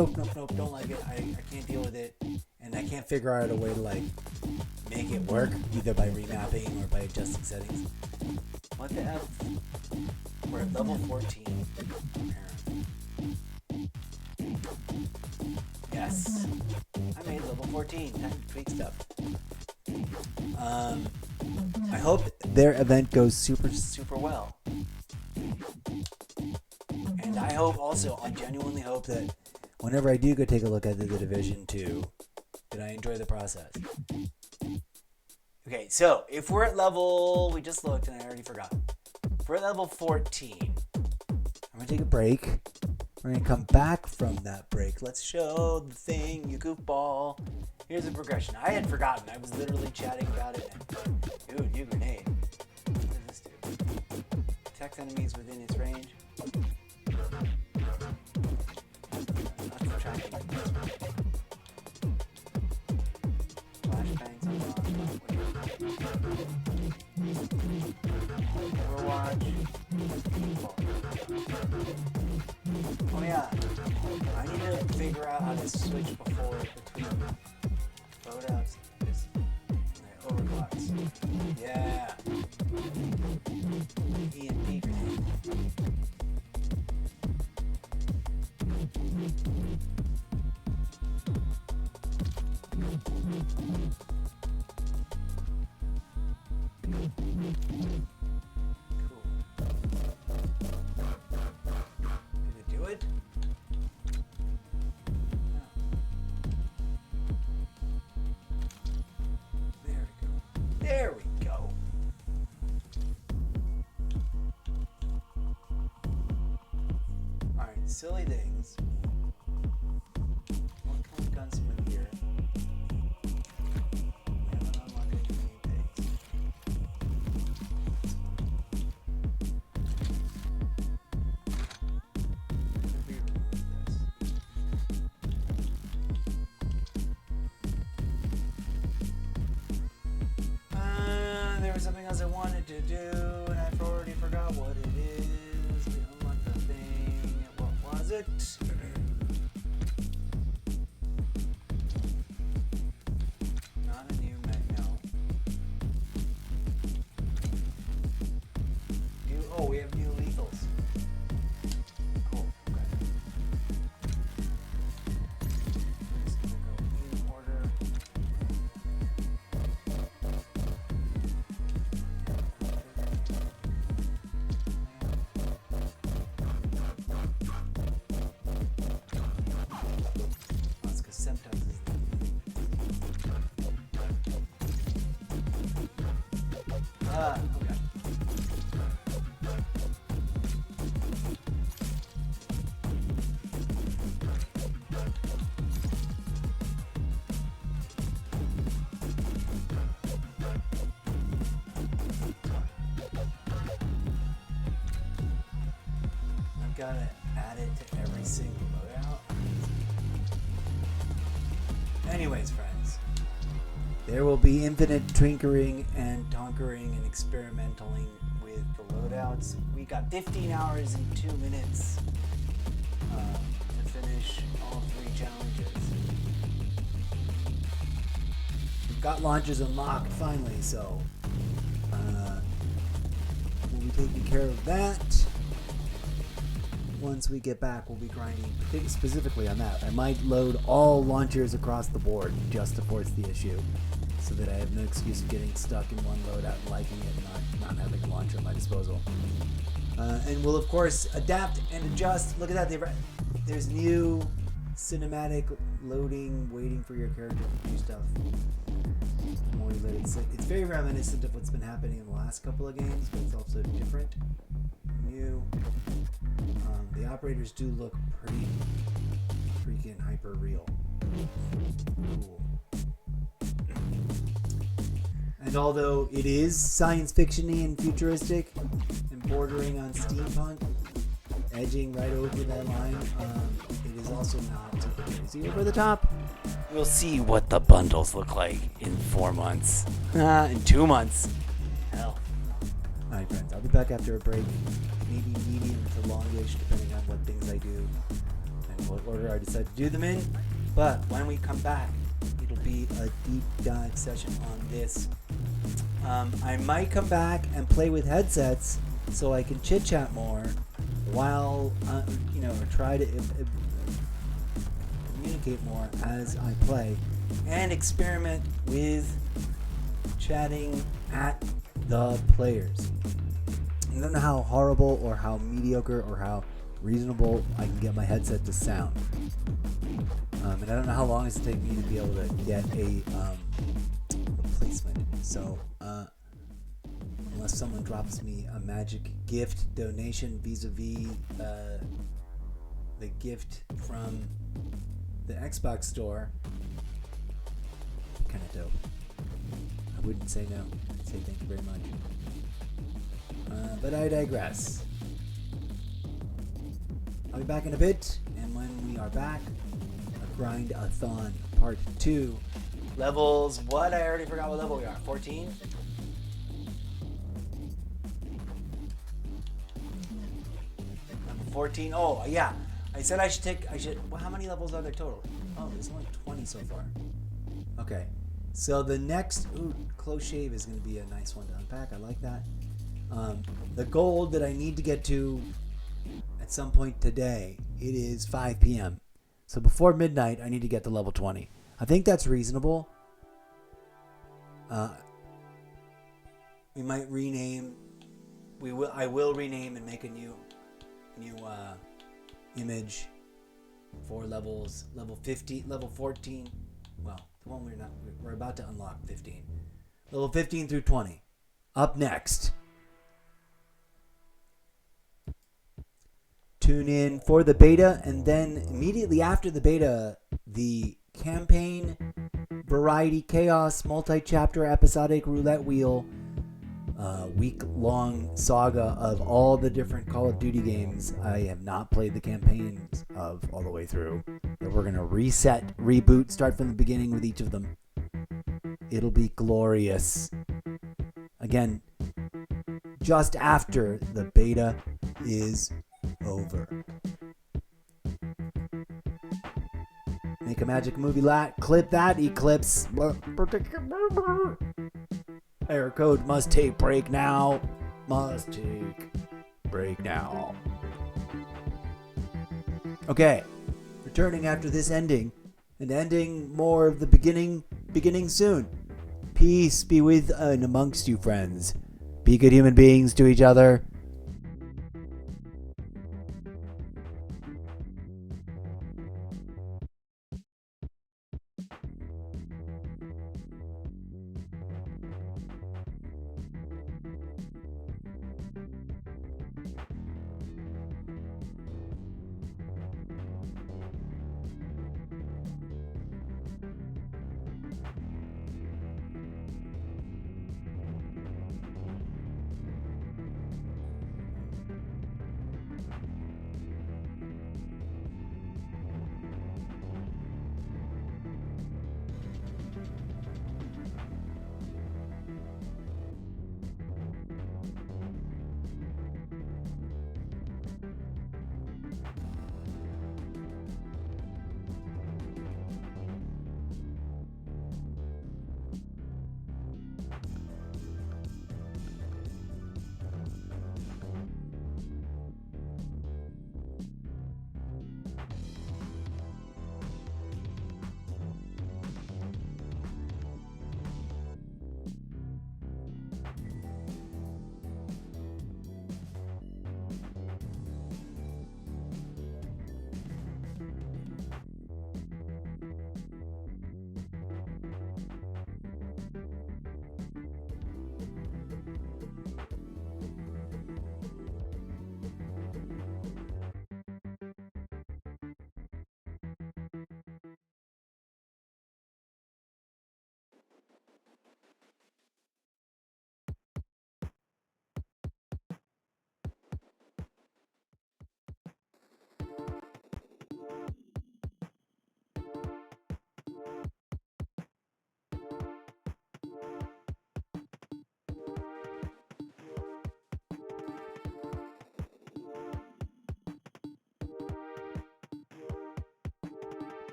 like it. I can't deal with it, and I can't figure out a way to like make it work, either by remapping or by adjusting settings. What the F? We're at level 14. Yes. I made level 14. Time to tweak stuff. I hope their event goes super, super well. And I genuinely hope that whenever I do go take a look at the Division 2, that I enjoy the process. Okay, so if we're at level, we just looked and I already forgot. If we're at level 14, I'm going to take a break. We're going to come back from that break. Let's show the thing, you goofball. Here's the progression. I had forgotten. I was literally chatting about it. And, dude, you grenade. What does this do? Detects enemies within its range. Not tracking. Flashbangs unlocked. Overwatch. Oh yeah, I need to figure out how to switch between loadouts and overclocks. Yeah. EMP grenade. There we go. Alright, silly things. What kind of guns from here? We haven't unlocked any things. it. Not a new no. We have new lethals. Cool. Okay. Just gonna go in order. That's because sometimes it's okay. I've got to add it to every single loadout. Anyways, friends, there will be infinite tinkering and tonkering and experimenting with the loadouts. We got 15 hours and 2 minutes to finish all 3 challenges. We've got launches unlocked finally, so we'll be taking care of that. Once we get back, we'll be grinding specifically on that. I might load all launchers across the board just to force the issue, so that I have no excuse of getting stuck in one loadout and liking it and not having a launcher at my disposal. And we'll of course adapt and adjust. Look at that, there's new cinematic loading, waiting for your character to do stuff. More it's very reminiscent of what's been happening in the last couple of games, but it's also different, new. The operators do look pretty freaking hyper real. Cool. And although it is science fiction-y and futuristic and bordering on steampunk, edging right over that line, it is also not too crazy over the top. We'll see what the bundles look like in 4 months. In 2 months. Hell. Alright, friends, I'll be back after a break. Maybe medium to longish, depending on what things I do and what order I decide to do them in. But when we come back, it'll be a deep dive session on this. I might come back and play with headsets so I can chit chat more while, or try to communicate more as I play and experiment with chatting at the players. I don't know how horrible or how mediocre or how reasonable I can get my headset to sound. And I don't know how long it's taking me to be able to get a replacement. So, unless someone drops me a magic gift donation vis-a-vis the gift from the Xbox store, kind of dope. I wouldn't say no. I'd say thank you very much. But I digress. I'll be back in a bit, and when we are back, a grind-a-thon part 2. Levels, what? I already forgot what level we are. 14? Level 14? Oh, yeah. I said well, how many levels are there total? Oh, there's only 20 so far. Okay. So the next, close shave is going to be a nice one to unpack. I like that. The goal that I need to get to at some point today, it is 5 p.m. So before midnight, I need to get to level 20. I think that's reasonable. We might rename. I will rename and make a new image for levels. Level 50, level 14. Well, the one we're about to unlock 15. Level 15 through 20. Up next. Tune in for the beta, and then immediately after the beta, the campaign, variety, chaos, multi-chapter, episodic roulette wheel, week-long saga of all the different Call of Duty games I have not played the campaigns of all the way through. That we're going to reset, reboot, start from the beginning with each of them. It'll be glorious. Again, just after the beta is over. Make a magic movie clip that, Eclipse. Error code must take break now. Must take break now. Okay, returning after this ending, and ending more of the beginning soon. Peace be with and amongst you, friends. Be good human beings to each other.